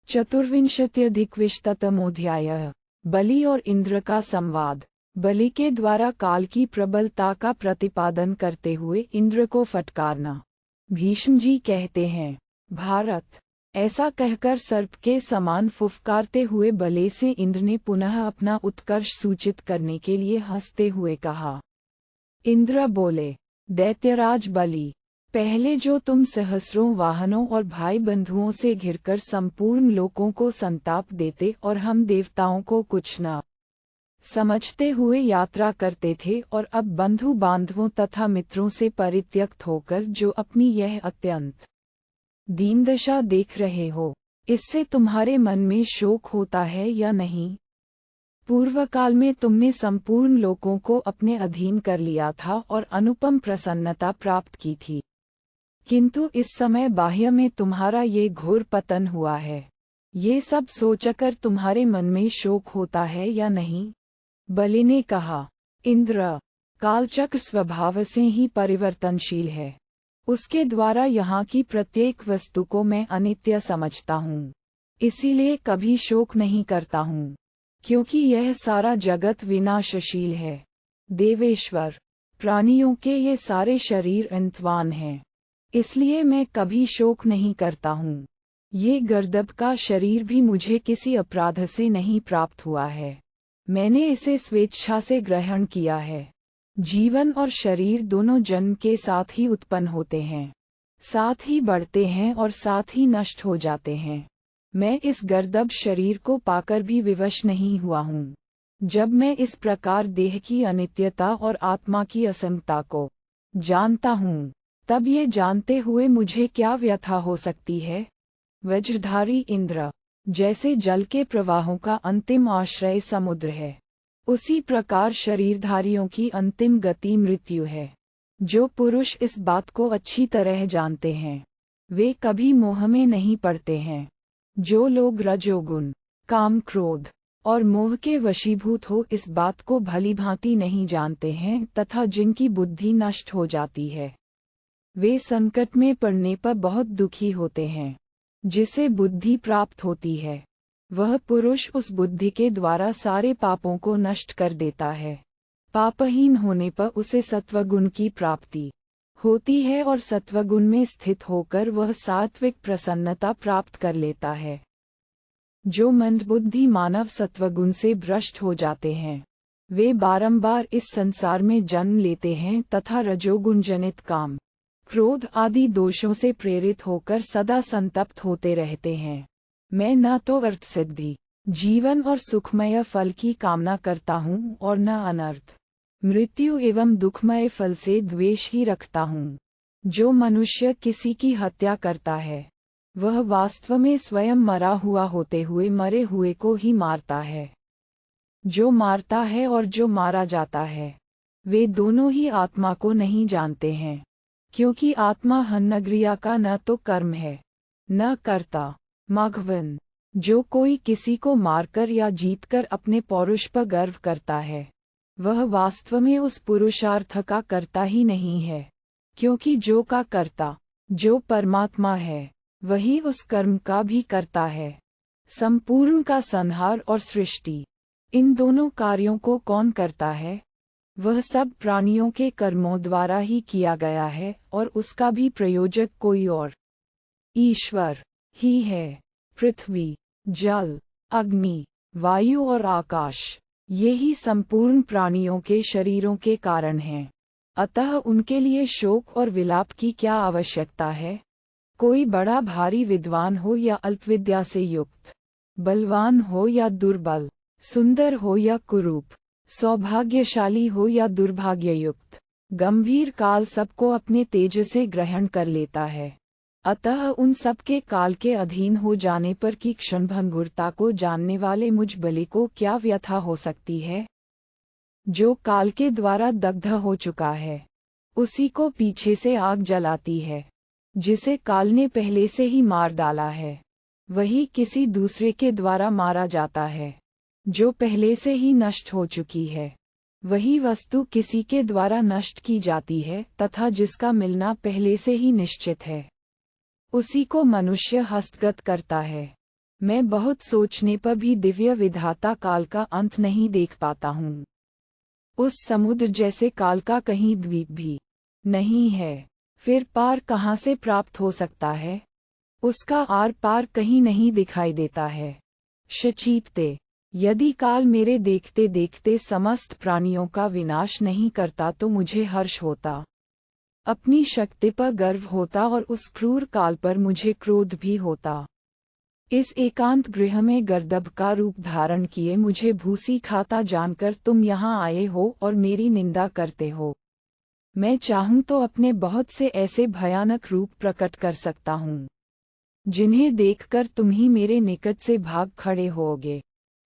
चतुर्विंशत्यधिकविंशतमोऽध्यायः। बलि और इंद्र का संवाद। बलि के द्वारा काल की प्रबलता का प्रतिपादन करते हुए इंद्र को फटकारना। भीष्म जी कहते हैं, भारत। ऐसा कहकर सर्प के समान फुफकारते हुए बलि से इंद्र ने पुनः अपना उत्कर्ष सूचित करने के लिए हंसते हुए कहा। इंद्र बोले, दैत्यराज बलि, पहले जो तुम सहस्रों वाहनों और भाई बंधुओं से घिरकर संपूर्ण लोकों को संताप देते और हम देवताओं को कुछ न समझते हुए यात्रा करते थे, और अब बंधु बांधवों तथा मित्रों से परित्यक्त होकर जो अपनी यह अत्यंत दीन दशा देख रहे हो, इससे तुम्हारे मन में शोक होता है या नहीं? पूर्व काल में तुमने संपूर्ण लोकों को अपने अधीन कर लिया था और अनुपम प्रसन्नता प्राप्त की थी, किंतु इस समय बाह्य में तुम्हारा ये घोर पतन हुआ है। ये सब सोचकर तुम्हारे मन में शोक होता है या नहीं? बलि ने कहा, इंद्र, कालचक्र स्वभाव से ही परिवर्तनशील है। उसके द्वारा यहाँ की प्रत्येक वस्तु को मैं अनित्य समझता हूँ, इसीलिए कभी शोक नहीं करता हूँ, क्योंकि यह सारा जगत विनाशशील है। देवेश्वर, प्राणियों के ये सारे शरीर अंतवान हैं, इसलिए मैं कभी शोक नहीं करता हूँ। ये गर्दभ का शरीर भी मुझे किसी अपराध से नहीं प्राप्त हुआ है, मैंने इसे स्वेच्छा से ग्रहण किया है। जीवन और शरीर दोनों जन्म के साथ ही उत्पन्न होते हैं, साथ ही बढ़ते हैं और साथ ही नष्ट हो जाते हैं। मैं इस गर्दभ शरीर को पाकर भी विवश नहीं हुआ हूँ। जब मैं इस प्रकार देह की अनित्यता और आत्मा की असंगता को जानता हूँ, तब ये जानते हुए मुझे क्या व्यथा हो सकती है? वज्रधारी इंद्र, जैसे जल के प्रवाहों का अंतिम आश्रय समुद्र है, उसी प्रकार शरीरधारियों की अंतिम गति मृत्यु है। जो पुरुष इस बात को अच्छी तरह जानते हैं, वे कभी मोह में नहीं पड़ते हैं। जो लोग रजोगुण, काम, क्रोध और मोह के वशीभूत हो इस बात को भली भांति नहीं जानते हैं, तथा जिनकी बुद्धि नष्ट हो जाती है, वे संकट में पड़ने पर बहुत दुखी होते हैं। जिसे बुद्धि प्राप्त होती है, वह पुरुष उस बुद्धि के द्वारा सारे पापों को नष्ट कर देता है। पापहीन होने पर उसे सत्वगुण की प्राप्ति होती है, और सत्वगुण में स्थित होकर वह सात्विक प्रसन्नता प्राप्त कर लेता है। जो मंदबुद्धि मानव सत्वगुण से भ्रष्ट हो जाते हैं, वे बारंबार इस संसार में जन्म लेते हैं तथा रजोगुण जनित काम, क्रोध आदि दोषों से प्रेरित होकर सदा संतप्त होते रहते हैं। मैं न तो अर्थ सिद्धि, जीवन और सुखमय फल की कामना करता हूँ, और न अनर्थ, मृत्यु एवं दुखमय फल से द्वेष ही रखता हूँ। जो मनुष्य किसी की हत्या करता है, वह वास्तव में स्वयं मरा हुआ होते हुए मरे हुए को ही मारता है। जो मारता है और जो मारा जाता है, वे दोनों ही आत्मा को नहीं जानते हैं, क्योंकि आत्मा हन्नग्रिया का न तो कर्म है, न कर्ता। मघवन, जो कोई किसी को मारकर या जीतकर अपने पौरुष पर गर्व करता है, वह वास्तव में उस पुरुषार्थ का कर्ता ही नहीं है, क्योंकि जो का कर्ता, जो परमात्मा है, वही उस कर्म का भी करता है। संपूर्ण का संहार और सृष्टि, इन दोनों कार्यों को कौन करता है? वह सब प्राणियों के कर्मों द्वारा ही किया गया है, और उसका भी प्रयोजक कोई और ईश्वर ही है। पृथ्वी, जल, अग्नि, वायु और आकाश, ये ही संपूर्ण प्राणियों के शरीरों के कारण हैं। अतः उनके लिए शोक और विलाप की क्या आवश्यकता है? कोई बड़ा भारी विद्वान हो या अल्पविद्या से युक्त, बलवान हो या दुर्बल, सुंदर हो या कुरूप, सौभाग्यशाली हो या दुर्भाग्ययुक्त, गंभीर काल सबको अपने तेज से ग्रहण कर लेता है। अतः उन सब के काल के अधीन हो जाने पर की क्षणभंगुरता को जानने वाले मुझ बलि को क्या व्यथा हो सकती है? जो काल के द्वारा दग्ध हो चुका है, उसी को पीछे से आग जलाती है। जिसे काल ने पहले से ही मार डाला है, वही किसी दूसरे के द्वारा मारा जाता है। जो पहले से ही नष्ट हो चुकी है, वही वस्तु किसी के द्वारा नष्ट की जाती है, तथा जिसका मिलना पहले से ही निश्चित है, उसी को मनुष्य हस्तगत करता है। मैं बहुत सोचने पर भी दिव्य विधाता काल का अंत नहीं देख पाता हूँ। उस समुद्र जैसे काल का कहीं द्वीप भी नहीं है। फिर पार कहाँ से प्राप्त हो सकता है? उसका आर पार कहीं नहीं दिखाई देता है। शचीपते, यदि काल मेरे देखते देखते समस्त प्राणियों का विनाश नहीं करता तो मुझे हर्ष होता, अपनी शक्ति पर गर्व होता और उस क्रूर काल पर मुझे क्रोध भी होता। इस एकांत गृह में गर्दभ का रूप धारण किए मुझे भूसी खाता जानकर तुम यहाँ आए हो और मेरी निंदा करते हो। मैं चाहूँ तो अपने बहुत से ऐसे भयानक रूप प्रकट कर सकता हूँ, जिन्हें देखकर तुम ही मेरे निकट से भाग खड़े होगे।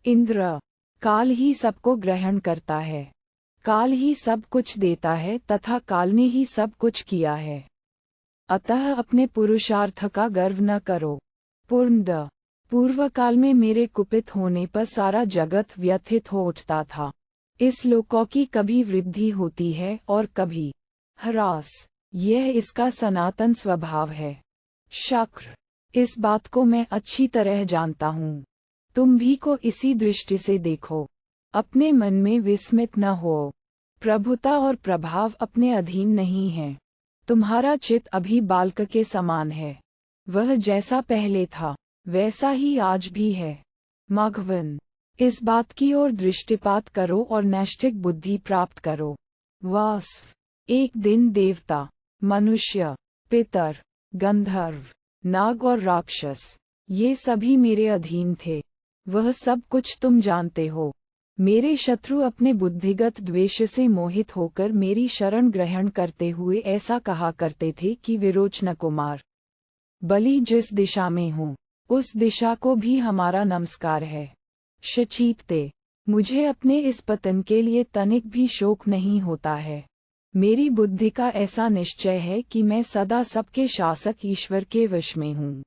इंद्र, काल ही सबको ग्रहण करता है, काल ही सब कुछ देता है तथा काल ने ही सब कुछ किया है। अतः अपने पुरुषार्थ का गर्व न करो। पूर्व काल में मेरे कुपित होने पर सारा जगत व्यथित हो उठता था। इस लोकों की कभी वृद्धि होती है और कभी ह्रास, यह इसका सनातन स्वभाव है। शक्र, इस बात को मैं अच्छी तरह जानता हूँ। तुम भी को इसी दृष्टि से देखो, अपने मन में विस्मित न हो। प्रभुता और प्रभाव अपने अधीन नहीं है। तुम्हारा चित्त अभी बालक के समान है, वह जैसा पहले था वैसा ही आज भी है। मघवन, इस बात की ओर दृष्टिपात करो और नैष्ठिक बुद्धि प्राप्त करो। वास्व, एक दिन देवता, मनुष्य, पितर, गंधर्व, नाग और राक्षस, ये सभी मेरे अधीन थे। वह सब कुछ तुम जानते हो। मेरे शत्रु अपने बुद्धिगत द्वेष से मोहित होकर मेरी शरण ग्रहण करते हुए ऐसा कहा करते थे कि विरोचन कुमार, बलि जिस दिशा में हो उस दिशा को भी हमारा नमस्कार है। शचीपते, मुझे अपने इस पतन के लिए तनिक भी शोक नहीं होता है। मेरी बुद्धि का ऐसा निश्चय है कि मैं सदा सबके शासक ईश्वर के वश में हूँ।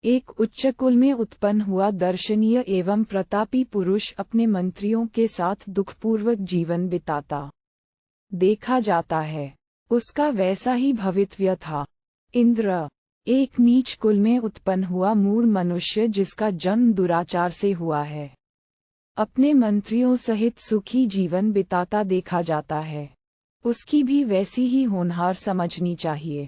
एक उच्च कुल में उत्पन्न हुआ दर्शनीय एवं प्रतापी पुरुष अपने मंत्रियों के साथ दुखपूर्वक जीवन बिताता देखा जाता है, उसका वैसा ही भवितव्य था। इंद्र, एक नीच कुल में उत्पन्न हुआ मूढ़ मनुष्य जिसका जन्म दुराचार से हुआ है, अपने मंत्रियों सहित सुखी जीवन बिताता देखा जाता है। उसकी भी वैसी ही होनहार समझनी चाहिए।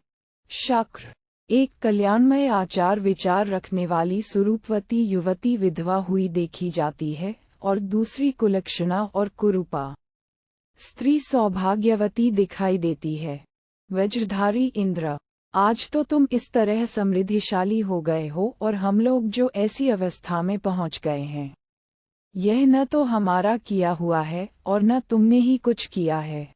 शक्र, एक कल्याणमय आचार विचार रखने वाली सुरूपवती युवती विधवा हुई देखी जाती है और दूसरी कुलक्षणा और कुरूपा स्त्री सौभाग्यवती दिखाई देती है। वज्रधारी इंद्र, आज तो तुम इस तरह समृद्धिशाली हो गए हो और हम लोग जो ऐसी अवस्था में पहुंच गए हैं, यह न तो हमारा किया हुआ है और न तुमने ही कुछ किया है।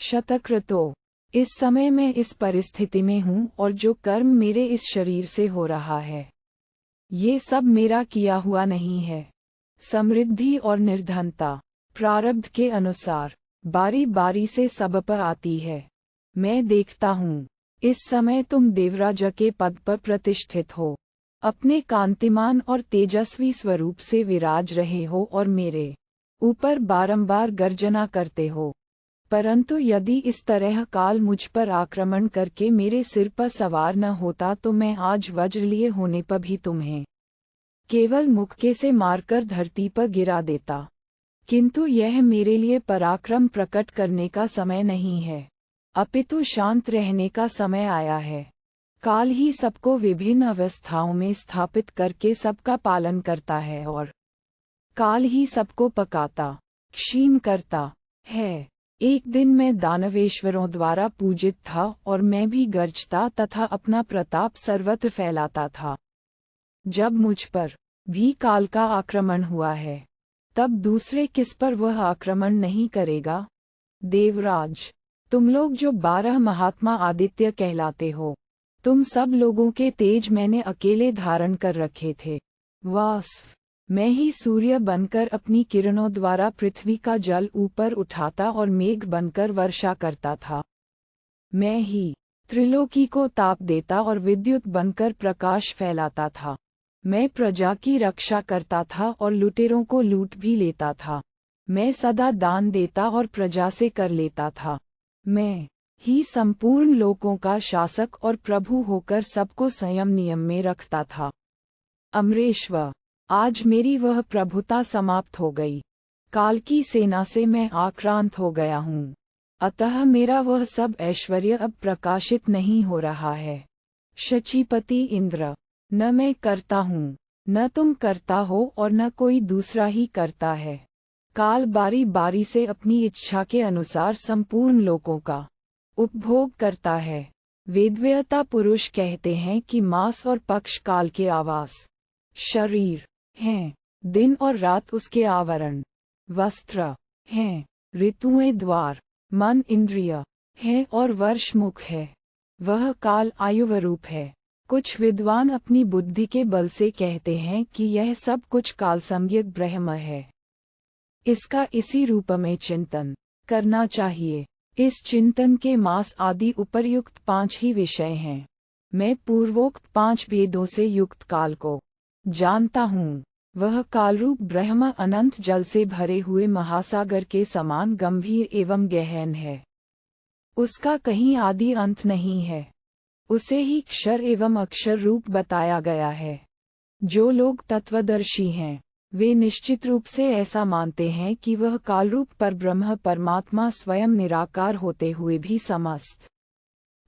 शतक्रतो, इस समय मैं इस परिस्थिति में हूँ और जो कर्म मेरे इस शरीर से हो रहा है, ये सब मेरा किया हुआ नहीं है। समृद्धि और निर्धनता प्रारब्ध के अनुसार बारी बारी से सब पर आती है। मैं देखता हूँ, इस समय तुम देवराज के पद पर प्रतिष्ठित हो, अपने कांतिमान और तेजस्वी स्वरूप से विराज रहे हो और मेरे ऊपर बारंबार गर्जना करते हो। परंतु यदि इस तरह काल मुझ पर आक्रमण करके मेरे सिर पर सवार न होता तो मैं आज वज्र लिए होने पर भी तुम्हें केवल मुक्के से मारकर धरती पर गिरा देता। किंतु यह मेरे लिए पराक्रम प्रकट करने का समय नहीं है, अपितु शांत रहने का समय आया है। काल ही सबको विभिन्न अवस्थाओं में स्थापित करके सबका पालन करता है और काल ही सबको पकाता क्षीण करता है। एक दिन मैं दानवेश्वरों द्वारा पूजित था और मैं भी गर्जता तथा अपना प्रताप सर्वत्र फैलाता था। जब मुझ पर भी काल का आक्रमण हुआ है, तब दूसरे किस पर वह आक्रमण नहीं करेगा? देवराज, तुम लोग जो 12 महात्मा आदित्य कहलाते हो, तुम सब लोगों के तेज मैंने अकेले धारण कर रखे थे। वास्व, मैं ही सूर्य बनकर अपनी किरणों द्वारा पृथ्वी का जल ऊपर उठाता और मेघ बनकर वर्षा करता था। मैं ही त्रिलोकी को ताप देता और विद्युत बनकर प्रकाश फैलाता था। मैं प्रजा की रक्षा करता था और लुटेरों को लूट भी लेता था। मैं सदा दान देता और प्रजा से कर लेता था। मैं ही संपूर्ण लोकों का शासक और प्रभु होकर सबको संयम नियम में रखता था। अमरेश्वर, आज मेरी वह प्रभुता समाप्त हो गई। काल की सेना से मैं आक्रांत हो गया हूँ। अतः मेरा वह सब ऐश्वर्य अब प्रकाशित नहीं हो रहा है। शचीपति इंद्र, न मैं करता हूँ, न तुम करता हो और न कोई दूसरा ही करता है। काल बारी बारी से अपनी इच्छा के अनुसार संपूर्ण लोकों का उपभोग करता है। वेदव्यता पुरुष कहते हैं कि मास और पक्ष काल के आवास, शरीर हैं, दिन और रात उसके आवरण, वस्त्र हैं, ऋतुएं द्वार, मन इंद्रिय है और वर्ष मुख है। वह काल आयुवरूप है। कुछ विद्वान अपनी बुद्धि के बल से कहते हैं कि यह सब कुछ कालसंज्ञक ब्रह्म है। इसका इसी रूप में चिंतन करना चाहिए। इस चिंतन के मास आदि उपर्युक्त 5 ही विषय हैं। मैं पूर्वोक्त 5 भेदों से युक्त काल को जानता हूँ। वह कालरूप ब्रह्म अनंत जल से भरे हुए महासागर के समान गंभीर एवं गहन है। उसका कहीं आदि अंत नहीं है। उसे ही क्षर एवं अक्षर रूप बताया गया है। जो लोग तत्वदर्शी हैं, वे निश्चित रूप से ऐसा मानते हैं कि वह कालरूप परब्रह्म परमात्मा स्वयं निराकार होते हुए भी समस्त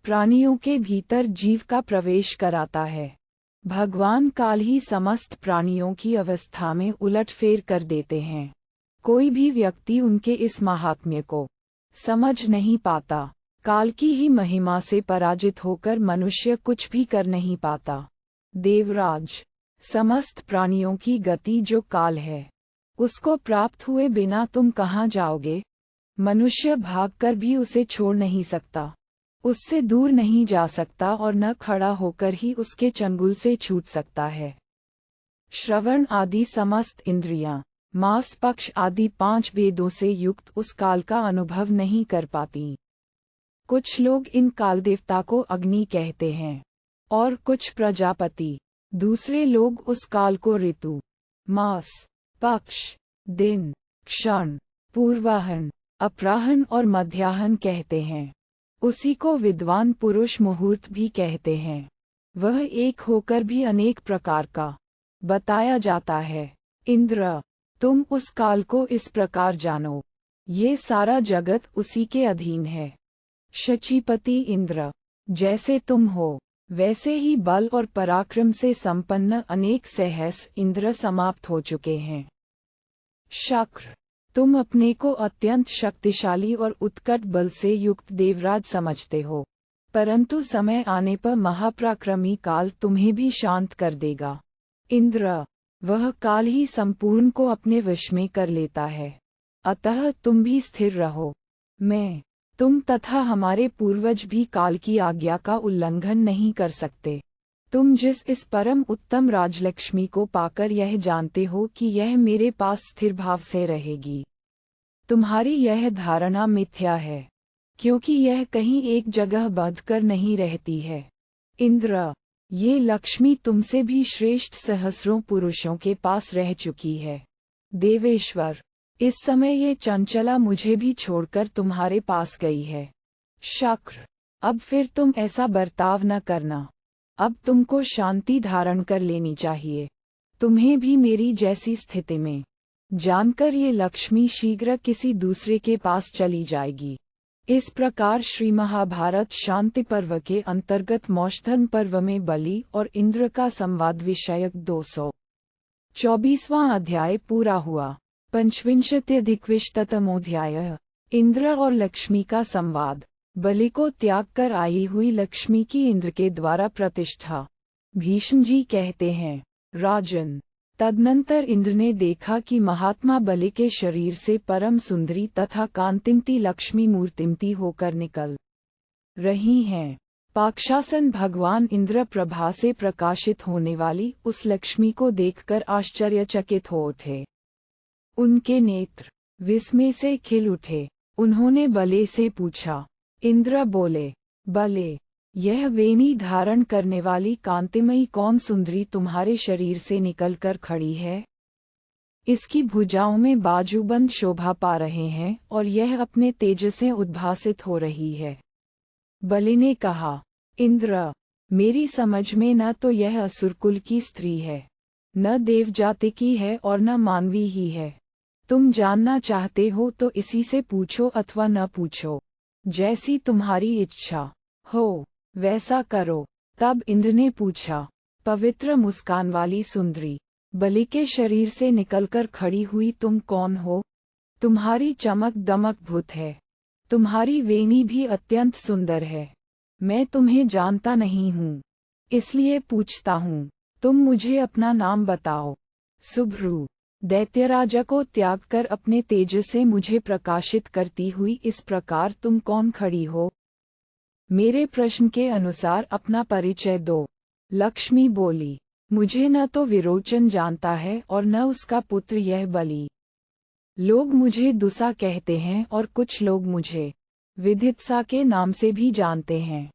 प्राणियों के भीतर जीव का प्रवेश कराता है। भगवान काल ही समस्त प्राणियों की अवस्था में उलटफेर कर देते हैं। कोई भी व्यक्ति उनके इस महात्म्य को समझ नहीं पाता। काल की ही महिमा से पराजित होकर मनुष्य कुछ भी कर नहीं पाता। देवराज, समस्त प्राणियों की गति जो काल है, उसको प्राप्त हुए बिना तुम कहाँ जाओगे? मनुष्य भागकर भी उसे छोड़ नहीं सकता, उससे दूर नहीं जा सकता और न खड़ा होकर ही उसके चंगुल से छूट सकता है। श्रवण आदि समस्त इंद्रियां, मास पक्ष आदि 5 भेदों से युक्त उस काल का अनुभव नहीं कर पाती। कुछ लोग इन काल देवता को अग्नि कहते हैं और कुछ प्रजापति। दूसरे लोग उस काल को ऋतु, मास, पक्ष, दिन, क्षण, पूर्वाहन, अपराहन और मध्याहन कहते हैं। उसी को विद्वान पुरुष मुहूर्त भी कहते हैं। वह एक होकर भी अनेक प्रकार का बताया जाता है। इंद्र, तुम उस काल को इस प्रकार जानो, ये सारा जगत उसी के अधीन है। शचीपति इंद्र, जैसे तुम हो, वैसे ही बल और पराक्रम से संपन्न अनेक सहस्र इंद्र समाप्त हो चुके हैं। शक्र, तुम अपने को अत्यंत शक्तिशाली और उत्कट बल से युक्त देवराज समझते हो, परंतु समय आने पर महापराक्रमी काल तुम्हें भी शांत कर देगा। इंद्र, वह काल ही संपूर्ण को अपने वश में कर लेता है, अतः तुम भी स्थिर रहो। मैं, तुम तथा हमारे पूर्वज भी काल की आज्ञा का उल्लंघन नहीं कर सकते। तुम जिस इस परम उत्तम राजलक्ष्मी को पाकर यह जानते हो कि यह मेरे पास स्थिर भाव से रहेगी, तुम्हारी यह धारणा मिथ्या है, क्योंकि यह कहीं एक जगह बंध कर नहीं रहती है। इंद्र, ये लक्ष्मी तुमसे भी श्रेष्ठ सहस्रों पुरुषों के पास रह चुकी है। देवेश्वर, इस समय ये चंचला मुझे भी छोड़कर तुम्हारे पास गई है। शक्र, अब फिर तुम ऐसा बर्ताव न करना। अब तुमको शांति धारण कर लेनी चाहिए। तुम्हें भी मेरी जैसी स्थिति में जानकर ये लक्ष्मी शीघ्र किसी दूसरे के पास चली जाएगी। इस प्रकार श्री महाभारत शांति पर्व के अंतर्गत मौषधर्म पर्व में बलि और इंद्र का संवाद विषयक 224वां अध्याय पूरा हुआ। 25th-अधिकविंशतमोऽध्याय। इंद्र और लक्ष्मी का संवाद। बलि को त्याग कर आई हुई लक्ष्मी की इंद्र के द्वारा प्रतिष्ठा। भीष्म जी कहते हैं, राजन, तदनंतर इंद्र ने देखा कि महात्मा बलि के शरीर से परम सुंदरी तथा कांतिमती लक्ष्मी मूर्तिमती होकर निकल रही हैं। पाक्षासन भगवान इंद्र प्रभा से प्रकाशित होने वाली उस लक्ष्मी को देखकर आश्चर्यचकित हो उठे। उनके नेत्र विस्मय से खिल उठे। उन्होंने बले से पूछा। इंद्र बोले, बले, यह वेणी धारण करने वाली कांतिमयी कौन सुंदरी तुम्हारे शरीर से निकलकर खड़ी है? इसकी भुजाओं में बाजूबंद शोभा पा रहे हैं और यह अपने तेज से उद्भासित हो रही है। बलि ने कहा, इंद्र, मेरी समझ में न तो यह असुरकुल की स्त्री है न देव जाति की है और न मानवी ही है। तुम जानना चाहते हो तो इसी से पूछो अथवा न पूछो, जैसी तुम्हारी इच्छा हो वैसा करो। तब इंद्र ने पूछा, पवित्र मुस्कान वाली सुंदरी, बलि के शरीर से निकलकर खड़ी हुई तुम कौन हो? तुम्हारी चमक दमक भुत है, तुम्हारी वेणी भी अत्यंत सुंदर है। मैं तुम्हें जानता नहीं हूँ, इसलिए पूछता हूँ, तुम मुझे अपना नाम बताओ। सुभ्रू, दैत्यराजा को त्याग कर अपने तेज से मुझे प्रकाशित करती हुई इस प्रकार तुम कौन खड़ी हो? मेरे प्रश्न के अनुसार अपना परिचय दो। लक्ष्मी बोली, मुझे न तो विरोचन जानता है और न उसका पुत्र यह बलि। लोग मुझे दुसा कहते हैं और कुछ लोग मुझे विदित्सा के नाम से भी जानते हैं।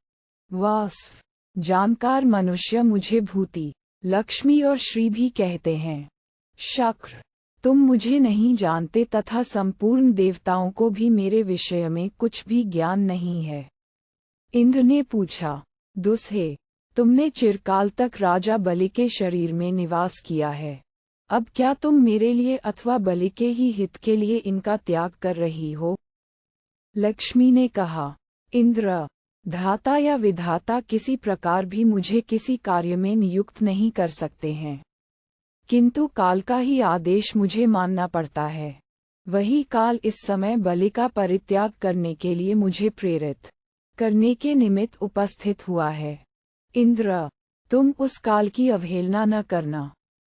वास्व, जानकार मनुष्य मुझे भूति, लक्ष्मी और श्री भी कहते हैं। शक्र, तुम मुझे नहीं जानते तथा संपूर्ण देवताओं को भी मेरे विषय में कुछ भी ज्ञान नहीं है। इंद्र ने पूछा, दुस्हे, तुमने चिरकाल तक राजा बलि के शरीर में निवास किया है। अब क्या तुम मेरे लिए अथवा बलि के ही हित के लिए इनका त्याग कर रही हो? लक्ष्मी ने कहा, इंद्र, धाता या विधाता किसी प्रकार भी मुझे किसी कार्य में नियुक्त नहीं कर सकते हैं, किंतु काल का ही आदेश मुझे मानना पड़ता है। वही काल इस समय बलि का परित्याग करने के लिए मुझे प्रेरित करने के निमित्त उपस्थित हुआ है। इंद्र, तुम उस काल की अवहेलना न करना।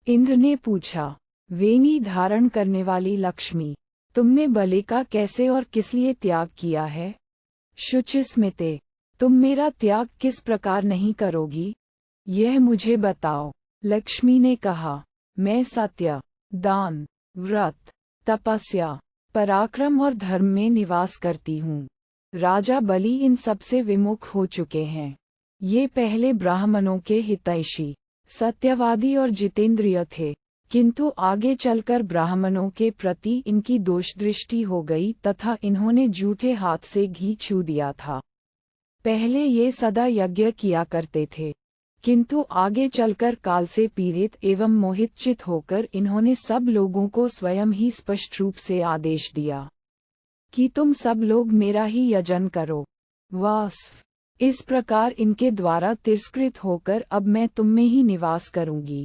इंद्र ने पूछा, वेणी धारण करने वाली लक्ष्मी, तुमने बलि का कैसे और किस लिए त्याग किया है? शुचिस्मिते, तुम मेरा त्याग किस प्रकार नहीं करोगी, यह मुझे बताओ। लक्ष्मी ने कहा, मैं सत्य, दान, व्रत, तपस्या, पराक्रम और धर्म में निवास करती हूँ। राजा बलि इन सब से विमुख हो चुके हैं। ये पहले ब्राह्मणों के हितैषी, सत्यवादी और जितेंद्रिय थे, किंतु आगे चलकर ब्राह्मणों के प्रति इनकी दोष दृष्टि हो गई तथा इन्होंने झूठे हाथ से घी छू दिया था। पहले ये सदा यज्ञ किया करते थे, किंतु आगे चलकर काल से पीड़ित एवं मोहित चित होकर इन्होंने सब लोगों को स्वयं ही स्पष्ट रूप से आदेश दिया कि तुम सब लोग मेरा ही यजन करो। वास्व, इस प्रकार इनके द्वारा तिरस्कृत होकर अब मैं तुम में ही निवास करूंगी।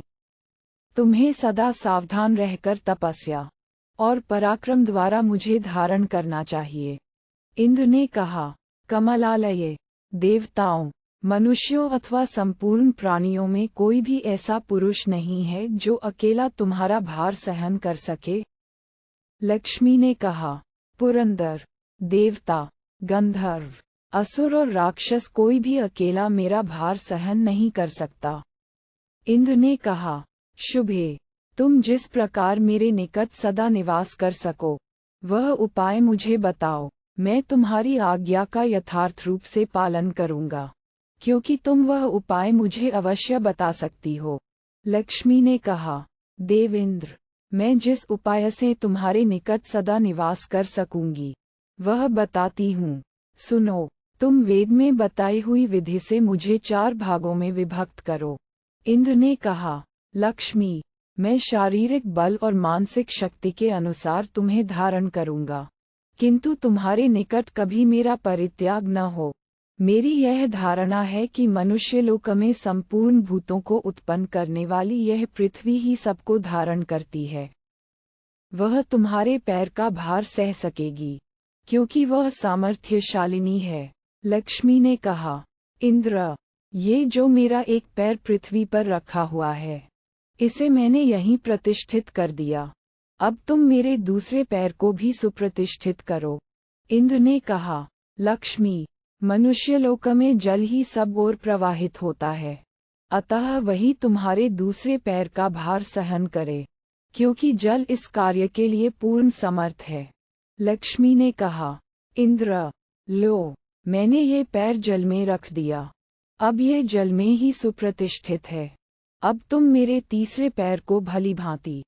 तुम्हें सदा सावधान रहकर तपस्या और पराक्रम द्वारा मुझे धारण करना चाहिए। इंद्र ने कहा, कमलालये, देवताओं, मनुष्यों अथवा संपूर्ण प्राणियों में कोई भी ऐसा पुरुष नहीं है जो अकेला तुम्हारा भार सहन कर सके। लक्ष्मी ने कहा, पुरंदर, देवता, गंधर्व, असुर और राक्षस कोई भी अकेला मेरा भार सहन नहीं कर सकता। इंद्र ने कहा, शुभे, तुम जिस प्रकार मेरे निकट सदा निवास कर सको, वह उपाय मुझे बताओ। मैं तुम्हारी आज्ञा का यथार्थ रूप से पालन करूंगा, क्योंकि तुम वह उपाय मुझे अवश्य बता सकती हो। लक्ष्मी ने कहा, देवेंद्र, मैं जिस उपाय से तुम्हारे निकट सदा निवास कर सकूंगी, वह बताती हूँ। सुनो, तुम वेद में बताई हुई विधि से मुझे 4 भागों में विभक्त करो। इंद्र ने कहा, लक्ष्मी, मैं शारीरिक बल और मानसिक शक्ति के अनुसार तुम्हें धारण करूंगा, किंतु तुम्हारे निकट कभी मेरा परित्याग न हो। मेरी यह धारणा है कि मनुष्यलोक में संपूर्ण भूतों को उत्पन्न करने वाली यह पृथ्वी ही सबको धारण करती है। वह तुम्हारे पैर का भार सह सकेगी, क्योंकि वह सामर्थ्यशालिनी है। लक्ष्मी ने कहा, इंद्र, ये जो मेरा एक पैर पृथ्वी पर रखा हुआ है, इसे मैंने यहीं प्रतिष्ठित कर दिया। अब तुम मेरे दूसरे पैर को भी सुप्रतिष्ठित करो। इंद्र ने कहा, लक्ष्मी, मनुष्यलोक में जल ही सब ओर प्रवाहित होता है, अतः वही तुम्हारे दूसरे पैर का भार सहन करे, क्योंकि जल इस कार्य के लिए पूर्ण समर्थ है। लक्ष्मी ने कहा, इंद्र, लो, मैंने ये पैर जल में रख दिया, अब ये जल में ही सुप्रतिष्ठित है। अब तुम मेरे तीसरे पैर को भली भांति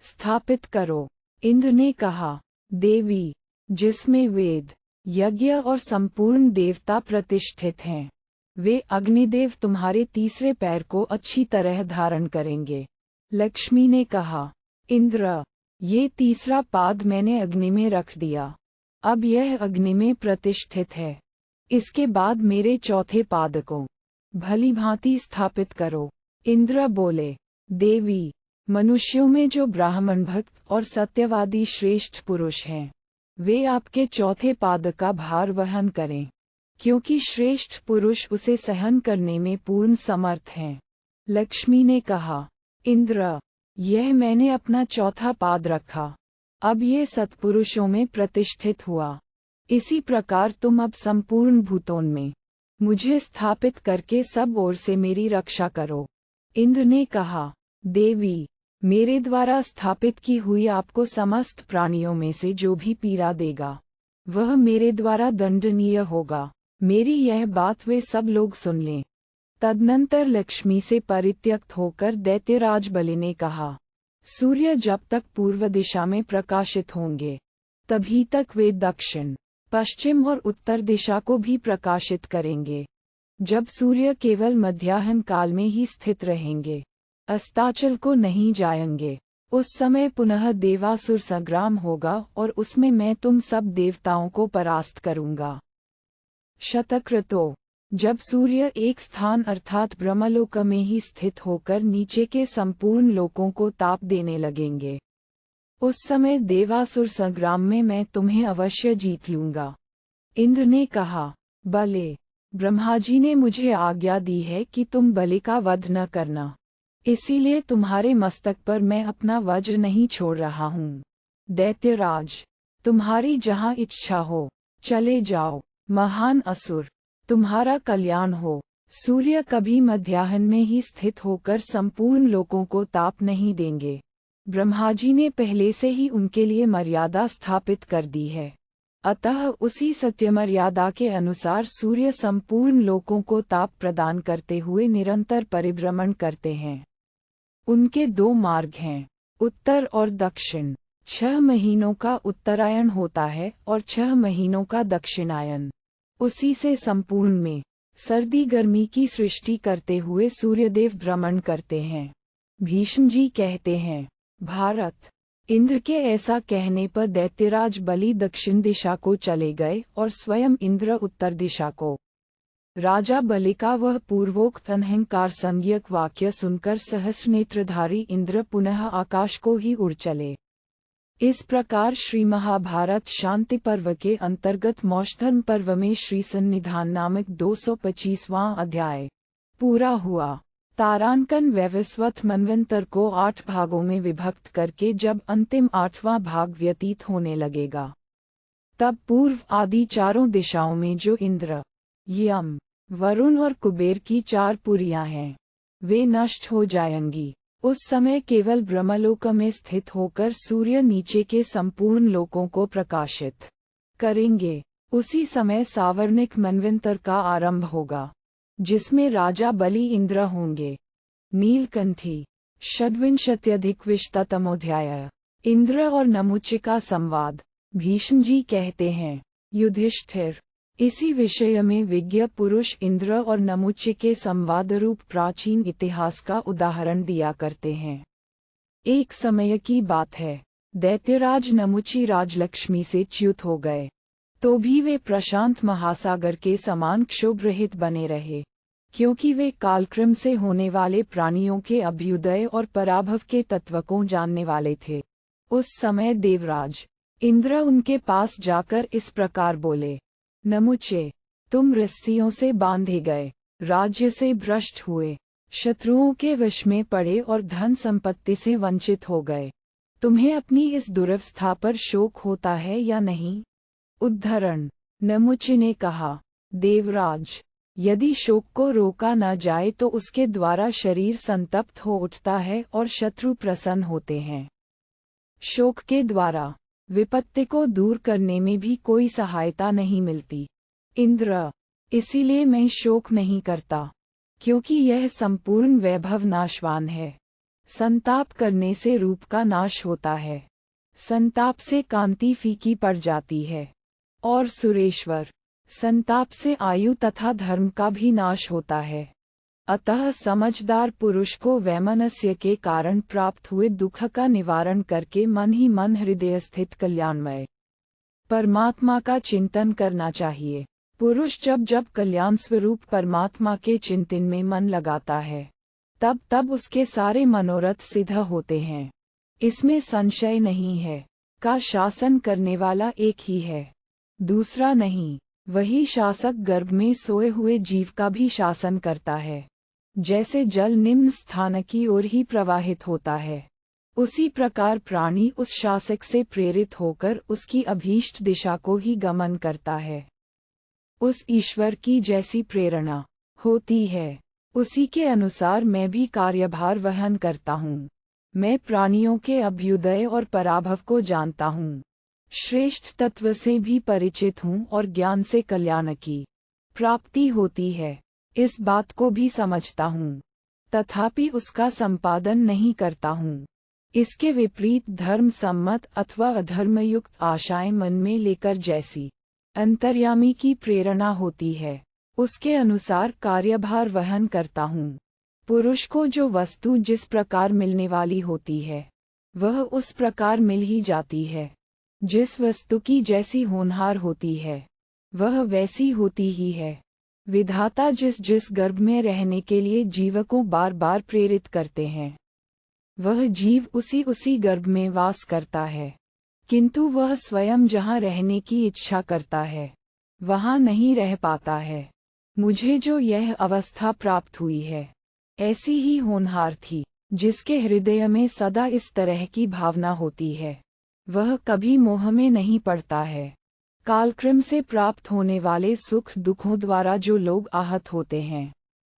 स्थापित करो। इंद्र ने कहा, देवी, जिसमें वेद, यज्ञ और संपूर्ण देवता प्रतिष्ठित हैं, वे अग्निदेव तुम्हारे तीसरे पैर को अच्छी तरह धारण करेंगे। लक्ष्मी ने कहा, इंद्र, ये तीसरा पाद मैंने अग्नि में रख दिया। अब यह अग्नि में प्रतिष्ठित है। इसके बाद मेरे चौथे पाद को भली भांति स्थापित करो। इंद्र बोले, देवी, मनुष्यों में जो ब्राह्मण भक्त और सत्यवादी श्रेष्ठ पुरुष हैं, वे आपके चौथे पाद का भार वहन करें, क्योंकि श्रेष्ठ पुरुष उसे सहन करने में पूर्ण समर्थ हैं। लक्ष्मी ने कहा, इंद्र, यह मैंने अपना चौथा पाद रखा। अब ये सत्पुरुषों में प्रतिष्ठित हुआ। इसी प्रकार तुम अब संपूर्ण भूतों में मुझे स्थापित करके सब ओर से मेरी रक्षा करो। इंद्र ने कहा, देवी, मेरे द्वारा स्थापित की हुई आपको समस्त प्राणियों में से जो भी पीड़ा देगा, वह मेरे द्वारा दंडनीय होगा। मेरी यह बात वे सब लोग सुन लें। तदनंतर लक्ष्मी से परित्यक्त होकर दैत्यराज बलि ने कहा, सूर्य जब तक पूर्व दिशा में प्रकाशित होंगे, तभी तक वे दक्षिण, पश्चिम और उत्तर दिशा को भी प्रकाशित करेंगे। जब सूर्य केवल मध्याह्न काल में ही स्थित रहेंगे, अस्ताचल को नहीं जाएंगे, उस समय पुनः देवासुर संग्राम होगा और उसमें मैं तुम सब देवताओं को परास्त करूंगा। शतक्रतो, जब सूर्य एक स्थान अर्थात ब्रह्मलोक में ही स्थित होकर नीचे के संपूर्ण लोकों को ताप देने लगेंगे, उस समय देवासुर संग्राम में मैं तुम्हें अवश्य जीत लूंगा। इंद्र ने कहा, बले, ब्रह्मा जी ने मुझे आज्ञा दी है कि तुम बलि का वध न करना, इसीलिए तुम्हारे मस्तक पर मैं अपना वज्र नहीं छोड़ रहा हूँ। दैत्यराज, तुम्हारी जहाँ इच्छा हो चले जाओ। महान असुर, तुम्हारा कल्याण हो। सूर्य कभी मध्याह्न में ही स्थित होकर संपूर्ण लोकों को ताप नहीं देंगे। ब्रह्मा जी ने पहले से ही उनके लिए मर्यादा स्थापित कर दी है, अतः उसी सत्य मर्यादा के अनुसार सूर्य संपूर्ण लोकों को ताप प्रदान करते हुए निरंतर परिभ्रमण करते हैं। उनके दो मार्ग हैं, उत्तर और दक्षिण। 6 महीनों का उत्तरायण होता है और 6 महीनों का दक्षिणायन। उसी से संपूर्ण में सर्दी गर्मी की सृष्टि करते हुए सूर्यदेव भ्रमण करते हैं। भीष्म जी कहते हैं, भारत, इंद्र के ऐसा कहने पर दैत्यराज बलि दक्षिण दिशा को चले गए और स्वयं इंद्र उत्तर दिशा को। राजा बलि का वह पूर्वोक्त अहंकार संज्ञक वाक्य सुनकर सहस्रनेत्रधारी इंद्र पुनः आकाश को ही उड़ चले। इस प्रकार श्री महाभारत शांति पर्व के अंतर्गत मौषधर्म पर्व में श्री सन्निधान नामक 225वां अध्याय पूरा हुआ। तारांकन वैवस्वत मनवंतर को 8 भागों में विभक्त करके जब अंतिम 8वां भाग व्यतीत होने लगेगा, तब पूर्व आदि चारों दिशाओं में जो इंद्र, यम, वरुण और कुबेर की 4 पुरियां हैं, वे नष्ट हो जाएंगी। उस समय केवल ब्रह्मलोक में स्थित होकर सूर्य नीचे के संपूर्ण लोकों को प्रकाशित करेंगे। उसी समय सावर्णिक मनवंतर का आरंभ होगा, जिसमें राजा बलि इंद्र होंगे। नीलकंठी। षड्विंशत्यधिकविंशतितमोऽध्याय। इंद्र और नमुच्य का संवाद। भीष्म जी कहते हैं, युधिष्ठिर, इसी विषय में विज्ञ पुरुष इंद्र और नमुच्य के संवाद रूप प्राचीन इतिहास का उदाहरण दिया करते हैं। एक समय की बात है, दैत्यराज नमुचि राजलक्ष्मी से च्युत हो गए, तो भी वे प्रशांत महासागर के समान क्षोभ रहित बने रहे, क्योंकि वे कालक्रम से होने वाले प्राणियों के अभ्युदय और पराभव के तत्व को जानने वाले थे। उस समय देवराज इंद्र उनके पास जाकर इस प्रकार बोले, नमुचे, तुम रस्सियों से बांधे गए, राज्य से भ्रष्ट हुए, शत्रुओं के वश में पड़े और धन संपत्ति से वंचित हो गए। तुम्हें अपनी इस दुरवस्था पर शोक होता है या नहीं? उद्धरण। नमुचे ने कहा, देवराज, यदि शोक को रोका न जाए तो उसके द्वारा शरीर संतप्त हो उठता है और शत्रु प्रसन्न होते हैं। शोक के द्वारा विपत्ति को दूर करने में भी कोई सहायता नहीं मिलती। इंद्र, इसीलिए मैं शोक नहीं करता, क्योंकि यह संपूर्ण वैभव नाशवान है। संताप करने से रूप का नाश होता है, संताप से कांति फीकी पड़ जाती है। और सुरेश्वर, संताप से आयु तथा धर्म का भी नाश होता है। अतः समझदार पुरुष को वैमनस्य के कारण प्राप्त हुए दुख का निवारण करके मन ही मन हृदय स्थित कल्याणमय परमात्मा का चिंतन करना चाहिए। पुरुष जब जब कल्याण स्वरूप परमात्मा के चिंतन में मन लगाता है, तब तब उसके सारे मनोरथ सिद्ध होते हैं। इसमें संशय नहीं है। का शासन करने वाला एक ही है, दूसरा नहीं। वही शासक गर्भ में सोए हुए जीव का भी शासन करता है। जैसे जल निम्न स्थान की ओर ही प्रवाहित होता है, उसी प्रकार प्राणी उस शासक से प्रेरित होकर उसकी अभीष्ट दिशा को ही गमन करता है। उस ईश्वर की जैसी प्रेरणा होती है, उसी के अनुसार मैं भी कार्यभार वहन करता हूँ। मैं प्राणियों के अभ्युदय और पराभव को जानता हूँ, श्रेष्ठ तत्व से भी परिचित हूँ और ज्ञान से कल्याण की प्राप्ति होती है, इस बात को भी समझता हूँ, तथापि उसका संपादन नहीं करता हूँ। इसके विपरीत धर्म सम्मत अथवा अधर्मयुक्त आशाएं मन में लेकर जैसी अंतर्यामी की प्रेरणा होती है, उसके अनुसार कार्यभार वहन करता हूँ। पुरुष को जो वस्तु जिस प्रकार मिलने वाली होती है, वह उस प्रकार मिल ही जाती है। जिस वस्तु की जैसी होनहार होती है, वह वैसी होती ही है। विधाता जिस जिस गर्भ में रहने के लिए जीव को बार बार प्रेरित करते हैं, वह जीव उसी उसी गर्भ में वास करता है, किंतु वह स्वयं जहाँ रहने की इच्छा करता है, वहाँ नहीं रह पाता है। मुझे जो यह अवस्था प्राप्त हुई है, ऐसी ही होनहार थी। जिसके हृदय में सदा इस तरह की भावना होती है, वह कभी मोह में नहीं पड़ता है। कालक्रम से प्राप्त होने वाले सुख दुखों द्वारा जो लोग आहत होते हैं,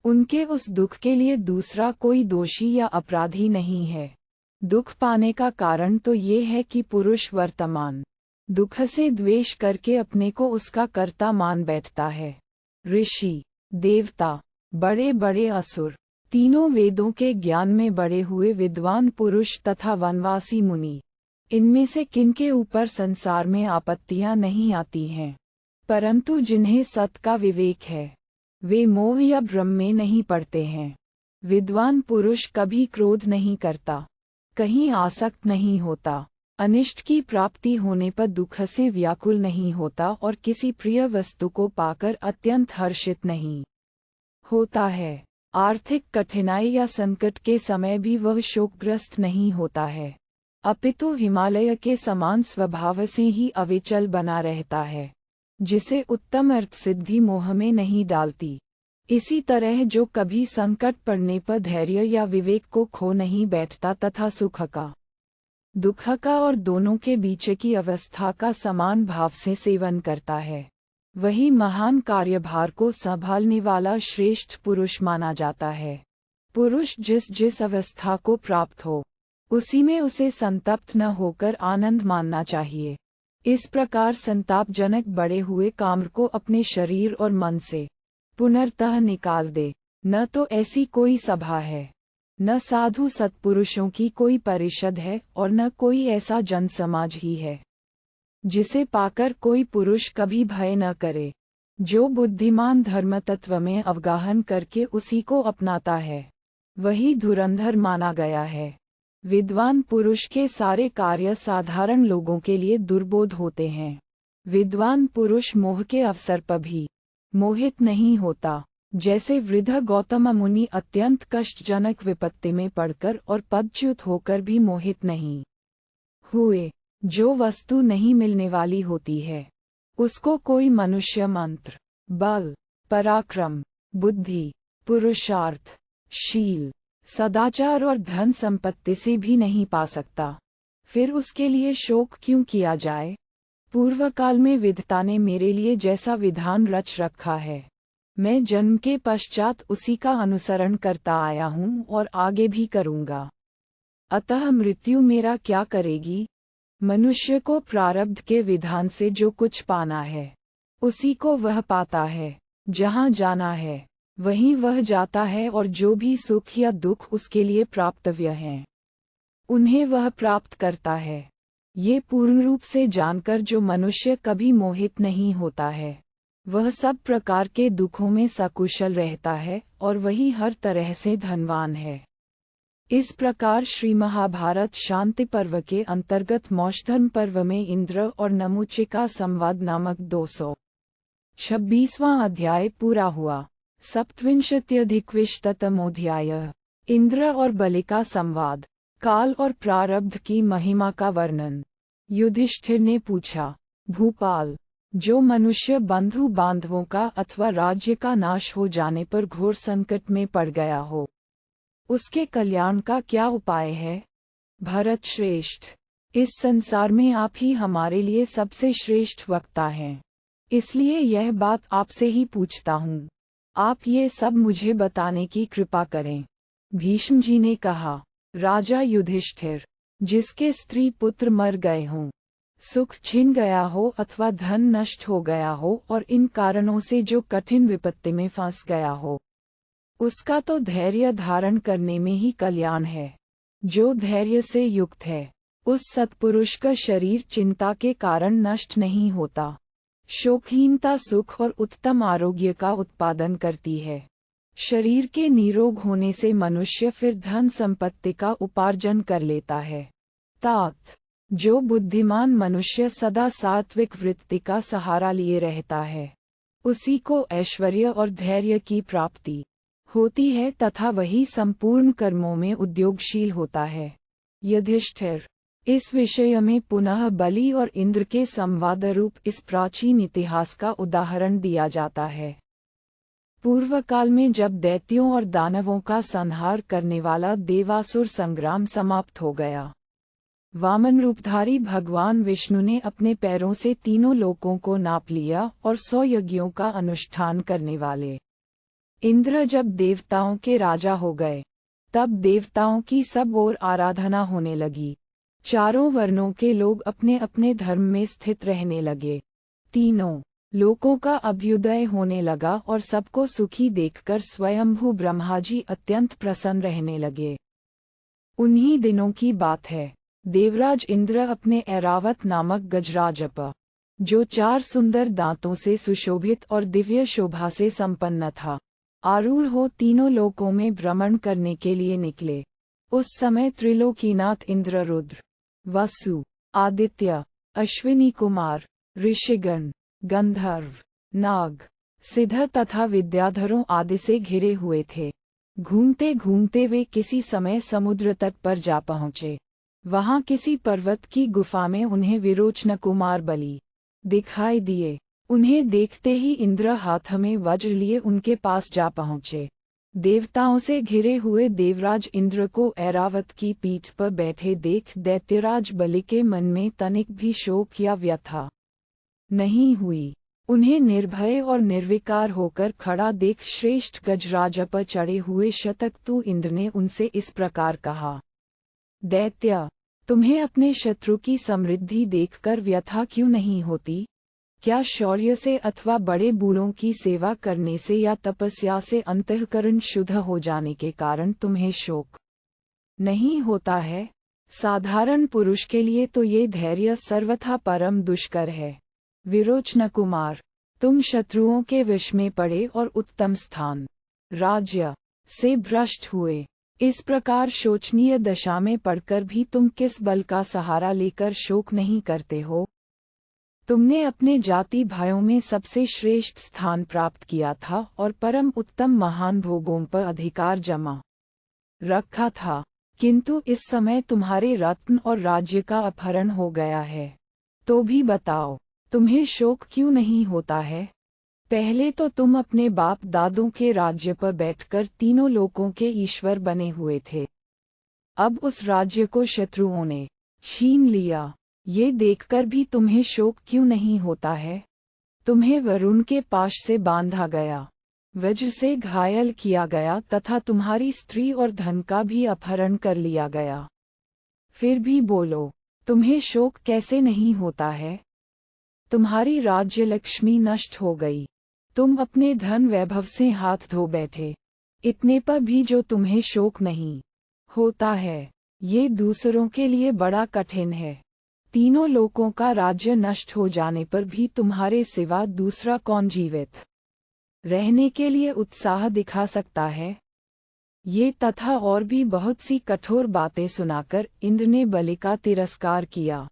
उनके उस दुख के लिए दूसरा कोई दोषी या अपराधी नहीं है। दुख पाने का कारण तो ये है कि पुरुष वर्तमान दुख से द्वेष करके अपने को उसका कर्ता मान बैठता है। ऋषि, देवता, बड़े बड़े असुर, तीनों वेदों के ज्ञान में बड़े हुए विद्वान पुरुष तथा वनवासी मुनि, इनमें से किनके ऊपर संसार में आपत्तियां नहीं आती हैं, परंतु जिन्हें सत का विवेक है, वे मोह या भ्रम में नहीं पड़ते हैं। विद्वान पुरुष कभी क्रोध नहीं करता, कहीं आसक्त नहीं होता, अनिष्ट की प्राप्ति होने पर दुख से व्याकुल नहीं होता और किसी प्रिय वस्तु को पाकर अत्यंत हर्षित नहीं होता है। आर्थिक कठिनाई या संकट के समय भी वह शोकग्रस्त नहीं होता है, अपितु हिमालय के समान स्वभाव से ही अविचल बना रहता है, जिसे उत्तम अर्थ सिद्धि मोह में नहीं डालती। इसी तरह जो कभी संकट पड़ने पर धैर्य या विवेक को खो नहीं बैठता तथा सुख का दुख का और दोनों के बीच की अवस्था का समान भाव से सेवन करता है, वही महान कार्यभार को संभालने वाला श्रेष्ठ पुरुष माना जाता है। पुरुष जिस जिस अवस्था को प्राप्त हो, उसी में उसे संतप्त न होकर आनंद मानना चाहिए। इस प्रकार संतापजनक बड़े हुए काम को अपने शरीर और मन से पुनर्तः निकाल दे। न तो ऐसी कोई सभा है, न साधु सत्पुरुषों की कोई परिषद है और न कोई ऐसा जन समाज ही है, जिसे पाकर कोई पुरुष कभी भय न करे। जो बुद्धिमान धर्म तत्व में अवगाहन करके उसी को अपनाता है, वही धुरंधर माना गया है। विद्वान पुरुष के सारे कार्य साधारण लोगों के लिए दुर्बोध होते हैं। विद्वान पुरुष मोह के अवसर पर भी मोहित नहीं होता। जैसे वृद्ध गौतम मुनि अत्यंत कष्टजनक विपत्ति में पड़कर और पदच्युत होकर भी मोहित नहीं हुए। जो वस्तु नहीं मिलने वाली होती है, उसको कोई मनुष्य मंत्र, बल, पराक्रम, बुद्धि, पुरुषार्थ, शील, सदाचार और धन संपत्ति से भी नहीं पा सकता। फिर उसके लिए शोक क्यों किया जाए? पूर्व काल में विधाता ने मेरे लिए जैसा विधान रच रखा है, मैं जन्म के पश्चात उसी का अनुसरण करता आया हूँ और आगे भी करूँगा। अतः मृत्यु मेरा क्या करेगी? मनुष्य को प्रारब्ध के विधान से जो कुछ पाना है, उसी को वह पाता है। जहाँ जाना है, वहीं वह जाता है और जो भी सुख या दुख उसके लिए प्राप्तव्य हैं, उन्हें वह प्राप्त करता है। ये पूर्ण रूप से जानकर जो मनुष्य कभी मोहित नहीं होता है, वह सब प्रकार के दुखों में सकुशल रहता है और वही हर तरह से धनवान है। इस प्रकार श्री महाभारत शांति पर्व के अंतर्गत मौषधर्म पर्व में इंद्र और नमुचिका संवाद नामक 226वां अध्याय पूरा हुआ। सप्तविंशत्यधिकविंशततमोऽध्याय। इंद्र और बलि का संवाद। काल और प्रारब्ध की महिमा का वर्णन। युधिष्ठिर ने पूछा, भूपाल, जो मनुष्य बंधु बांधवों का अथवा राज्य का नाश हो जाने पर घोर संकट में पड़ गया हो, उसके कल्याण का क्या उपाय है? भरत श्रेष्ठ, इस संसार में आप ही हमारे लिए सबसे श्रेष्ठ वक्ता हैं, इसलिए यह बात आपसे ही पूछता हूँ। आप ये सब मुझे बताने की कृपा करें। भीष्म जी ने कहा, राजा युधिष्ठिर, जिसके स्त्री पुत्र मर गए हों, सुख छिन गया हो अथवा धन नष्ट हो गया हो और इन कारणों से जो कठिन विपत्ति में फंस गया हो, उसका तो धैर्य धारण करने में ही कल्याण है। जो धैर्य से युक्त है, उस सत्पुरुष का शरीर चिंता के कारण नष्ट नहीं होता। शोकहीनता सुख और उत्तम आरोग्य का उत्पादन करती है। शरीर के निरोग होने से मनुष्य फिर धन संपत्ति का उपार्जन कर लेता है। तात, जो बुद्धिमान मनुष्य सदा सात्विक वृत्ति का सहारा लिए रहता है, उसी को ऐश्वर्य और धैर्य की प्राप्ति होती है तथा वही संपूर्ण कर्मों में उद्योगशील होता है। युधिष्ठिर, इस विषय में पुनः बलि और इंद्र के संवाद रूप इस प्राचीन इतिहास का उदाहरण दिया जाता है। पूर्व काल में जब दैत्यों और दानवों का संहार करने वाला देवासुर संग्राम समाप्त हो गया, वामन रूपधारी भगवान विष्णु ने अपने पैरों से तीनों लोकों को नाप लिया और 100 यज्ञों का अनुष्ठान करने वाले इंद्र जब देवताओं के राजा हो गए, तब देवताओं की सब ओर आराधना होने लगी। चारों वर्णों के लोग अपने अपने धर्म में स्थित रहने लगे। तीनों लोकों का अभ्युदय होने लगा और सबको सुखी देखकर स्वयंभू ब्रह्मा जी अत्यंत प्रसन्न रहने लगे। उन्हीं दिनों की बात है। देवराज इंद्र अपने ऐरावत नामक गजराज पर, जो 4 सुंदर दांतों से सुशोभित और दिव्य शोभा से संपन्न था, आरूढ़ हो तीनों लोकों में भ्रमण करने के लिए निकले। उस समय त्रिलोकीनाथ इंद्र, रुद्र, वसु, आदित्य, अश्विनी कुमार, ऋषिगण, गंधर्व, नाग, सिद्ध तथा विद्याधरों आदि से घिरे हुए थे। घूमते घूमते वे किसी समय समुद्र तट पर जा पहुँचे। वहाँ किसी पर्वत की गुफा में उन्हें विरोचन कुमार बलि दिखाई दिए। उन्हें देखते ही इंद्र हाथ में वज्र लिए उनके पास जा पहुँचे। देवताओं से घिरे हुए देवराज इंद्र को ऐरावत की पीठ पर बैठे देख दैत्यराज बलि के मन में तनिक भी शोक या व्यथा नहीं हुई। उन्हें निर्भय और निर्विकार होकर खड़ा देख श्रेष्ठ गजराज पर चढ़े हुए शतक्रतु इंद्र ने उनसे इस प्रकार कहा, दैत्य, तुम्हें अपने शत्रु की समृद्धि देखकर व्यथा क्यों नहीं होती? क्या शौर्य से अथवा बड़े बूढ़ों की सेवा करने से या तपस्या से अंतःकरण शुद्ध हो जाने के कारण तुम्हें शोक नहीं होता है? साधारण पुरुष के लिए तो ये धैर्य सर्वथा परम दुष्कर है। विरोचन कुमार, तुम शत्रुओं के विष में पड़े और उत्तम स्थान, राज्य से भ्रष्ट हुए। इस प्रकार शोचनीय दशा में पड़कर भी तुम किस बल का सहारा लेकर शोक नहीं करते हो? तुमने अपने जाति भाइयों में सबसे श्रेष्ठ स्थान प्राप्त किया था और परम उत्तम महान भोगों पर अधिकार जमा रखा था, किंतु इस समय तुम्हारे रत्न और राज्य का अपहरण हो गया है। तो भी बताओ, तुम्हें शोक क्यों नहीं होता है? पहले तो तुम अपने बाप दादों के राज्य पर बैठकर तीनों लोकों के ईश्वर बने हुए थे। अब उस राज्य को शत्रुओं ने छीन लिया। ये देखकर भी तुम्हें शोक क्यों नहीं होता है? तुम्हें वरुण के पाश से बांधा गया, वज्र से घायल किया गया तथा तुम्हारी स्त्री और धन का भी अपहरण कर लिया गया। फिर भी बोलो, तुम्हें शोक कैसे नहीं होता है? तुम्हारी राज्य लक्ष्मी नष्ट हो गई। तुम अपने धन वैभव से हाथ धो बैठे। इतने पर भी जो तुम्हें शोक नहीं होता है, ये दूसरों के लिए बड़ा कठिन है। तीनों लोकों का राज्य नष्ट हो जाने पर भी तुम्हारे सिवा दूसरा कौन जीवित रहने के लिए उत्साह दिखा सकता है? ये तथा और भी बहुत सी कठोर बातें सुनाकर इंद्र ने बलि का तिरस्कार किया।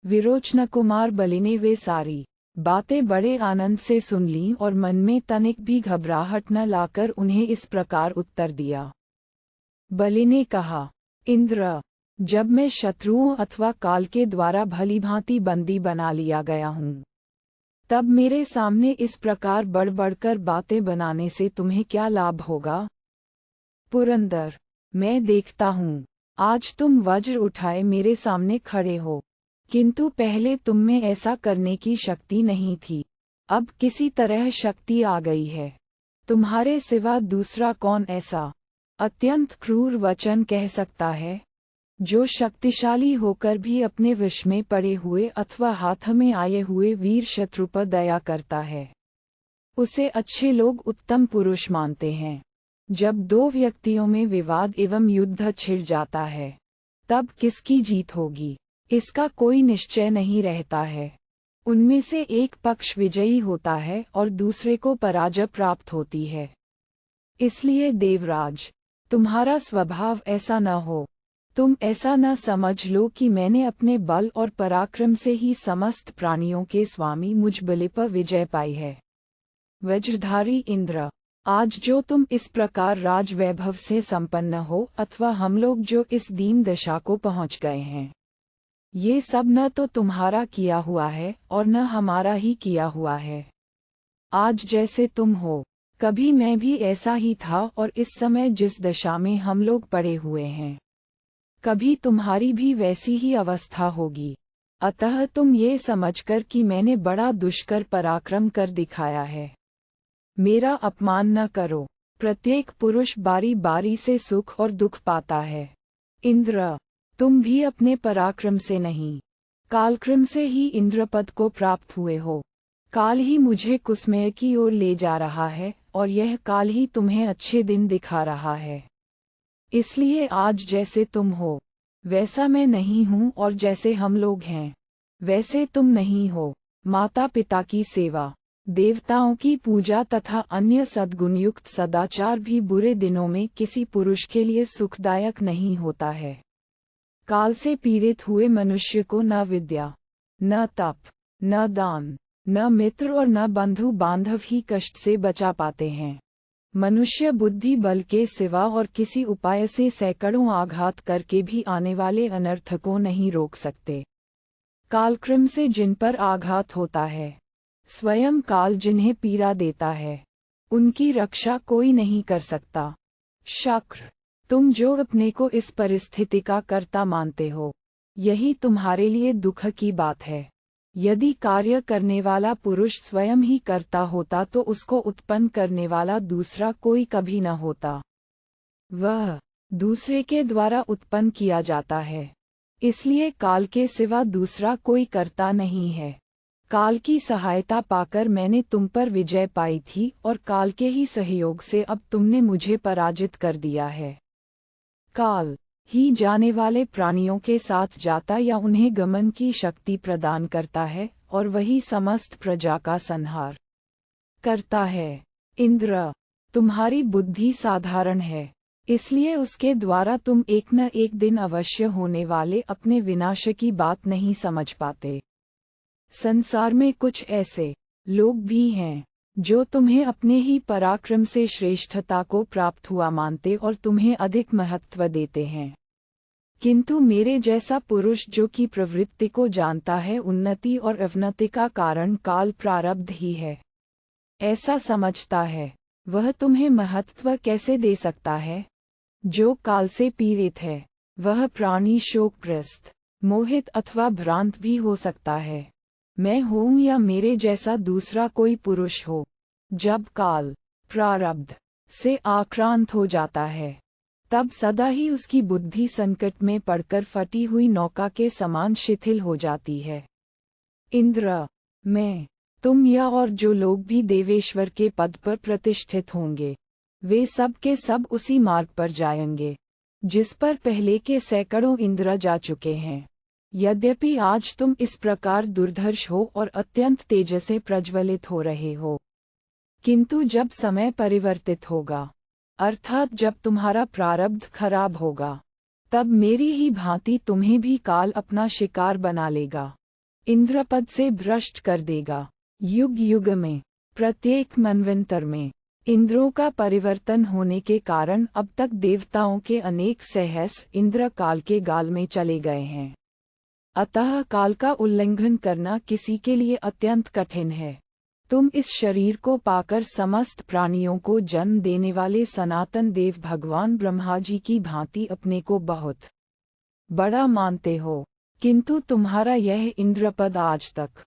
विरोचन कुमार बलि ने वे सारी बातें बड़े आनंद से सुन लीं और मन में तनिक भी घबराहट न लाकर उन्हें इस प्रकार उत्तर दिया। बलि ने कहा, इंद्र, जब मैं शत्रुओं अथवा काल के द्वारा भलीभांति बंदी बना लिया गया हूँ, तब मेरे सामने इस प्रकार बढ़-बढ़कर बातें बनाने से तुम्हें क्या लाभ होगा? पुरंदर, मैं देखता हूँ, आज तुम वज्र उठाए मेरे सामने खड़े हो, किंतु पहले तुम में ऐसा करने की शक्ति नहीं थी, अब किसी तरह शक्ति आ गई है। तुम्हारे सिवा दूसरा कौन ऐसा अत्यंत क्रूर वचन कह सकता है, जो शक्तिशाली होकर भी अपने विष में पड़े हुए अथवा हाथ में आए हुए वीर शत्रु पर दया करता है? उसे अच्छे लोग उत्तम पुरुष मानते हैं। जब दो व्यक्तियों में विवाद एवं युद्ध छिड़ जाता है, तब किसकी जीत होगी, इसका कोई निश्चय नहीं रहता है। उनमें से एक पक्ष विजयी होता है और दूसरे को पराजय प्राप्त होती है। इसलिए देवराज, तुम्हारा स्वभाव ऐसा न हो। तुम ऐसा न समझ लो कि मैंने अपने बल और पराक्रम से ही समस्त प्राणियों के स्वामी मुझ बलि पर विजय पाई है। वज्रधारी इंद्र, आज जो तुम इस प्रकार राजवैभव से संपन्न हो अथवा हम लोग जो इस दीन दशा को पहुँच गए हैं, ये सब न तो तुम्हारा किया हुआ है और न हमारा ही किया हुआ है। आज जैसे तुम हो, कभी मैं भी ऐसा ही था और इस समय जिस दशा में हम लोग पड़े हुए हैं, कभी तुम्हारी भी वैसी ही अवस्था होगी। अतः तुम ये समझकर कि मैंने बड़ा दुष्कर पराक्रम कर दिखाया है, मेरा अपमान न करो। प्रत्येक पुरुष बारी बारी से सुख और दुख पाता है। इंद्र, तुम भी अपने पराक्रम से नहीं, कालक्रम से ही इंद्रपद को प्राप्त हुए हो। काल ही मुझे कुसमय की ओर ले जा रहा है और यह काल ही तुम्हें अच्छे दिन दिखा रहा है। इसलिए आज जैसे तुम हो, वैसा मैं नहीं हूँ, और जैसे हम लोग हैं, वैसे तुम नहीं हो। माता पिता की सेवा, देवताओं की पूजा तथा अन्य सद्गुणयुक्त सदाचार भी बुरे दिनों में किसी पुरुष के लिए सुखदायक नहीं होता है। काल से पीड़ित हुए मनुष्य को न विद्या, न तप, न दान, न मित्र और न बंधु बांधव ही कष्ट से बचा पाते हैं। मनुष्य बुद्धि बल के सिवा और किसी उपाय से सैकड़ों आघात करके भी आने वाले अनर्थ को नहीं रोक सकते। कालक्रम से जिन पर आघात होता है, स्वयं काल जिन्हें पीड़ा देता है, उनकी रक्षा कोई नहीं कर सकता। शक्र, तुम जो अपने को इस परिस्थिति का कर्ता मानते हो, यही तुम्हारे लिए दुख की बात है। यदि कार्य करने वाला पुरुष स्वयं ही कर्ता होता तो उसको उत्पन्न करने वाला दूसरा कोई कभी न होता। वह दूसरे के द्वारा उत्पन्न किया जाता है, इसलिए काल के सिवा दूसरा कोई कर्ता नहीं है। काल की सहायता पाकर मैंने तुम पर विजय पाई थी और काल के ही सहयोग से अब तुमने मुझे पराजित कर दिया है। काल ही जाने वाले प्राणियों के साथ जाता या उन्हें गमन की शक्ति प्रदान करता है और वही समस्त प्रजा का संहार करता है। इंद्र, तुम्हारी बुद्धि साधारण है, इसलिए उसके द्वारा तुम एक न एक दिन अवश्य होने वाले अपने विनाश की बात नहीं समझ पाते। संसार में कुछ ऐसे लोग भी हैं जो तुम्हें अपने ही पराक्रम से श्रेष्ठता को प्राप्त हुआ मानते और तुम्हें अधिक महत्व देते हैं, किंतु मेरे जैसा पुरुष जो कि प्रवृत्ति को जानता है, उन्नति और अवनति का कारण काल प्रारब्ध ही है, ऐसा समझता है, वह तुम्हें महत्व कैसे दे सकता है? जो काल से पीड़ित है, वह प्राणी शोकग्रस्त, मोहित अथवा भ्रांत भी हो सकता है। मैं हूँ या मेरे जैसा दूसरा कोई पुरुष हो, जब काल प्रारब्ध से आक्रांत हो जाता है, तब सदा ही उसकी बुद्धि संकट में पड़कर फटी हुई नौका के समान शिथिल हो जाती है। इंद्र, मैं, तुम या और जो लोग भी देवेश्वर के पद पर प्रतिष्ठित होंगे, वे सब के सब उसी मार्ग पर जाएंगे जिस पर पहले के सैकड़ों इंद्र जा चुके हैं। यद्यपि आज तुम इस प्रकार दुर्धर्ष हो और अत्यंत तेज से प्रज्वलित हो रहे हो, किंतु जब समय परिवर्तित होगा, अर्थात जब तुम्हारा प्रारब्ध खराब होगा, तब मेरी ही भांति तुम्हें भी काल अपना शिकार बना लेगा, इंद्रपद से भ्रष्ट कर देगा। युग युग में, प्रत्येक मनवंतर में, इंद्रों का परिवर्तन होने के कारण अब तक देवताओं के अनेक सहस्र इंद्र काल के गाल में चले गए हैं। अतः काल का उल्लंघन करना किसी के लिए अत्यंत कठिन है। तुम इस शरीर को पाकर समस्त प्राणियों को जन्म देने वाले सनातन देव भगवान ब्रह्मा जी की भांति अपने को बहुत बड़ा मानते हो, किंतु तुम्हारा यह इंद्रपद आज तक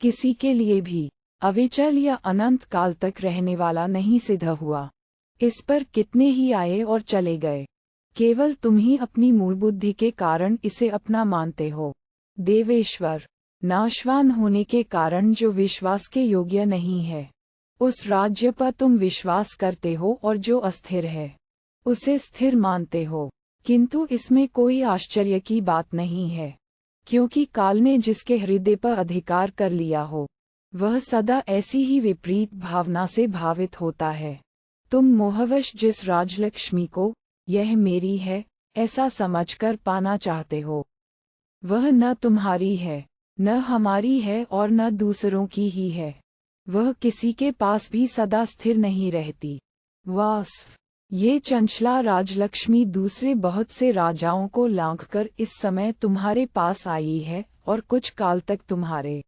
किसी के लिए भी अविचल या अनंत काल तक रहने वाला नहीं सिद्ध हुआ। इस पर कितने ही आए और चले गए, केवल तुम ही अपनी मूल बुद्धि के कारण इसे अपना मानते हो। देवेश्वर, नाशवान होने के कारण जो विश्वास के योग्य नहीं है, उस राज्य पर तुम विश्वास करते हो, और जो अस्थिर है उसे स्थिर मानते हो। किंतु इसमें कोई आश्चर्य की बात नहीं है, क्योंकि काल ने जिसके हृदय पर अधिकार कर लिया हो, वह सदा ऐसी ही विपरीत भावना से भावित होता है। तुम मोहवश जिस राजलक्ष्मी को यह मेरी है ऐसा समझकर पाना चाहते हो, वह न तुम्हारी है, न हमारी है, और न दूसरों की ही है। वह किसी के पास भी सदा स्थिर नहीं रहती। वास्तव ये चंचला राजलक्ष्मी दूसरे बहुत से राजाओं को लांघकर इस समय तुम्हारे पास आई है, और कुछ काल तक तुम्हारे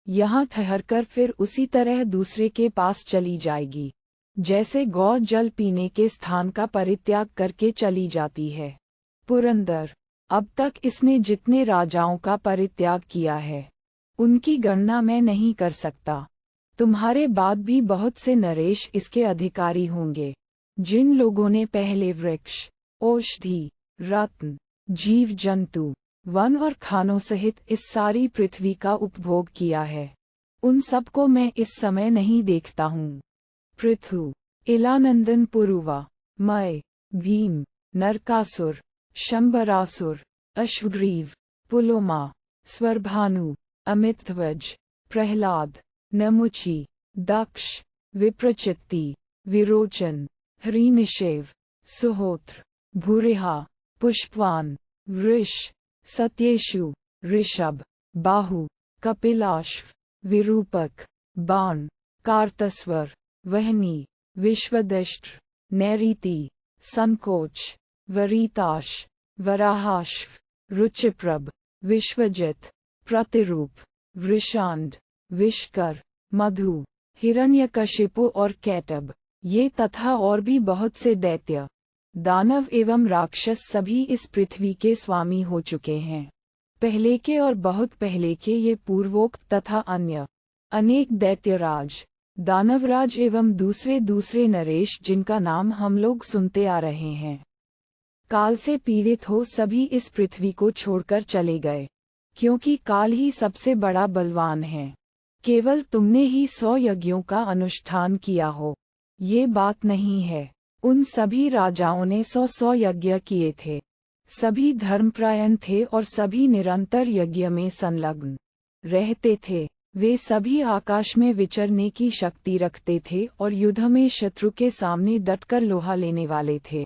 यहाँ ठहरकर फिर उसी तरह दूसरे के पास चली जाएगी, जैसे गौ जल पीने के स्थान का परित्याग करके चली जाती है। पुरंदर, अब तक इसने जितने राजाओं का परित्याग किया है, उनकी गणना मैं नहीं कर सकता। तुम्हारे बाद भी बहुत से नरेश इसके अधिकारी होंगे। जिन लोगों ने पहले वृक्ष, औषधि, रत्न, जीव जंतु, वन और खानों सहित इस सारी पृथ्वी का उपभोग किया है, उन सबको मैं इस समय नहीं देखता हूँ। पृथु, इलानंदन, पुरुवा, मय, भीम, नरकासुर, शंबरासुर, अश्वग्रीव, पुलोमा, स्वरभानु, अमितध्वज, प्रहलाद, नमुचि, दक्ष, विप्रचित्ति, विरोचन, हरिनिषेव, सुहोत्र, भूरिहा, पुष्पवान, वृष, सत्येषु, ऋषभ, बाहु, कपिलाश्व, विरूपक, बाण, कार्तस्वर, वहनी, विश्वदष्ट्र, नैरीति, संकोच, वरीताश, वराहाश्व, रुचिप्रभ, विश्वजित, प्रतिरूप, वृषांड, विष्कर, मधु, हिरण्यकशिपु और कैटब, ये तथा और भी बहुत से दैत्य, दानव एवं राक्षस सभी इस पृथ्वी के स्वामी हो चुके हैं। पहले के और बहुत पहले के ये पूर्वोक्त तथा अन्य अनेक दैत्यराज, दानवराज एवं दूसरे दूसरे नरेश जिनका नाम हम लोग सुनते आ रहे हैं, काल से पीड़ित हो सभी इस पृथ्वी को छोड़कर चले गए, क्योंकि काल ही सबसे बड़ा बलवान है। केवल तुमने ही 100 यज्ञों का अनुष्ठान किया हो, ये बात नहीं है। उन सभी राजाओं ने 100 यज्ञ किए थे। सभी धर्मपरायण थे और सभी निरंतर यज्ञ में संलग्न रहते थे। वे सभी आकाश में विचरने की शक्ति रखते थे और युद्ध में शत्रु के सामने डटकर लोहा लेने वाले थे।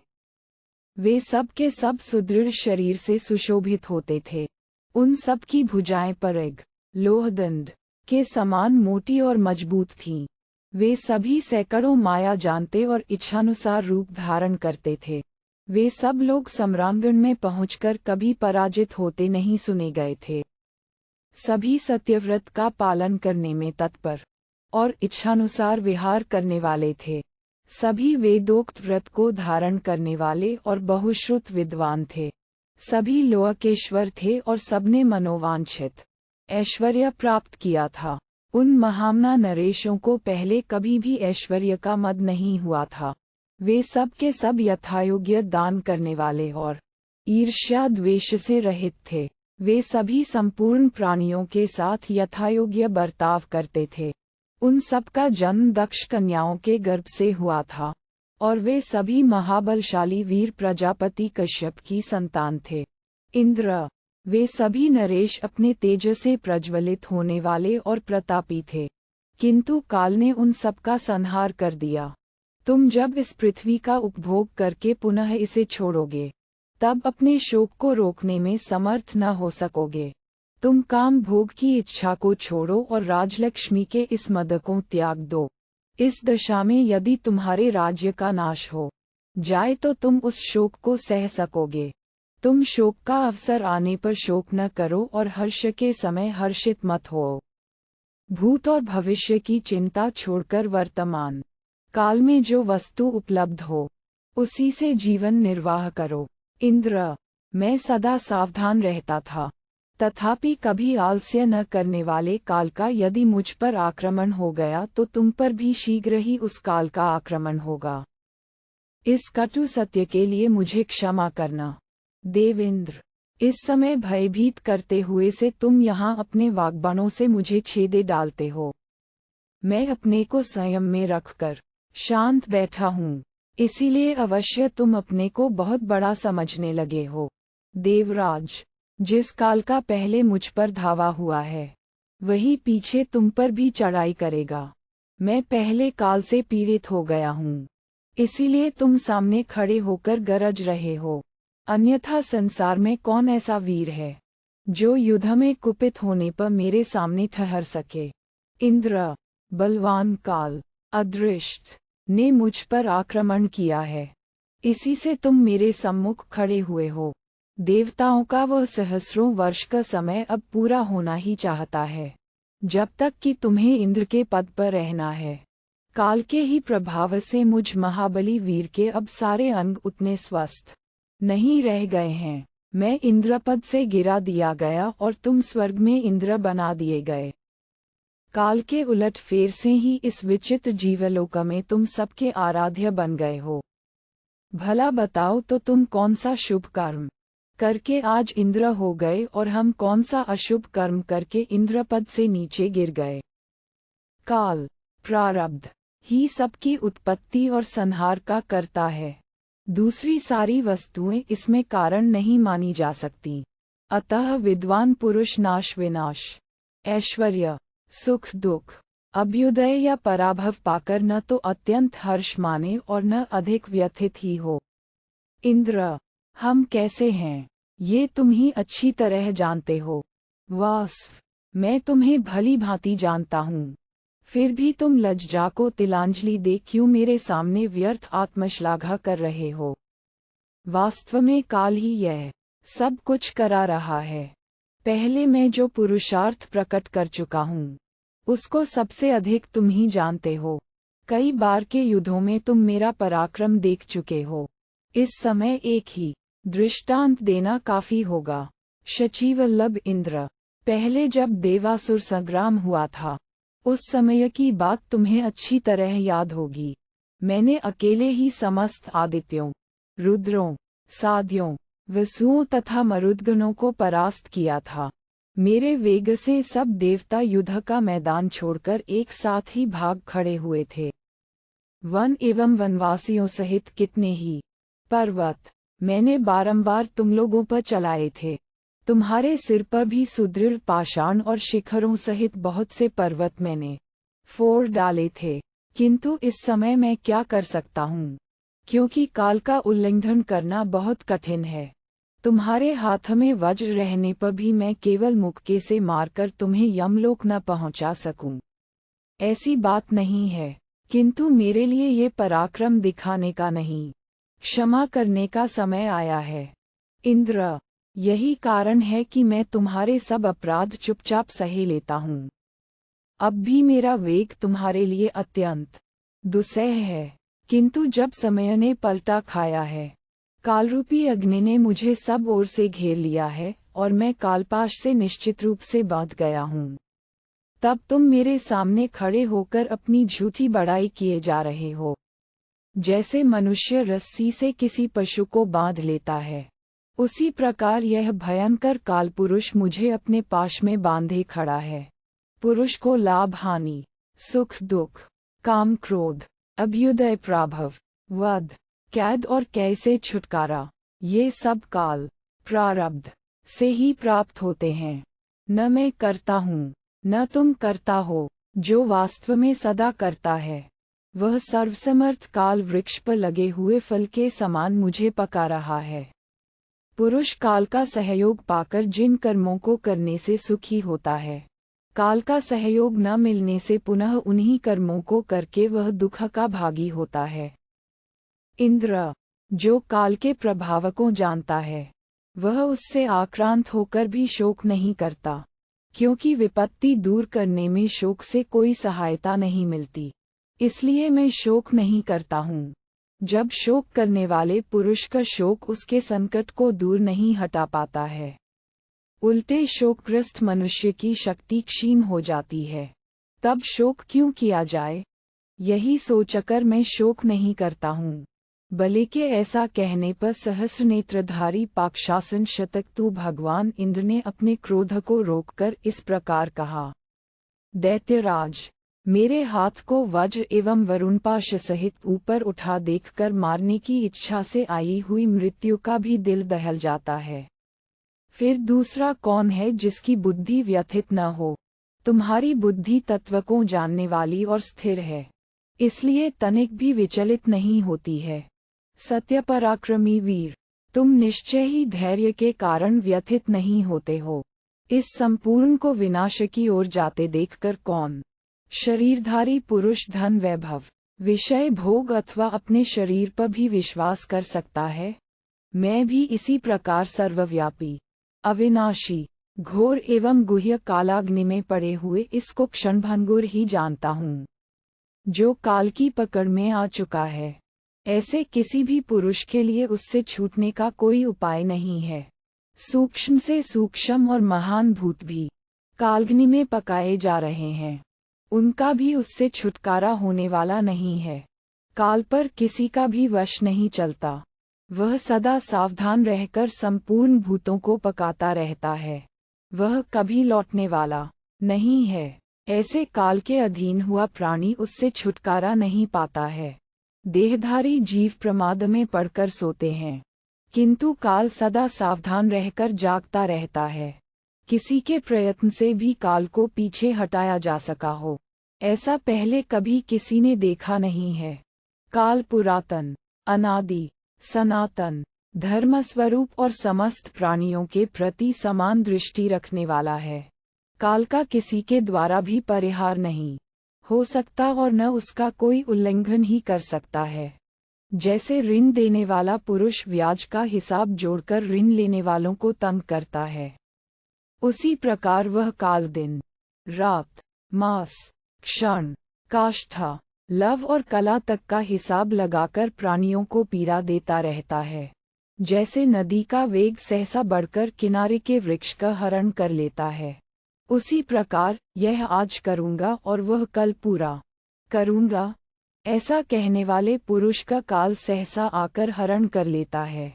वे सब के सब सुदृढ़ शरीर से सुशोभित होते थे। उन सब की भुजाएं परिग, लोहदंड के समान मोटी और मजबूत थीं। वे सभी सैकड़ों माया जानते और इच्छानुसार रूप धारण करते थे। वे सब लोग सम्रांगण में पहुंचकर कभी पराजित होते नहीं सुने गए थे। सभी सत्यव्रत का पालन करने में तत्पर और इच्छानुसार विहार करने वाले थे। सभी वेदोक्त व्रत को धारण करने वाले और बहुश्रुत विद्वान थे। सभी लोकेश्वर थे और सबने मनोवांछित ऐश्वर्य प्राप्त किया था। उन महामना नरेशों को पहले कभी भी ऐश्वर्य का मद नहीं हुआ था। वे सब के सब यथायोग्य दान करने वाले और ईर्ष्या द्वेष से रहित थे। वे सभी संपूर्ण प्राणियों के साथ यथायोग्य बर्ताव करते थे। उन सब का जन्म दक्ष कन्याओं के गर्भ से हुआ था और वे सभी महाबलशाली वीर प्रजापति कश्यप की संतान थे। इंद्र, वे सभी नरेश अपने तेज से प्रज्वलित होने वाले और प्रतापी थे, किंतु काल ने उन सबका संहार कर दिया। तुम जब इस पृथ्वी का उपभोग करके पुनः इसे छोड़ोगे, तब अपने शोक को रोकने में समर्थ न हो सकोगे। तुम काम भोग की इच्छा को छोड़ो और राजलक्ष्मी के इस मद को त्याग दो। इस दशा में यदि तुम्हारे राज्य का नाश हो जाए तो तुम उस शोक को सह सकोगे। तुम शोक का अवसर आने पर शोक न करो और हर्ष के समय हर्षित मत हो। भूत और भविष्य की चिंता छोड़कर वर्तमान काल में जो वस्तु उपलब्ध हो उसी से जीवन निर्वाह करो। इंद्र, मैं सदा सावधान रहता था, तथापि कभी आलस्य न करने वाले काल का यदि मुझ पर आक्रमण हो गया तो तुम पर भी शीघ्र ही उस काल का आक्रमण होगा। इस कटु सत्य के लिए मुझे क्षमा करना। देवेंद्र, इस समय भयभीत करते हुए से तुम यहाँ अपने वाग्बाणों से मुझे छेदे डालते हो। मैं अपने को संयम में रखकर शांत बैठा हूँ, इसीलिए अवश्य तुम अपने को बहुत बड़ा समझने लगे हो। देवराज, जिस काल का पहले मुझ पर धावा हुआ है, वही पीछे तुम पर भी चढ़ाई करेगा। मैं पहले काल से पीड़ित हो गया हूँ, इसीलिए तुम सामने खड़े होकर गरज रहे हो। अन्यथा संसार में कौन ऐसा वीर है जो युद्ध में कुपित होने पर मेरे सामने ठहर सके। इंद्र, बलवान काल अदृष्ट ने मुझ पर आक्रमण किया है, इसी से तुम मेरे सम्मुख खड़े हुए हो। देवताओं का वह सहस्रों वर्ष का समय अब पूरा होना ही चाहता है, जब तक कि तुम्हें इंद्र के पद पर रहना है। काल के ही प्रभाव से मुझ महाबली वीर के अब सारे अंग उतने स्वस्थ नहीं रह गए हैं। मैं इंद्रपद से गिरा दिया गया और तुम स्वर्ग में इंद्र बना दिए गए। काल के उलट फेर से ही इस विचित्र जीवलोक में तुम सबके आराध्य बन गए हो। भला बताओ तो तुम कौन सा शुभ कर्म करके आज इंद्र हो गए और हम कौन सा अशुभ कर्म करके इंद्रपद से नीचे गिर गए। काल, प्रारब्ध ही सबकी उत्पत्ति और संहार का करता है। दूसरी सारी वस्तुएं इसमें कारण नहीं मानी जा सकती। अतः विद्वान पुरुष नाश विनाश, ऐश्वर्य, सुख दुख, अभ्युदय या पराभव पाकर न तो अत्यंत हर्ष माने और न अधिक व्यथित ही हो। इंद्र, हम कैसे हैं ये तुम ही अच्छी तरह जानते हो। वास्व, मैं तुम्हें भली भांति जानता हूँ, फिर भी तुम लज्जा को तिलांजलि दे क्यों मेरे सामने व्यर्थ आत्मश्लाघा कर रहे हो। वास्तव में काल ही यह सब कुछ करा रहा है। पहले मैं जो पुरुषार्थ प्रकट कर चुका हूँ उसको सबसे अधिक तुम ही जानते हो। कई बार के युद्धों में तुम मेरा पराक्रम देख चुके हो। इस समय एक ही दृष्टांत देना काफी होगा। शचीवल्लभ इंद्र, पहले जब देवासुर संग्राम हुआ था उस समय की बात तुम्हें अच्छी तरह याद होगी। मैंने अकेले ही समस्त आदित्यों, रुद्रों, साध्यों, वसुओं तथा मरुद्गणों को परास्त किया था। मेरे वेग से सब देवता युद्ध का मैदान छोड़कर एक साथ ही भाग खड़े हुए थे। वन एवं वनवासियों सहित कितने ही पर्वत मैंने बारंबार तुम लोगों पर चलाए थे। तुम्हारे सिर पर भी सुदृढ़ पाषाण और शिखरों सहित बहुत से पर्वत मैंने फोड़ डाले थे, किंतु इस समय मैं क्या कर सकता हूँ, क्योंकि काल का उल्लंघन करना बहुत कठिन है। तुम्हारे हाथ में वज्र रहने पर भी मैं केवल मुक्के से मारकर तुम्हें यमलोक न पहुँचा सकूं। ऐसी बात नहीं है, किंतु मेरे लिए ये पराक्रम दिखाने का नहीं, क्षमा करने का समय आया है। इंद्र, यही कारण है कि मैं तुम्हारे सब अपराध चुपचाप सहे लेता हूँ। अब भी मेरा वेग तुम्हारे लिए अत्यंत दुस्सह है, किंतु जब समय ने पलटा खाया है, कालरूपी अग्नि ने मुझे सब ओर से घेर लिया है और मैं कालपाश से निश्चित रूप से बांध गया हूँ, तब तुम मेरे सामने खड़े होकर अपनी झूठी बड़ाई किए जा रहे हो। जैसे मनुष्य रस्सी से किसी पशु को बांध लेता है, उसी प्रकार यह भयंकर कालपुरुष मुझे अपने पाश में बांधे खड़ा है। पुरुष को लाभ हानि, सुख दुख, काम क्रोध, अभ्युदय प्राभव, वध, कैद और कैसे छुटकारा, ये सब काल, प्रारब्ध, से ही प्राप्त होते हैं। न मैं करता हूँ, न तुम करता हो, जो वास्तव में सदा करता है, वह सर्वसमर्थ काल वृक्ष पर लगे हुए फल के समान मुझे पका रहा है। पुरुष काल का सहयोग पाकर जिन कर्मों को करने से सुखी होता है, काल का सहयोग न मिलने से पुनः उन्हीं कर्मों को करके वह दुख का भागी होता है। इंद्र, जो काल के प्रभाव को जानता है, वह उससे आक्रांत होकर भी शोक नहीं करता, क्योंकि विपत्ति दूर करने में शोक से कोई सहायता नहीं मिलती। इसलिए मैं शोक नहीं करता हूँ। जब शोक करने वाले पुरुष का शोक उसके संकट को दूर नहीं हटा पाता है, उल्टे शोकग्रस्त मनुष्य की शक्ति क्षीण हो जाती है। तब शोक क्यों किया जाए? यही सोचकर मैं शोक नहीं करता हूँ। बल्कि ऐसा कहने पर सहस्र नेत्रधारी पाकशासन शतक्रतु भगवान इंद्र ने अपने क्रोध को रोककर इस प्रकार कहा, दैत्यराज, मेरे हाथ को वज्र एवं वरुणपाश सहित ऊपर उठा देखकर मारने की इच्छा से आई हुई मृत्यु का भी दिल दहल जाता है। फिर दूसरा कौन है जिसकी बुद्धि व्यथित न हो? तुम्हारी बुद्धि तत्व को जानने वाली और स्थिर है, इसलिए तनिक भी विचलित नहीं होती है। सत्य पराक्रमी वीर, तुम निश्चय ही धैर्य के कारण व्यथित नहीं होते हो। इस संपूर्ण को विनाश की ओर जाते देखकर कौन शरीरधारी पुरुष धन वैभव, विषय भोग अथवा अपने शरीर पर भी विश्वास कर सकता है? मैं भी इसी प्रकार सर्वव्यापी, अविनाशी, घोर एवं गुह्य कालाग्नि में पड़े हुए इसको क्षणभंगुर ही जानता हूँ, जो काल की पकड़ में आ चुका है। ऐसे किसी भी पुरुष के लिए उससे छूटने का कोई उपाय नहीं है। सूक्ष्म से सूक्ष्म और महान भूत भी कालग्नि में पकाए जा रहे हैं, उनका भी उससे छुटकारा होने वाला नहीं है। काल पर किसी का भी वश नहीं चलता, वह सदा सावधान रहकर संपूर्ण भूतों को पकाता रहता है। वह कभी लौटने वाला नहीं है। ऐसे काल के अधीन हुआ प्राणी उससे छुटकारा नहीं पाता है। देहधारी जीव प्रमाद में पड़कर सोते हैं, किंतु काल सदा सावधान रहकर जागता रहता है। किसी के प्रयत्न से भी काल को पीछे हटाया जा सका हो, ऐसा पहले कभी किसी ने देखा नहीं है। काल पुरातन, अनादि, सनातन, धर्म स्वरूप और समस्त प्राणियों के प्रति समान दृष्टि रखने वाला है। काल का किसी के द्वारा भी परिहार नहीं हो सकता और न उसका कोई उल्लंघन ही कर सकता है। जैसे ऋण देने वाला पुरुष ब्याज का हिसाब जोड़कर ऋण लेने वालों को तंग करता है, उसी प्रकार वह काल दिन, रात, मास, क्षण, काष्ठा, लव और कला तक का हिसाब लगाकर प्राणियों को पीड़ा देता रहता है। जैसे नदी का वेग सहसा बढ़कर किनारे के वृक्ष का हरण कर लेता है, उसी प्रकार यह आज करूँगा और वह कल पूरा करूँगा, ऐसा कहने वाले पुरुष का काल सहसा आकर हरण कर लेता है।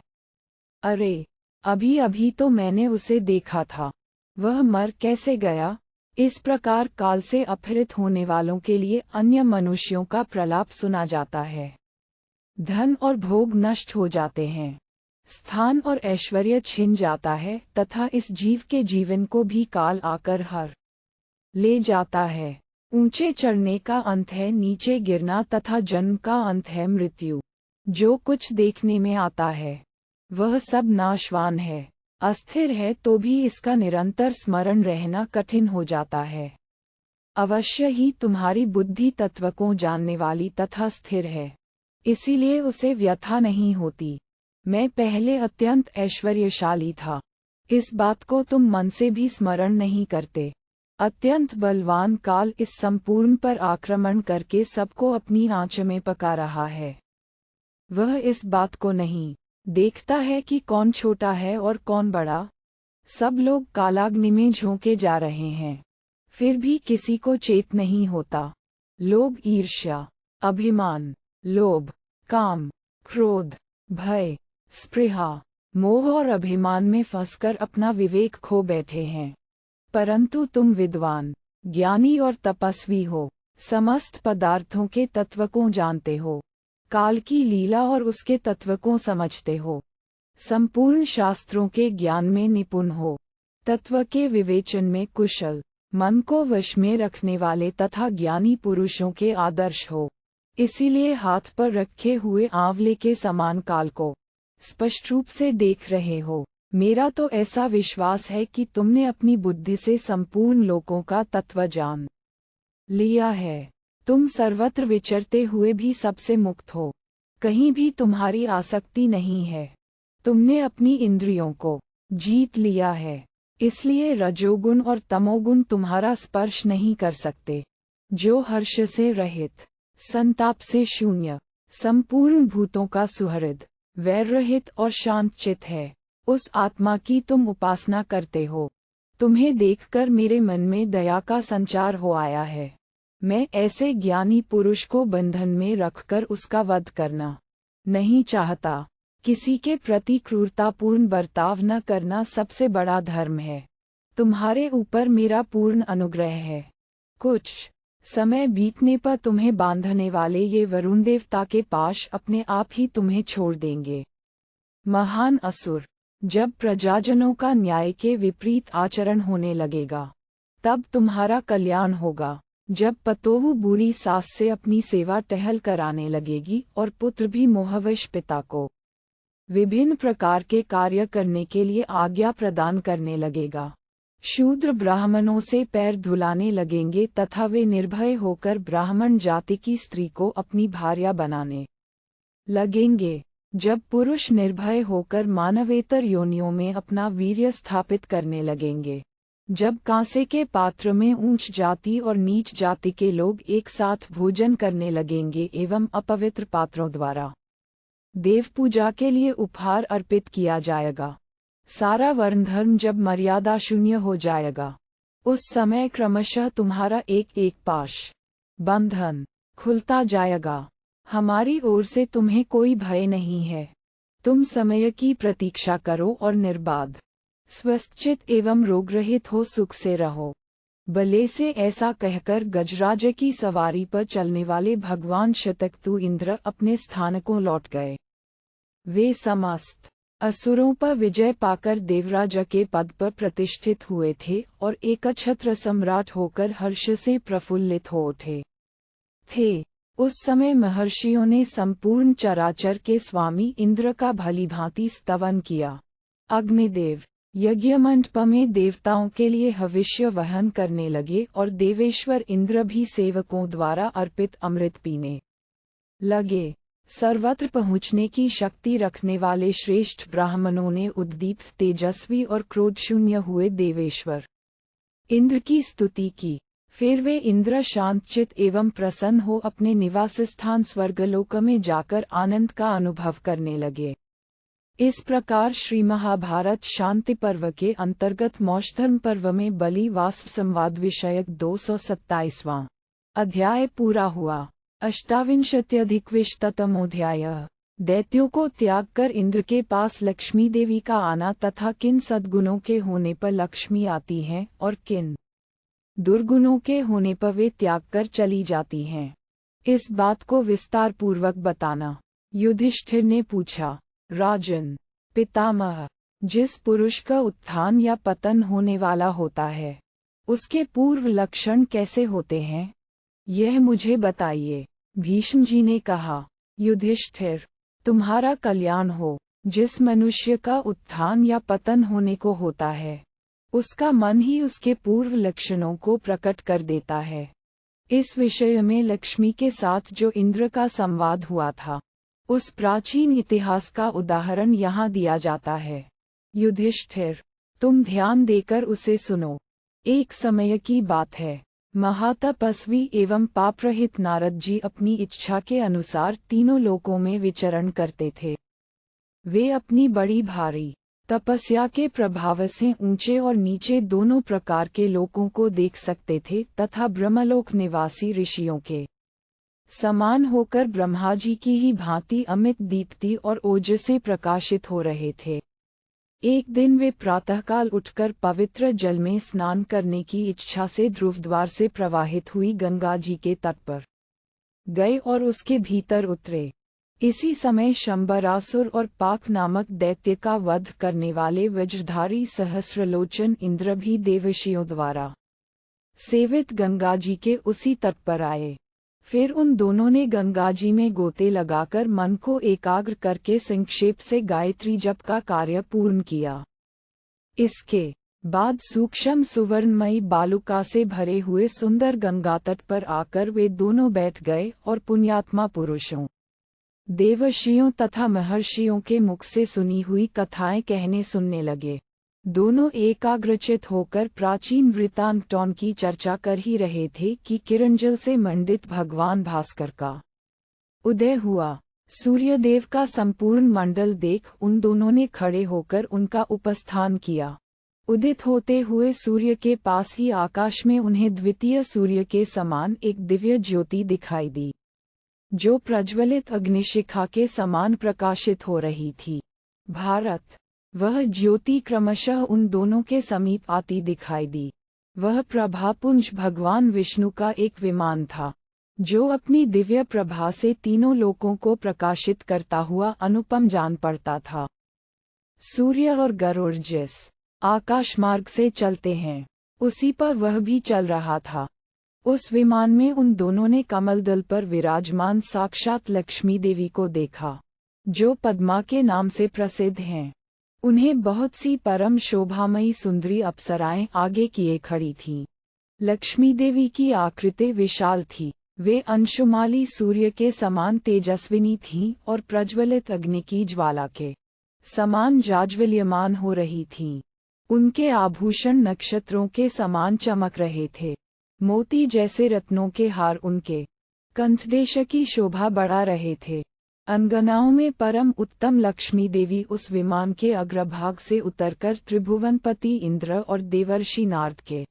अरे, अभी अभी तो मैंने उसे देखा था, वह मर कैसे गया? इस प्रकार काल से अपहृत होने वालों के लिए अन्य मनुष्यों का प्रलाप सुना जाता है। धन और भोग नष्ट हो जाते हैं, स्थान और ऐश्वर्य छिन जाता है तथा इस जीव के जीवन को भी काल आकर हर ले जाता है। ऊंचे चढ़ने का अंत है नीचे गिरना तथा जन्म का अंत है मृत्यु। जो कुछ देखने में आता है वह सब नाशवान है, अस्थिर है, तो भी इसका निरंतर स्मरण रहना कठिन हो जाता है। अवश्य ही तुम्हारी बुद्धि तत्व को जानने वाली तथा स्थिर है, इसीलिए उसे व्यथा नहीं होती। मैं पहले अत्यंत ऐश्वर्यशाली था, इस बात को तुम मन से भी स्मरण नहीं करते। अत्यंत बलवान काल इस संपूर्ण पर आक्रमण करके सबको अपनी आंच में पका रहा है। वह इस बात को नहीं देखता है कि कौन छोटा है और कौन बड़ा। सब लोग कालाग्नि में झोंके जा रहे हैं, फिर भी किसी को चेत नहीं होता। लोग ईर्ष्या, अभिमान, लोभ, काम, क्रोध, भय, स्पृहा, मोह और अभिमान में फंसकर अपना विवेक खो बैठे हैं। परंतु तुम विद्वान, ज्ञानी और तपस्वी हो, समस्त पदार्थों के तत्व को जानते हो, काल की लीला और उसके तत्व को समझते हो। संपूर्ण शास्त्रों के ज्ञान में निपुण हो, तत्व के विवेचन में कुशल, मन को वश में रखने वाले तथा ज्ञानी पुरुषों के आदर्श हो। इसीलिए हाथ पर रखे हुए आंवले के समान काल को स्पष्ट रूप से देख रहे हो। मेरा तो ऐसा विश्वास है कि तुमने अपनी बुद्धि से संपूर्ण लोकों का तत्व जान लिया है। तुम सर्वत्र विचरते हुए भी सबसे मुक्त हो, कहीं भी तुम्हारी आसक्ति नहीं है। तुमने अपनी इंद्रियों को जीत लिया है, इसलिए रजोगुण और तमोगुण तुम्हारा स्पर्श नहीं कर सकते। जो हर्ष से रहित, संताप से शून्य, संपूर्ण भूतों का सुहृद, वैर रहित और शांत चित है, उस आत्मा की तुम उपासना करते हो। तुम्हें देखकर मेरे मन में दया का संचार हो आया है। मैं ऐसे ज्ञानी पुरुष को बंधन में रखकर उसका वध करना नहीं चाहता। किसी के प्रति क्रूरतापूर्ण बर्ताव न करना सबसे बड़ा धर्म है। तुम्हारे ऊपर मेरा पूर्ण अनुग्रह है। कुछ समय बीतने पर तुम्हें बांधने वाले ये वरुण देवता के पाश अपने आप ही तुम्हें छोड़ देंगे। महान असुर, जब प्रजाजनों का न्याय के विपरीत आचरण होने लगेगा, तब तुम्हारा कल्याण होगा। जब पतोहू बूढ़ी सास से अपनी सेवा टहल कराने लगेगी और पुत्र भी मोहवश पिता को विभिन्न प्रकार के कार्य करने के लिए आज्ञा प्रदान करने लगेगा। शूद्र ब्राह्मणों से पैर धुलाने लगेंगे तथा वे निर्भय होकर ब्राह्मण जाति की स्त्री को अपनी भार्या बनाने लगेंगे। जब पुरुष निर्भय होकर मानवेतर योनियों में अपना वीर्य स्थापित करने लगेंगे। जब कांसे के पात्र में ऊंच जाति और नीच जाति के लोग एक साथ भोजन करने लगेंगे एवं अपवित्र पात्रों द्वारा देव पूजा के लिए उपहार अर्पित किया जाएगा। सारा वर्ण धर्म जब मर्यादा शून्य हो जाएगा, उस समय क्रमशः तुम्हारा एक एक पाश बंधन खुलता जाएगा। हमारी ओर से तुम्हें कोई भय नहीं है। तुम समय की प्रतीक्षा करो और निर्बाध, स्वस्थचित एवं रोगरहित हो सुख से रहो। भले से ऐसा कहकर गजराज की सवारी पर चलने वाले भगवान शतक्रतु इंद्र अपने स्थान को लौट गए। वे समस्त असुरों पर विजय पाकर देवराज के पद पर प्रतिष्ठित हुए थे और एकछत्र सम्राट होकर हर्ष से प्रफुल्लित हो उठे थे। उस समय महर्षियों ने संपूर्ण चराचर के स्वामी इंद्र का भलीभांति स्तवन किया। अग्निदेव यज्ञमंडप में देवताओं के लिए हविष्य वहन करने लगे और देवेश्वर इंद्र भी सेवकों द्वारा अर्पित अमृत पीने लगे। सर्वत्र पहुँचने की शक्ति रखने वाले श्रेष्ठ ब्राह्मणों ने उद्दीप्त, तेजस्वी और क्रोधशून्य हुए देवेश्वर इंद्र की स्तुति की। फिर वे इंद्र शांतचित एवं प्रसन्न हो अपने निवास स्थान स्वर्गलोक में जाकर आनंद का अनुभव करने लगे। इस प्रकार श्री महाभारत शांति पर्व के अंतर्गत मौक्षधर्म पर्व में बलि वाष्प संवाद विषयक 227वां अध्याय पूरा हुआ। अष्टाविंशत्यधिकविंशतितमोऽध्याय। दैत्यों को त्याग कर इंद्र के पास लक्ष्मी देवी का आना तथा किन सद्गुणों के होने पर लक्ष्मी आती हैं और किन दुर्गुणों के होने पर वे त्याग कर चली जाती हैं, इस बात को विस्तार पूर्वक बताना। युधिष्ठिर ने पूछा, राजन पितामह, जिस पुरुष का उत्थान या पतन होने वाला होता है, उसके पूर्व लक्षण कैसे होते हैं, यह मुझे बताइए। भीष्म जी ने कहा, युधिष्ठिर, तुम्हारा कल्याण हो। जिस मनुष्य का उत्थान या पतन होने को होता है, उसका मन ही उसके पूर्व लक्षणों को प्रकट कर देता है। इस विषय में लक्ष्मी के साथ जो इंद्र का संवाद हुआ था, उस प्राचीन इतिहास का उदाहरण यहाँ दिया जाता है। युधिष्ठिर, तुम ध्यान देकर उसे सुनो। एक समय की बात है, महातपस्वी एवं पापरहित नारद जी अपनी इच्छा के अनुसार तीनों लोकों में विचरण करते थे। वे अपनी बड़ी भारी तपस्या के प्रभाव से ऊंचे और नीचे दोनों प्रकार के लोकों को देख सकते थे तथा ब्रह्मलोक निवासी ऋषियों के समान होकर ब्रह्मा जी की ही भांति अमित दीप्ति और ओज से प्रकाशित हो रहे थे। एक दिन वे प्रातःकाल उठकर पवित्र जल में स्नान करने की इच्छा से ध्रुव द्वार से प्रवाहित हुई गंगा जी के तट पर गए और उसके भीतर उतरे। इसी समय शंबरासुर और पाक नामक दैत्य का वध करने वाले वज्रधारी सहस्रलोचन इंद्र भी देवर्षियों द्वारा सेवित गंगा जी के उसी तट पर आए। फिर उन दोनों ने गंगा जी में गोते लगाकर मन को एकाग्र करके संक्षेप से गायत्री जप का कार्य पूर्ण किया। इसके बाद सूक्ष्म सुवर्णमयी बालुका से भरे हुए सुंदर गंगा तट पर आकर वे दोनों बैठ गए और पुण्यात्मा पुरुषों, देवर्षियों तथा महर्षियों के मुख से सुनी हुई कथाएं कहने सुनने लगे। दोनों एकाग्रचित होकर प्राचीन वृत्तांतों की चर्चा कर ही रहे थे कि किरणजल से मंडित भगवान भास्कर का उदय हुआ। सूर्यदेव का संपूर्ण मंडल देख उन दोनों ने खड़े होकर उनका उपस्थान किया। उदित होते हुए सूर्य के पास ही आकाश में उन्हें द्वितीय सूर्य के समान एक दिव्य ज्योति दिखाई दी, जो प्रज्वलित अग्निशिखा के समान प्रकाशित हो रही थी। वह ज्योति क्रमशः उन दोनों के समीप आती दिखाई दी। वह प्रभापुंज भगवान विष्णु का एक विमान था, जो अपनी दिव्य प्रभा से तीनों लोकों को प्रकाशित करता हुआ अनुपम जान पड़ता था। सूर्य और गरुड़ जिस आकाश मार्ग से चलते हैं, उसी पर वह भी चल रहा था। उस विमान में उन दोनों ने कमलदल पर विराजमान साक्षात लक्ष्मी देवी को देखा, जो पद्मा के नाम से प्रसिद्ध हैं। उन्हें बहुत सी परम शोभामयी सुंदरी अप्सराएं आगे किए खड़ी थीं। लक्ष्मी देवी की आकृति विशाल थी। वे अंशुमाली सूर्य के समान तेजस्विनी थीं और प्रज्वलित अग्नि की ज्वाला के समान जाज्वल्यमान हो रही थीं। उनके आभूषण नक्षत्रों के समान चमक रहे थे। मोती जैसे रत्नों के हार उनके कंठदेश की शोभा बढ़ा रहे थे। अंगनाओं में परम उत्तम लक्ष्मी देवी उस विमान के अग्रभाग से उतरकर त्रिभुवनपति इंद्र और देवर्षि नारद के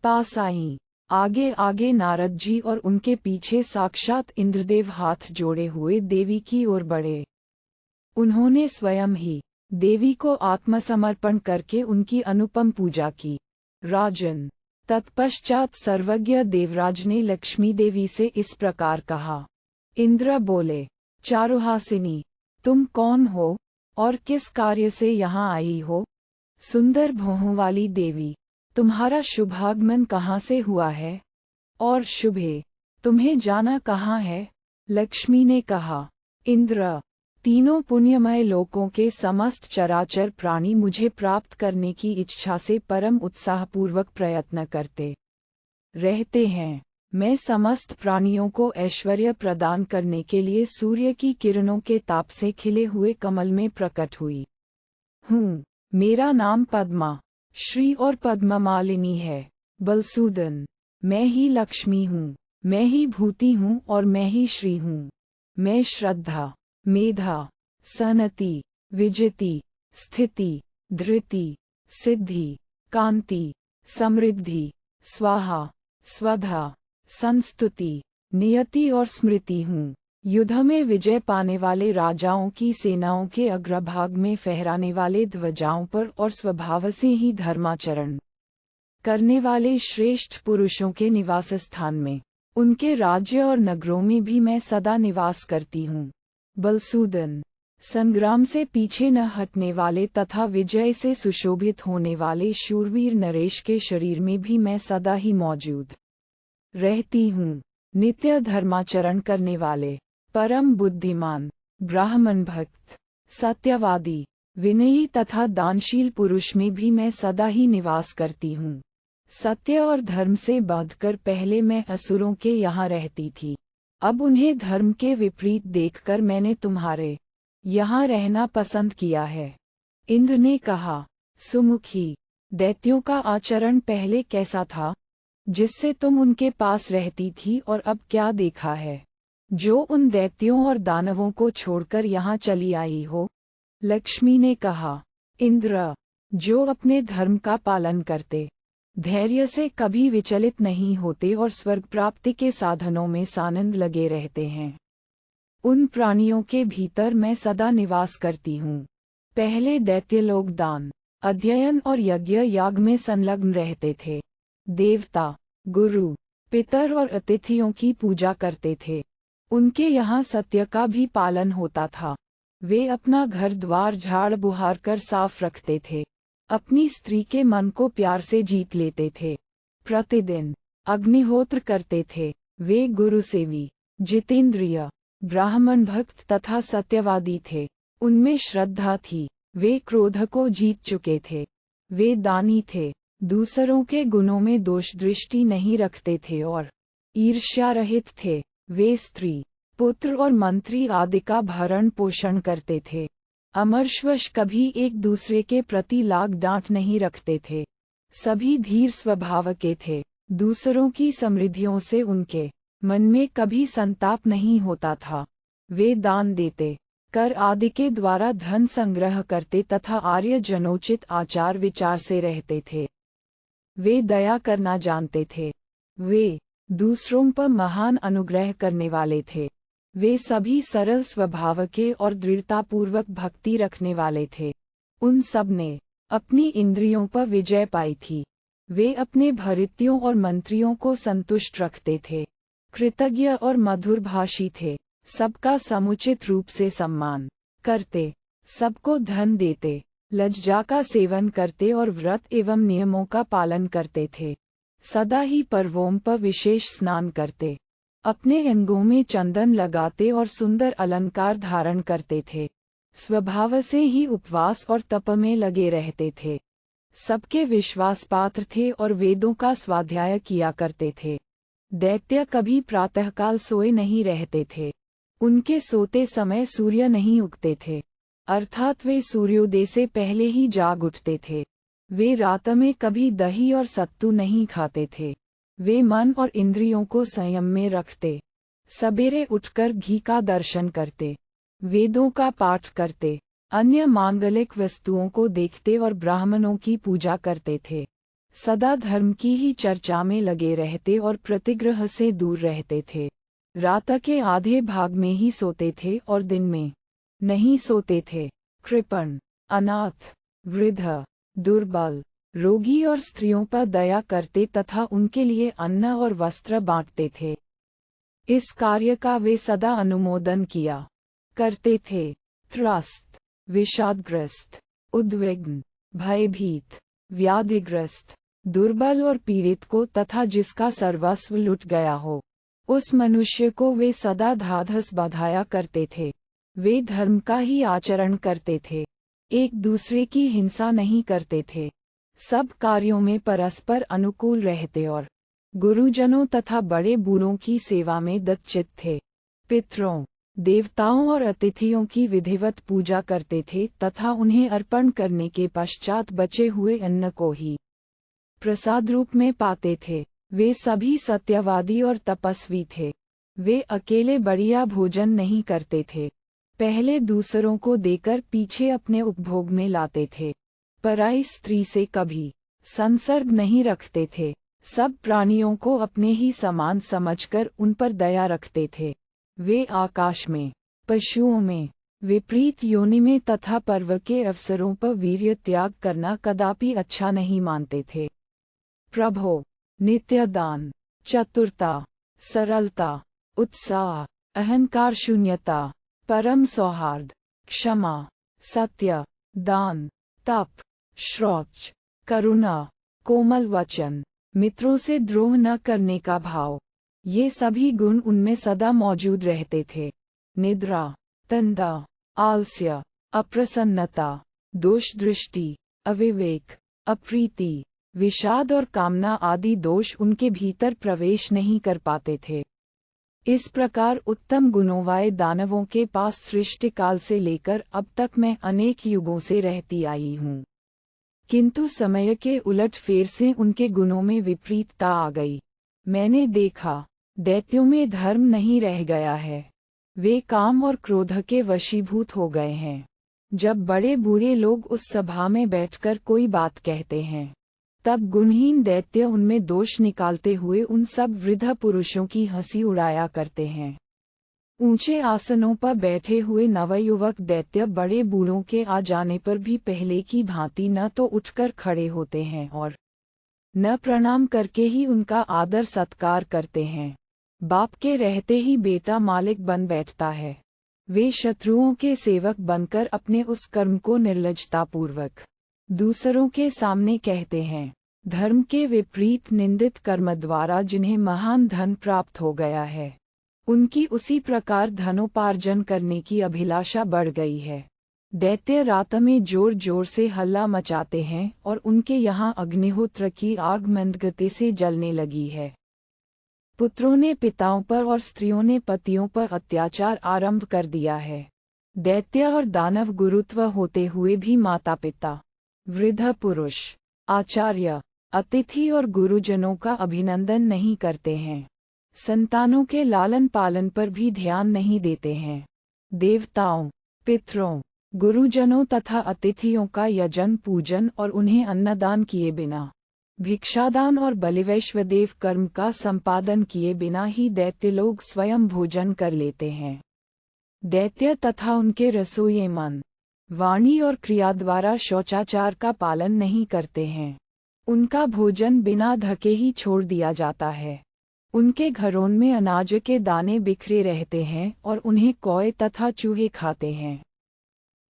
पास आईं। आगे आगे नारद जी और उनके पीछे साक्षात इंद्रदेव हाथ जोड़े हुए देवी की ओर बढ़े। उन्होंने स्वयं ही देवी को आत्मसमर्पण करके उनकी अनुपम पूजा की। राजन, तत्पश्चात सर्वज्ञ देवराज ने लक्ष्मी देवी से इस प्रकार कहा। इंद्र बोले, चारुहासिनी, तुम कौन हो और किस कार्य से यहाँ आई हो? सुंदर भौहों वाली देवी, तुम्हारा शुभागमन कहाँ से हुआ है और शुभे, तुम्हें जाना कहाँ है? लक्ष्मी ने कहा, इंद्र, तीनों पुण्यमय लोकों के समस्त चराचर प्राणी मुझे प्राप्त करने की इच्छा से परम उत्साहपूर्वक प्रयत्न करते रहते हैं। मैं समस्त प्राणियों को ऐश्वर्य प्रदान करने के लिए सूर्य की किरणों के ताप से खिले हुए कमल में प्रकट हुई हूँ। मेरा नाम पद्मा, श्री और पद्ममालिनी है। बलसूदन, मैं ही लक्ष्मी हूँ, मैं ही भूति हूँ और मैं ही श्री हूँ। मैं श्रद्धा, मेधा, सनति, विजिति, स्थिति, धृति, सिद्धि, कांति, समृद्धि, स्वाहा, स्वधा, संस्तुति, नियति और स्मृति हूँ। युद्ध में विजय पाने वाले राजाओं की सेनाओं के अग्रभाग में फहराने वाले ध्वजाओं पर और स्वभाव से ही धर्माचरण करने वाले श्रेष्ठ पुरुषों के निवास स्थान में, उनके राज्य और नगरों में भी मैं सदा निवास करती हूँ। बलसूदन, संग्राम से पीछे न हटने वाले तथा विजय से सुशोभित होने वाले शूरवीर नरेश के शरीर में भी मैं सदा ही मौजूद रहती हूँ। नित्य धर्माचरण करने वाले, परम बुद्धिमान, ब्राह्मण भक्त, सत्यवादी, विनयी तथा दानशील पुरुष में भी मैं सदा ही निवास करती हूँ। सत्य और धर्म से बांधकर पहले मैं असुरों के यहाँ रहती थी। अब उन्हें धर्म के विपरीत देखकर मैंने तुम्हारे यहाँ रहना पसंद किया है। इंद्र ने कहा, सुमुखी, दैत्यों का आचरण पहले कैसा था, जिससे तुम उनके पास रहती थी, और अब क्या देखा है, जो उन दैत्यों और दानवों को छोड़कर यहाँ चली आई हो? लक्ष्मी ने कहा, इंद्र, जो अपने धर्म का पालन करते, धैर्य से कभी विचलित नहीं होते और स्वर्ग प्राप्ति के साधनों में सानंद लगे रहते हैं, उन प्राणियों के भीतर मैं सदा निवास करती हूँ। पहले दैत्य लोग दान, अध्ययन और यज्ञ याग में संलग्न रहते थे। देवता, गुरु, पितर और अतिथियों की पूजा करते थे। उनके यहाँ सत्य का भी पालन होता था। वे अपना घर द्वार झाड़ बुहार कर साफ रखते थे। अपनी स्त्री के मन को प्यार से जीत लेते थे। प्रतिदिन अग्निहोत्र करते थे। वे गुरुसेवी, जितेंद्रिय, ब्राह्मण भक्त तथा सत्यवादी थे। उनमें श्रद्धा थी। वे क्रोध को जीत चुके थे। वे दानी थे। दूसरों के गुणों में दोष दृष्टि नहीं रखते थे और ईर्ष्या रहित थे। वे स्त्री, पुत्र और मंत्री आदि का भरण पोषण करते थे। अमरश्वश कभी एक दूसरे के प्रति लाग डांट नहीं रखते थे। सभी धीर स्वभाव के थे। दूसरों की समृद्धियों से उनके मन में कभी संताप नहीं होता था। वे दान देते, कर आदि के द्वारा धन संग्रह करते तथा आर्य जनोचित आचार विचार से रहते थे। वे दया करना जानते थे। वे दूसरों पर महान अनुग्रह करने वाले थे। वे सभी सरल स्वभाव के और दृढ़तापूर्वक भक्ति रखने वाले थे। उन सब ने अपनी इंद्रियों पर विजय पाई थी। वे अपने भृत्यों और मंत्रियों को संतुष्ट रखते थे। कृतज्ञ और मधुरभाषी थे। सबका समुचित रूप से सम्मान करते, सबको धन देते, लज्जा का सेवन करते और व्रत एवं नियमों का पालन करते थे। सदा ही पर्वों पर विशेष स्नान करते, अपने अंगों में चंदन लगाते और सुंदर अलंकार धारण करते थे। स्वभाव से ही उपवास और तप में लगे रहते थे। सबके विश्वास पात्र थे और वेदों का स्वाध्याय किया करते थे। दैत्य कभी प्रातःकाल सोए नहीं रहते थे। उनके सोते समय सूर्य नहीं उगते थे, अर्थात वे सूर्योदय से पहले ही जाग उठते थे। वे रात में कभी दही और सत्तू नहीं खाते थे। वे मन और इंद्रियों को संयम में रखते, सवेरे उठकर घी का दर्शन करते, वेदों का पाठ करते, अन्य मांगलिक वस्तुओं को देखते और ब्राह्मणों की पूजा करते थे। सदा धर्म की ही चर्चा में लगे रहते और प्रतिग्रह से दूर रहते थे। रात के आधे भाग में ही सोते थे और दिन में नहीं सोते थे। कृपण, अनाथ, वृद्ध, दुर्बल, रोगी और स्त्रियों पर दया करते तथा उनके लिए अन्न और वस्त्र बांटते थे। इस कार्य का वे सदा अनुमोदन किया करते थे। त्रस्त, विषादग्रस्त, उद्विग्न, भयभीत, व्याधिग्रस्त, दुर्बल और पीड़ित को तथा जिसका सर्वस्व लुट गया हो, उस मनुष्य को वे सदा ढाढ़स बंधाया करते थे। वे धर्म का ही आचरण करते थे, एक दूसरे की हिंसा नहीं करते थे। सब कार्यों में परस्पर अनुकूल रहते और गुरुजनों तथा बड़े बूढ़ों की सेवा में दत्तचित थे। पितरों, देवताओं और अतिथियों की विधिवत पूजा करते थे तथा उन्हें अर्पण करने के पश्चात बचे हुए अन्न को ही प्रसाद रूप में पाते थे। वे सभी सत्यवादी और तपस्वी थे। वे अकेले बढ़िया भोजन नहीं करते थे, पहले दूसरों को देकर पीछे अपने उपभोग में लाते थे। पराई स्त्री से कभी संसर्ग नहीं रखते थे। सब प्राणियों को अपने ही समान समझकर उन पर दया रखते थे। वे आकाश में, पशुओं में, विपरीत योनि में तथा पर्व के अवसरों पर वीर्य त्याग करना कदापि अच्छा नहीं मानते थे। प्रभो, नित्य दान, चतुरता, सरलता, उत्साह, अहंकार शून्यता, परम सौहार्द, क्षमा, सत्य, दान, तप, शौच, करुणा, कोमल वचन, मित्रों से द्रोह न करने का भाव, ये सभी गुण उनमें सदा मौजूद रहते थे। निद्रा, तंदा, आलस्य, अप्रसन्नता, दोष दृष्टि, अविवेक, अप्रीति, विषाद और कामना आदि दोष उनके भीतर प्रवेश नहीं कर पाते थे। इस प्रकार उत्तम गुणों वाले दानवों के पास सृष्टि काल से लेकर अब तक मैं अनेक युगों से रहती आई हूँ। किंतु समय के उलट फेर से उनके गुणों में विपरीतता आ गई। मैंने देखा, दैत्यों में धर्म नहीं रह गया है। वे काम और क्रोध के वशीभूत हो गए हैं। जब बड़े बूढ़े लोग उस सभा में बैठकर कोई बात कहते हैं, तब गुणहीन दैत्य उनमें दोष निकालते हुए उन सब वृद्ध पुरुषों की हंसी उड़ाया करते हैं। ऊंचे आसनों पर बैठे हुए नवयुवक दैत्य बड़े बूढ़ों के आ जाने पर भी पहले की भांति न तो उठकर खड़े होते हैं और न प्रणाम करके ही उनका आदर सत्कार करते हैं। बाप के रहते ही बेटा मालिक बन बैठता है। वे शत्रुओं के सेवक बनकर अपने उस कर्म को निर्लज्जतापूर्वक दूसरों के सामने कहते हैं। धर्म के विपरीत निंदित कर्म द्वारा जिन्हें महान धन प्राप्त हो गया है, उनकी उसी प्रकार धनोपार्जन करने की अभिलाषा बढ़ गई है। दैत्य रात में जोर जोर से हल्ला मचाते हैं और उनके यहाँ अग्निहोत्र की आग मंदगति से जलने लगी है। पुत्रों ने पिताओं पर और स्त्रियों ने पतियों पर अत्याचार आरंभ कर दिया है। दैत्य और दानव गुरुत्व होते हुए भी माता पिता, वृद्ध पुरुष, आचार्य, अतिथि और गुरुजनों का अभिनंदन नहीं करते हैं। संतानों के लालन पालन पर भी ध्यान नहीं देते हैं। देवताओं, पितरों, गुरुजनों तथा अतिथियों का यजन पूजन और उन्हें अन्नदान किए बिना, भिक्षादान और बलिवैश्वदेव कर्म का संपादन किए बिना ही दैत्य लोग स्वयं भोजन कर लेते हैं। दैत्य तथा उनके रसोइये मन, वाणी और क्रिया द्वारा शौचाचार का पालन नहीं करते हैं। उनका भोजन बिना ढके ही छोड़ दिया जाता है। उनके घरों में अनाज के दाने बिखरे रहते हैं और उन्हें कौए तथा चूहे खाते हैं।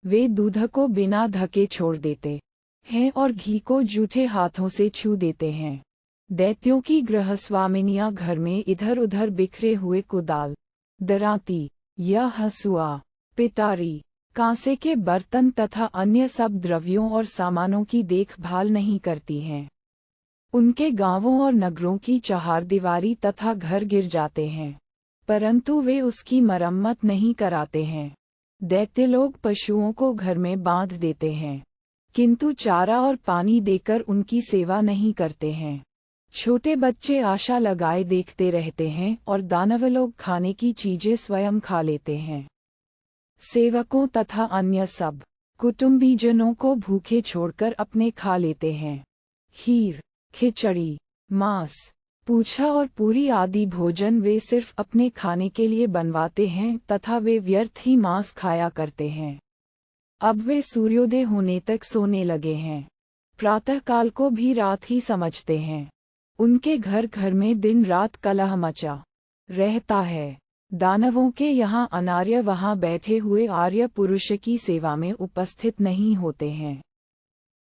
वे दूध को बिना ढके छोड़ देते हैं और घी को जूठे हाथों से छू देते हैं। दैत्यों की गृहस्वामिनियां घर में इधर उधर बिखरे हुए कुदाल, दराती या हसुआ, पिटारी, कांसे के बर्तन तथा अन्य सब द्रव्यों और सामानों की देखभाल नहीं करती हैं। उनके गांवों और नगरों की चहारदीवारी तथा घर गिर जाते हैं, परंतु वे उसकी मरम्मत नहीं कराते हैं। दैत्य लोग पशुओं को घर में बांध देते हैं, किंतु चारा और पानी देकर उनकी सेवा नहीं करते हैं। छोटे बच्चे आशा लगाए देखते रहते हैं और दानव लोग खाने की चीजें स्वयं खा लेते हैं। सेवकों तथा अन्य सब कुटुंबीजनों को भूखे छोड़कर अपने खा लेते हैं। खीर, खिचड़ी, मांस, पूछा और पूरी आदि भोजन वे सिर्फ अपने खाने के लिए बनवाते हैं तथा वे व्यर्थ ही मांस खाया करते हैं। अब वे सूर्योदय होने तक सोने लगे हैं, प्रातःकाल को भी रात ही समझते हैं। उनके घर घर में दिन रात कलह मचा रहता है। दानवों के यहाँ अनार्य वहाँ बैठे हुए आर्य पुरुष की सेवा में उपस्थित नहीं होते हैं।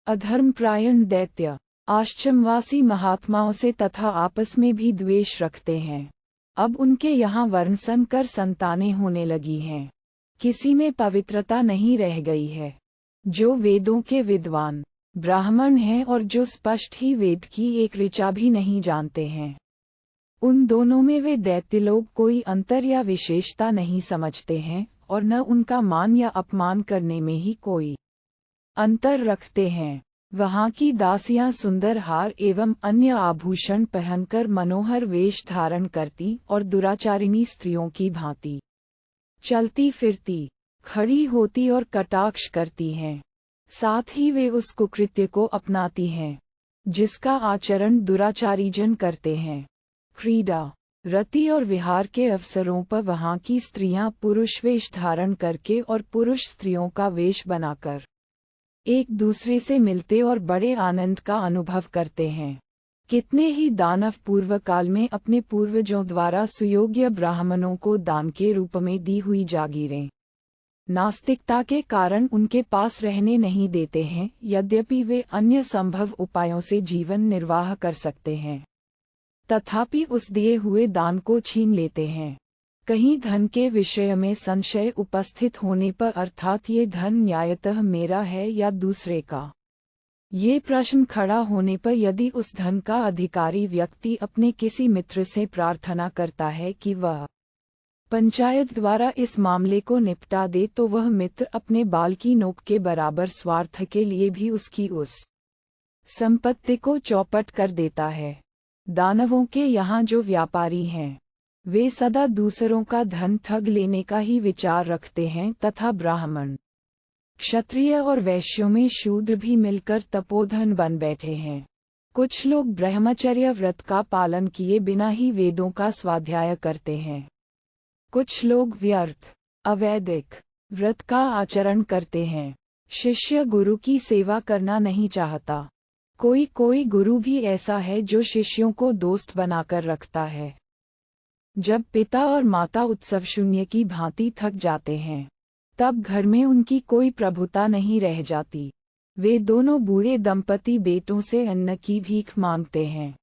अधर्मपरायण दैत्य आश्रमवासी महात्माओं से तथा आपस में भी द्वेष रखते हैं। अब उनके यहाँ वर्णसन कर संतानें होने लगी हैं। किसी में पवित्रता नहीं रह गई है। जो वेदों के विद्वान ब्राह्मण हैं और जो स्पष्ट ही वेद की एक ऋचा भी नहीं जानते हैं, उन दोनों में वे दैत्य लोग कोई अंतर या विशेषता नहीं समझते हैं और न उनका मान या अपमान करने में ही कोई अंतर रखते हैं। वहाँ की दासियां सुंदर हार एवं अन्य आभूषण पहनकर मनोहर वेश धारण करती और दुराचारिणी स्त्रियों की भांति चलती फिरती, खड़ी होती और कटाक्ष करती हैं। साथ ही वे उस कुकृत्य को अपनाती हैं जिसका आचरण दुराचारीजन करते हैं। क्रीड़ा, रति और विहार के अवसरों पर वहाँ की स्त्रियां पुरुष वेश धारण करके और पुरुष स्त्रियों का वेश बनाकर एक दूसरे से मिलते और बड़े आनंद का अनुभव करते हैं। कितने ही दानव पूर्व काल में अपने पूर्वजों द्वारा सुयोग्य ब्राह्मणों को दान के रूप में दी हुई जागीरें नास्तिकता के कारण उनके पास रहने नहीं देते हैं, यद्यपि वे अन्य संभव उपायों से जीवन निर्वाह कर सकते हैं, तथापि उस दिए हुए दान को छीन लेते हैं। कहीं धन के विषय में संशय उपस्थित होने पर, अर्थात ये धन न्यायतः मेरा है या दूसरे का, ये प्रश्न खड़ा होने पर यदि उस धन का अधिकारी व्यक्ति अपने किसी मित्र से प्रार्थना करता है कि वह पंचायत द्वारा इस मामले को निपटा दे, तो वह मित्र अपने बाल की नोक के बराबर स्वार्थ के लिए भी उसकी उस संपत्ति को चौपट कर देता है। दानवों के यहाँ जो व्यापारी हैं, वे सदा दूसरों का धन ठग लेने का ही विचार रखते हैं, तथा ब्राह्मण, क्षत्रिय और वैश्यों में शूद्र भी मिलकर तपोधन बन बैठे हैं। कुछ लोग ब्रह्मचर्य व्रत का पालन किए बिना ही वेदों का स्वाध्याय करते हैं। कुछ लोग व्यर्थ अवैदिक व्रत का आचरण करते हैं। शिष्य गुरु की सेवा करना नहीं चाहता। कोई कोई गुरु भी ऐसा है जो शिष्यों को दोस्त बनाकर रखता है। जब पिता और माता उत्सव शून्य की भांति थक जाते हैं, तब घर में उनकी कोई प्रभुता नहीं रह जाती। वे दोनों बूढ़े दंपति बेटों से अन्न की भीख मांगते हैं।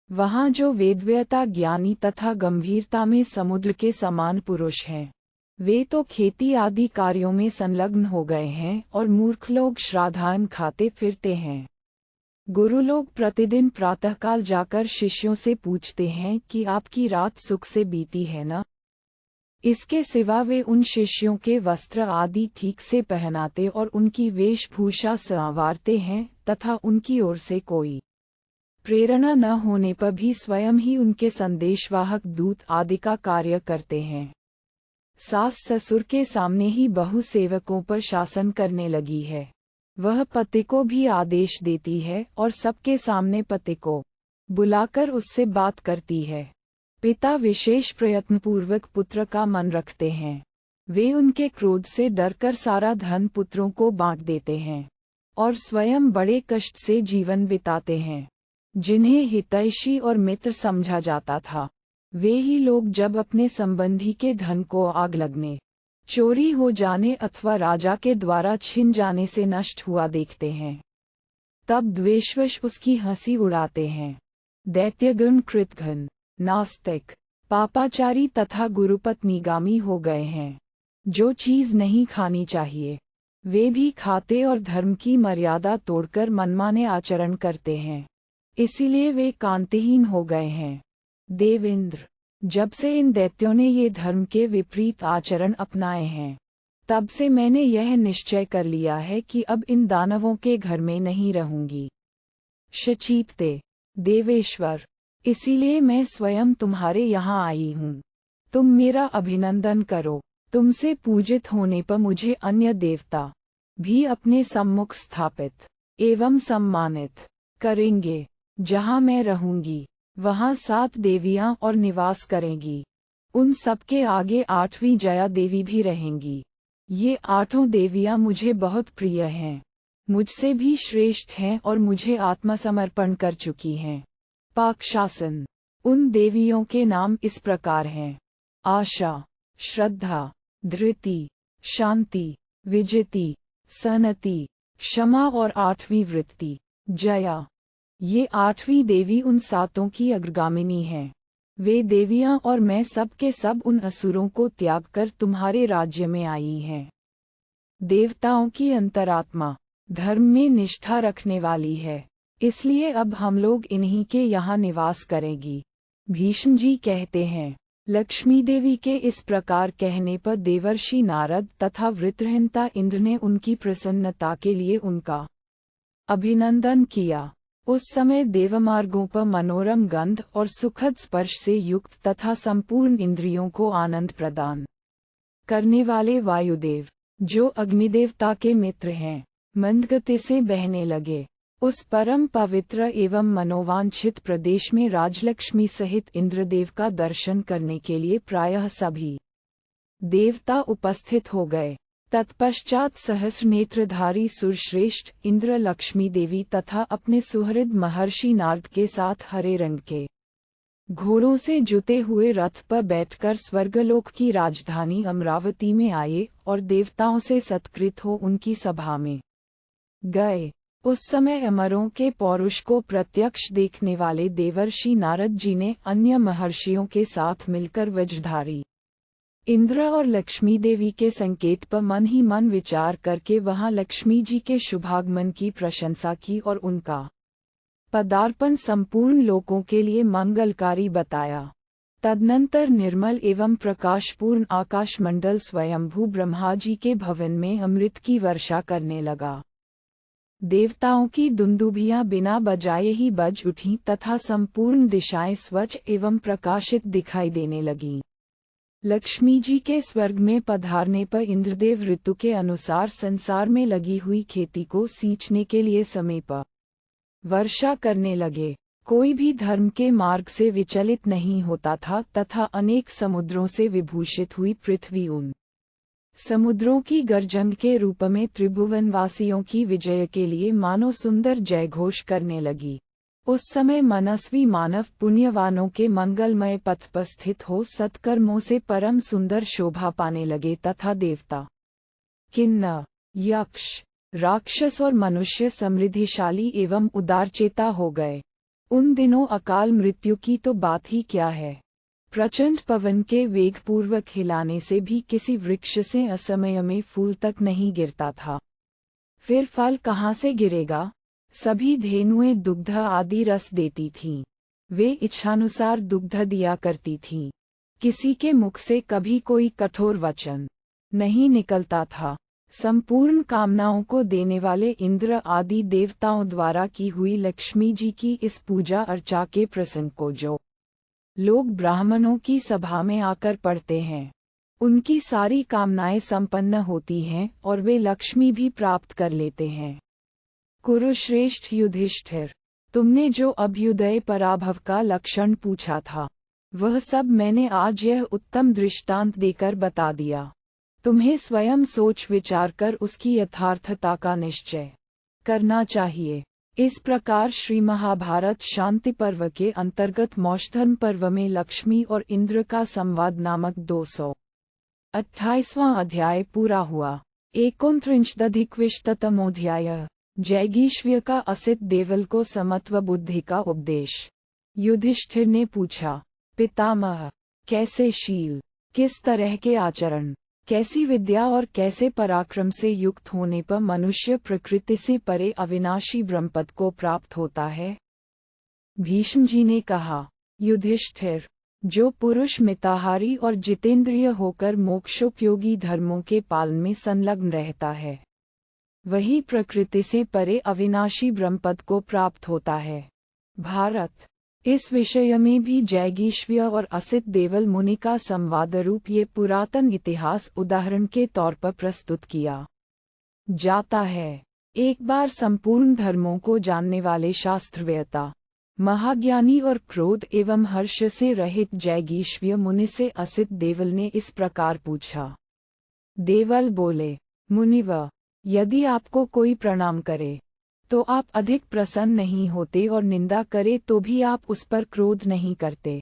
वहाँ जो वेदव्यता ज्ञानी तथा गंभीरता में समुद्र के समान पुरुष हैं, वे तो खेती आदि कार्यों में संलग्न हो गए हैं और मूर्ख लोग श्राद्धान्न खाते फिरते हैं। गुरु लोग प्रतिदिन प्रातःकाल जाकर शिष्यों से पूछते हैं कि आपकी रात सुख से बीती है न? इसके सिवा वे उन शिष्यों के वस्त्र आदि ठीक से पहनाते और उनकी वेशभूषा संवारते हैं तथा उनकी ओर से कोई प्रेरणा न होने पर भी स्वयं ही उनके संदेशवाहक दूत आदि का कार्य करते हैं। सास ससुर के सामने ही बहू सेवकों पर शासन करने लगी है। वह पति को भी आदेश देती है और सबके सामने पति को बुलाकर उससे बात करती है। पिता विशेष प्रयत्नपूर्वक पुत्र का मन रखते हैं। वे उनके क्रोध से डरकर सारा धन पुत्रों को बांट देते हैं और स्वयं बड़े कष्ट से जीवन बिताते हैं। जिन्हें हितैषी और मित्र समझा जाता था, वे ही लोग जब अपने संबंधी के धन को आग लगने, चोरी हो जाने अथवा राजा के द्वारा छिन जाने से नष्ट हुआ देखते हैं, तब द्वेषवश उसकी हंसी उड़ाते हैं। दैत्यगण कृतघ्न, नास्तिक, पापाचारी तथा गुरुपत्नीगामी हो गए हैं। जो चीज नहीं खानी चाहिए वे भी खाते और धर्म की मर्यादा तोड़कर मनमाने आचरण करते हैं। इसीलिए वे कांतिहीन हो गए हैं। देवेंद्र, जब से इन दैत्यों ने ये धर्म के विपरीत आचरण अपनाए हैं, तब से मैंने यह निश्चय कर लिया है कि अब इन दानवों के घर में नहीं रहूंगी। शचीपते, देवेश्वर, इसीलिए मैं स्वयं तुम्हारे यहाँ आई हूँ। तुम मेरा अभिनंदन करो। तुमसे पूजित होने पर मुझे अन्य देवता भी अपने सम्मुख स्थापित एवं सम्मानित करेंगे। जहाँ मैं रहूंगी वहाँ 7 देवियाँ और निवास करेंगी। उन सबके आगे 8वीं जया देवी भी रहेंगी। ये 8 देवियाँ मुझे बहुत प्रिय हैं, मुझसे भी श्रेष्ठ हैं और मुझे आत्मसमर्पण कर चुकी हैं। पाकशासन। उन देवियों के नाम इस प्रकार हैं: आशा, श्रद्धा, धृति, शांति, विजिति, सनति, क्षमा और 8वीं वृत्ति, जया। ये 8वीं देवी उन 7 की अग्रगामिनी हैं। वे देवियां और मैं सब के सब उन असुरों को त्याग कर तुम्हारे राज्य में आई हैं। देवताओं की अंतरात्मा धर्म में निष्ठा रखने वाली है, इसलिए अब हम लोग इन्हीं के यहाँ निवास करेंगी। भीष्म जी कहते हैं, लक्ष्मी देवी के इस प्रकार कहने पर देवर्षि नारद तथा वृत्रहंता इंद्र ने उनकी प्रसन्नता के लिए उनका अभिनंदन किया। उस समय देवमार्गों पर मनोरम गंध और सुखद स्पर्श से युक्त तथा संपूर्ण इंद्रियों को आनंद प्रदान करने वाले वायुदेव, जो अग्निदेवता के मित्र हैं, मंदगति से बहने लगे। उस परम पवित्र एवं मनोवांछित प्रदेश में राजलक्ष्मी सहित इंद्रदेव का दर्शन करने के लिए प्रायः सभी देवता उपस्थित हो गए। तत्पश्चात सहस्र नेत्रधारी सुरश्रेष्ठ इंद्र लक्ष्मी देवी तथा अपने सुहृद महर्षि नारद के साथ हरे रंग के घोड़ों से जुते हुए रथ पर बैठकर स्वर्गलोक की राजधानी अमरावती में आए और देवताओं से सत्कृत हो उनकी सभा में गए। उस समय अमरों के पौरुष को प्रत्यक्ष देखने वाले देवर्षि नारद जी ने अन्य महर्षियों के साथ मिलकर वज्रधारी इंद्र और लक्ष्मी देवी के संकेत पर मन ही मन विचार करके वहां लक्ष्मी जी के शुभागमन की प्रशंसा की और उनका पदार्पण संपूर्ण लोकों के लिए मंगलकारी बताया। तदनंतर निर्मल एवं प्रकाशपूर्ण आकाशमंडल स्वयंभू ब्रह्मा जी के भवन में अमृत की वर्षा करने लगा। देवताओं की दुंदुभियां बिना बजाए ही बज उठीं तथा संपूर्ण दिशाएं स्वच्छ एवं प्रकाशित दिखाई देने लगीं। लक्ष्मी जी के स्वर्ग में पधारने पर इंद्रदेव ऋतु के अनुसार संसार में लगी हुई खेती को सींचने के लिए समय पर वर्षा करने लगे। कोई भी धर्म के मार्ग से विचलित नहीं होता था तथा अनेक समुद्रों से विभूषित हुई पृथ्वी उन समुद्रों की गर्जन के रूप में त्रिभुवनवासियों की विजय के लिए मानो सुंदर जयघोष करने लगी। उस समय मनस्वी मानव पुण्यवानों के मंगलमय पथ पर स्थित हो सत्कर्मों से परम सुंदर शोभा पाने लगे तथा देवता, किन्नर, यक्ष, राक्षस और मनुष्य समृद्धिशाली एवं उदारचेता हो गए। उन दिनों अकाल मृत्यु की तो बात ही क्या है। प्रचंड पवन के वेगपूर्वक हिलाने से भी किसी वृक्ष से असमय में फूल तक नहीं गिरता था। फिर फल कहाँ से गिरेगा। सभी धेनुएं दुग्ध आदि रस देती थीं। वे इच्छानुसार दुग्ध दिया करती थीं। किसी के मुख से कभी कोई कठोर वचन नहीं निकलता था। संपूर्ण कामनाओं को देने वाले इंद्र आदि देवताओं द्वारा की हुई लक्ष्मी जी की इस पूजा अर्चा के प्रसंग को जो लोग ब्राह्मणों की सभा में आकर पढ़ते हैं, उनकी सारी कामनाएं संपन्न होती हैं और वे लक्ष्मी भी प्राप्त कर लेते हैं। कुरुश्रेष्ठ युधिष्ठिर, तुमने जो अभ्युदय पराभव का लक्षण पूछा था, वह सब मैंने आज यह उत्तम दृष्टांत देकर बता दिया। तुम्हें स्वयं सोच विचार कर उसकी यथार्थता का निश्चय करना चाहिए। इस प्रकार श्री महाभारत शांति पर्व के अंतर्गत मौषधर्म पर्व में लक्ष्मी और इंद्र का संवाद नामक 228वां अध्याय पूरा हुआ। 39अधिकविंशतमोऽध्यायः जैगीष्व्य का असित देवल को समत्व बुद्धि का उपदेश। युधिष्ठिर ने पूछा, पितामह, कैसे शील, किस तरह के आचरण, कैसी विद्या और कैसे पराक्रम से युक्त होने पर मनुष्य प्रकृति से परे अविनाशी ब्रह्मपद को प्राप्त होता है। भीष्म जी ने कहा, युधिष्ठिर, जो पुरुष मिताहारी और जितेंद्रिय होकर मोक्षोपयोगी धर्मों के पालन में संलग्न रहता है, वही प्रकृति से परे अविनाशी ब्रह्मपद को प्राप्त होता है। भारत, इस विषय में भी जैगीष्व्य और असित देवल मुनि का संवाद रूप ये पुरातन इतिहास उदाहरण के तौर पर प्रस्तुत किया जाता है। एक बार संपूर्ण धर्मों को जानने वाले शास्त्रवेत्ता, महाज्ञानी और क्रोध एवं हर्ष से रहित जैगीष्व्य मुनि से असित देवल ने इस प्रकार पूछा। देवल बोले, मुनिवर, यदि आपको कोई प्रणाम करे तो आप अधिक प्रसन्न नहीं होते और निंदा करे तो भी आप उस पर क्रोध नहीं करते।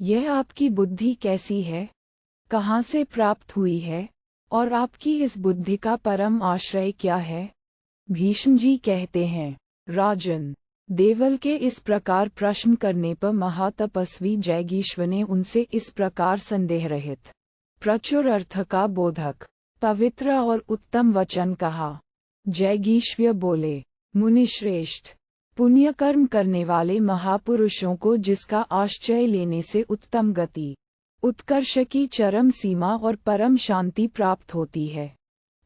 यह आपकी बुद्धि कैसी है, कहाँ से प्राप्त हुई है, और आपकी इस बुद्धि का परम आश्रय क्या है। भीष्म जी कहते हैं, राजन, देवल के इस प्रकार प्रश्न करने पर महातपस्वी जैगीष्व ने उनसे इस प्रकार संदेह रहित, प्रचुर अर्थ का बोधक, पवित्र और उत्तम वचन कहा। जैगीष्व्य बोले, मुनिश्रेष्ठ, पुण्य कर्म करने वाले महापुरुषों को जिसका आश्रय लेने से उत्तम गति, उत्कर्ष की चरम सीमा और परम शांति प्राप्त होती है,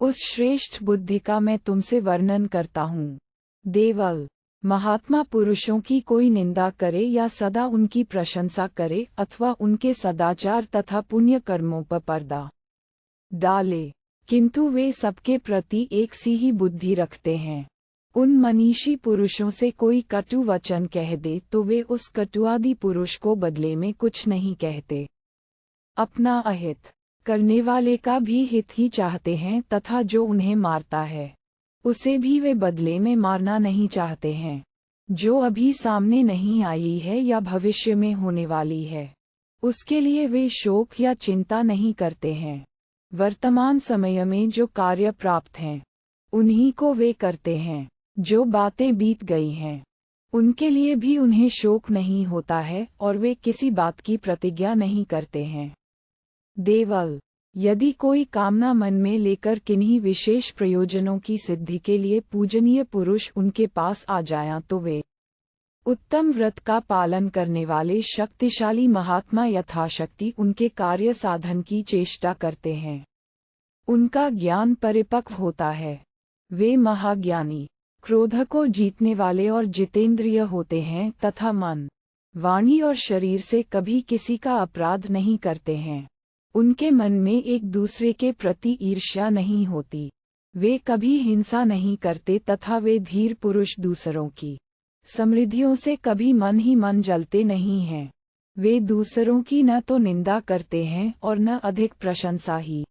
उस श्रेष्ठ बुद्धि का मैं तुमसे वर्णन करता हूँ। देवल, महात्मा पुरुषों की कोई निंदा करे या सदा उनकी प्रशंसा करे अथवा उनके सदाचार तथा पुण्य कर्मों पर पर्दा डाले, किंतु वे सबके प्रति एक सी ही बुद्धि रखते हैं। उन मनीषी पुरुषों से कोई कटु वचन कह दे तो वे उस कटुआदि पुरुष को बदले में कुछ नहीं कहते। अपना अहित करने वाले का भी हित ही चाहते हैं तथा जो उन्हें मारता है उसे भी वे बदले में मारना नहीं चाहते हैं। जो अभी सामने नहीं आई है या भविष्य में होने वाली है, उसके लिए वे शोक या चिंता नहीं करते हैं। वर्तमान समय में जो कार्य प्राप्त हैं, उन्हीं को वे करते हैं। जो बातें बीत गई हैं, उनके लिए भी उन्हें शोक नहीं होता है और वे किसी बात की प्रतिज्ञा नहीं करते हैं। देवल, यदि कोई कामना मन में लेकर किन्हीं विशेष प्रयोजनों की सिद्धि के लिए पूजनीय पुरुष उनके पास आ जाएं तो वे उत्तम व्रत का पालन करने वाले शक्तिशाली महात्मा यथाशक्ति उनके कार्य साधन की चेष्टा करते हैं। उनका ज्ञान परिपक्व होता है। वे महाज्ञानी, क्रोध को जीतने वाले और जितेंद्रिय होते हैं तथा मन, वाणी और शरीर से कभी किसी का अपराध नहीं करते हैं। उनके मन में एक दूसरे के प्रति ईर्ष्या नहीं होती। वे कभी हिंसा नहीं करते तथा वे धीर पुरुष दूसरों की समृद्धियों से कभी मन ही मन जलते नहीं हैं। वे दूसरों की न तो निंदा करते हैं और न अधिक प्रशंसा ही।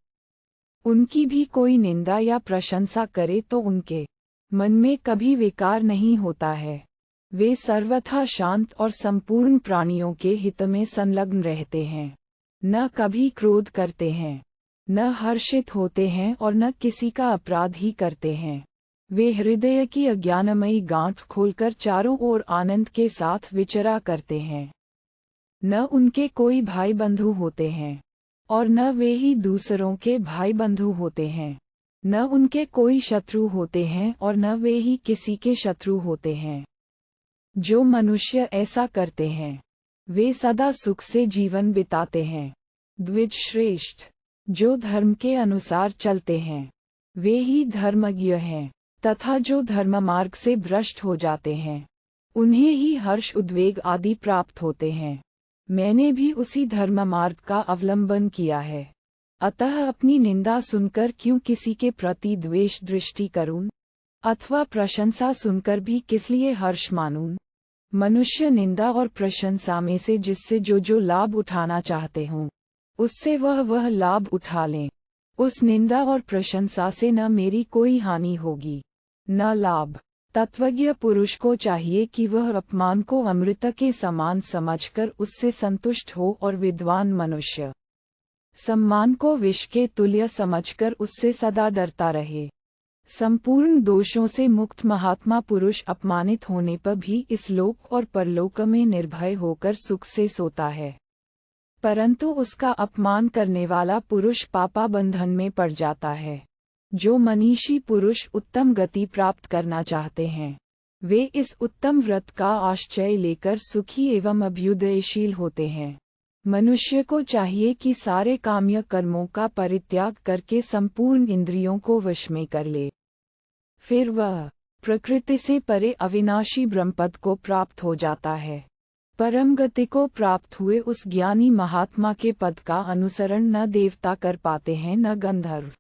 उनकी भी कोई निंदा या प्रशंसा करे तो उनके मन में कभी विकार नहीं होता है। वे सर्वथा शांत और संपूर्ण प्राणियों के हित में संलग्न रहते हैं, न कभी क्रोध करते हैं, न हर्षित होते हैं और न किसी का अपराध ही करते हैं। वे हृदय की अज्ञानमयी गांठ खोलकर चारों ओर आनंद के साथ विचरा करते हैं। न उनके कोई भाई बंधु होते हैं, और न वे ही दूसरों के भाई बंधु होते हैं। न उनके कोई शत्रु होते हैं और न वे ही किसी के शत्रु होते हैं। जो मनुष्य ऐसा करते हैं, वे सदा सुख से जीवन बिताते हैं। द्विज श्रेष्ठ, जो धर्म के अनुसार चलते हैं, वे ही धर्मज्ञ हैं, तथा जो धर्म मार्ग से भ्रष्ट हो जाते हैं, उन्हें ही हर्ष उद्वेग आदि प्राप्त होते हैं। मैंने भी उसी धर्म मार्ग का अवलंबन किया है, अतः अपनी निंदा सुनकर क्यों किसी के प्रति द्वेष दृष्टि करूं, अथवा प्रशंसा सुनकर भी किस लिए हर्ष मानूं। मनुष्य निंदा और प्रशंसा में से जिससे जो लाभ उठाना चाहते हों, उससे वह लाभ उठा लें। उस निंदा और प्रशंसा से न मेरी कोई हानि होगी, न लाभ। तत्वज्ञ पुरुष को चाहिए कि वह अपमान को अमृत के समान समझकर उससे संतुष्ट हो, और विद्वान मनुष्य सम्मान को विष के तुल्य समझकर उससे सदा डरता रहे। संपूर्ण दोषों से मुक्त महात्मा पुरुष अपमानित होने पर भी इस लोक और परलोक में निर्भय होकर सुख से सोता है, परंतु उसका अपमान करने वाला पुरुष पापा बंधन में पड़ जाता है। जो मनीषी पुरुष उत्तम गति प्राप्त करना चाहते हैं, वे इस उत्तम व्रत का आश्रय लेकर सुखी एवं अभ्युदयशील होते हैं। मनुष्य को चाहिए कि सारे काम्य कर्मों का परित्याग करके संपूर्ण इंद्रियों को वश में कर ले, फिर वह प्रकृति से परे अविनाशी ब्रह्मपद को प्राप्त हो जाता है। परम गति को प्राप्त हुए उस ज्ञानी महात्मा के पद का अनुसरण न देवता कर पाते हैं, न गंधर्व,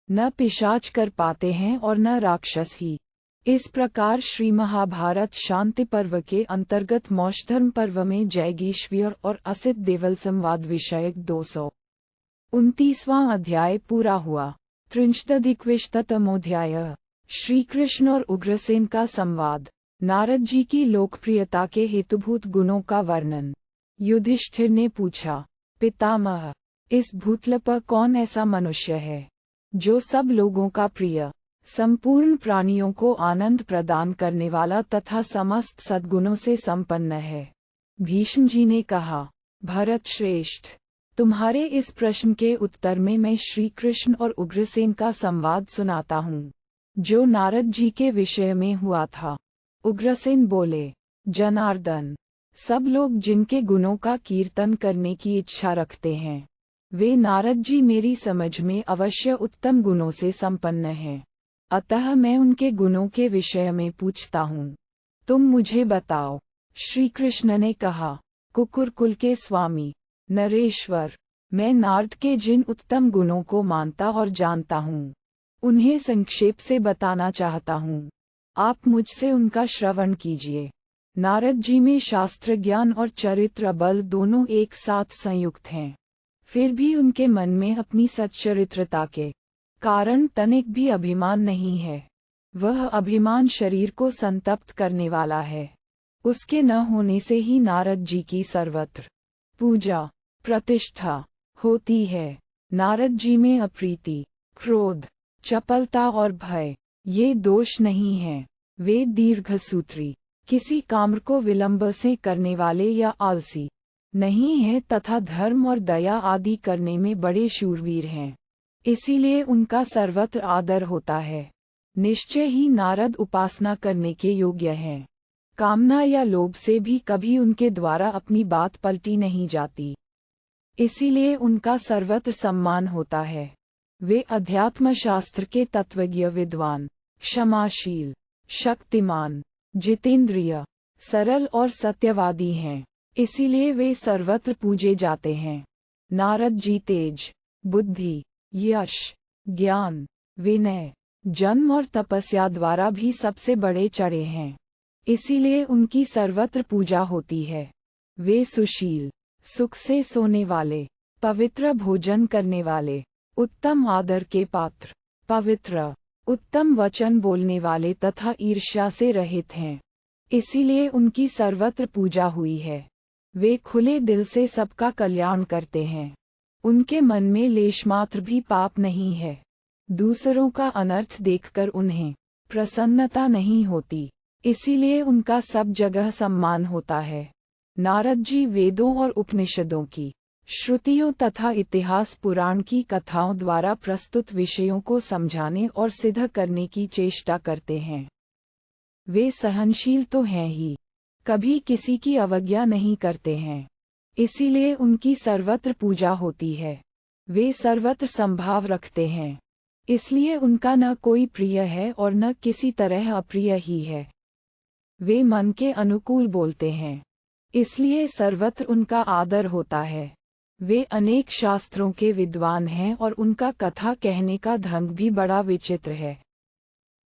न पिशाच कर पाते हैं, और न राक्षस ही। इस प्रकार श्री महाभारत शांति पर्व के अंतर्गत मोक्षधर्म पर्व में जैगीश्वर और असित देवल संवाद विषयक 229वां अध्याय पूरा हुआ। 33तमोध्याय श्री कृष्ण और उग्रसेन का संवाद। नारद जी की लोकप्रियता के हेतुभूत गुणों का वर्णन। युधिष्ठिर ने पूछा, पितामह, इस भूतल पर कौन ऐसा मनुष्य है जो सब लोगों का प्रिय, संपूर्ण प्राणियों को आनंद प्रदान करने वाला तथा समस्त सद्गुणों से संपन्न है। भीष्म जी ने कहा, भरत श्रेष्ठ, तुम्हारे इस प्रश्न के उत्तर में मैं श्री कृष्ण और उग्रसेन का संवाद सुनाता हूँ, जो नारद जी के विषय में हुआ था। उग्रसेन बोले, जनार्दन, सब लोग जिनके गुणों का कीर्तन करने की इच्छा रखते हैं, वे नारद जी मेरी समझ में अवश्य उत्तम गुणों से संपन्न हैं। अतः मैं उनके गुणों के विषय में पूछता हूँ, तुम मुझे बताओ। श्री कृष्ण ने कहा, कुकुर कुल के स्वामी नरेश्वर, मैं नारद के जिन उत्तम गुणों को मानता और जानता हूँ, उन्हें संक्षेप से बताना चाहता हूँ। आप मुझसे उनका श्रवण कीजिए। नारद जी में शास्त्र ज्ञान और चरित्र बल दोनों एक साथ संयुक्त हैं, फिर भी उनके मन में अपनी सच्चरित्रता के कारण तनिक भी अभिमान नहीं है। वह अभिमान शरीर को संतप्त करने वाला है। उसके न होने से ही नारद जी की सर्वत्र पूजा प्रतिष्ठा होती है। नारद जी में अप्रीति, क्रोध, चपलता और भय ये दोष नहीं हैं। वे दीर्घसूत्री, किसी काम को विलंब से करने वाले या आलसी नहीं हैं तथा धर्म और दया आदि करने में बड़े शूरवीर हैं। इसीलिए उनका सर्वत्र आदर होता है। निश्चय ही नारद उपासना करने के योग्य हैं। कामना या लोभ से भी कभी उनके द्वारा अपनी बात पलटी नहीं जाती, इसीलिए उनका सर्वत्र सम्मान होता है। वे अध्यात्म शास्त्र के तत्वज्ञ, विद्वान, क्षमाशील, शक्तिमान, जितेंद्रिय, सरल और सत्यवादी हैं। इसीलिए वे सर्वत्र पूजे जाते हैं। नारद जी तेज, बुद्धि, यश, ज्ञान, विनय, जन्म और तपस्या द्वारा भी सबसे बड़े चढ़े हैं। इसीलिए उनकी सर्वत्र पूजा होती है। वे सुशील, सुख से सोने वाले, पवित्र भोजन करने वाले, उत्तम आदर के पात्र, पवित्र, उत्तम वचन बोलने वाले तथा ईर्ष्या से रहित हैं। इसीलिए उनकी सर्वत्र पूजा हुई है। वे खुले दिल से सबका कल्याण करते हैं। उनके मन में लेशमात्र भी पाप नहीं है। दूसरों का अनर्थ देखकर उन्हें प्रसन्नता नहीं होती, इसीलिए उनका सब जगह सम्मान होता है। नारद जी वेदों और उपनिषदों की श्रुतियों तथा इतिहास पुराण की कथाओं द्वारा प्रस्तुत विषयों को समझाने और सिद्ध करने की चेष्टा करते हैं। वे सहनशील तो हैं ही, कभी किसी की अवज्ञा नहीं करते हैं, इसीलिए उनकी सर्वत्र पूजा होती है। वे सर्वत्र संभाव रखते हैं, इसलिए उनका न कोई प्रिय है और न किसी तरह अप्रिय ही है। वे मन के अनुकूल बोलते हैं, इसलिए सर्वत्र उनका आदर होता है। वे अनेक शास्त्रों के विद्वान हैं और उनका कथा कहने का ढंग भी बड़ा विचित्र है।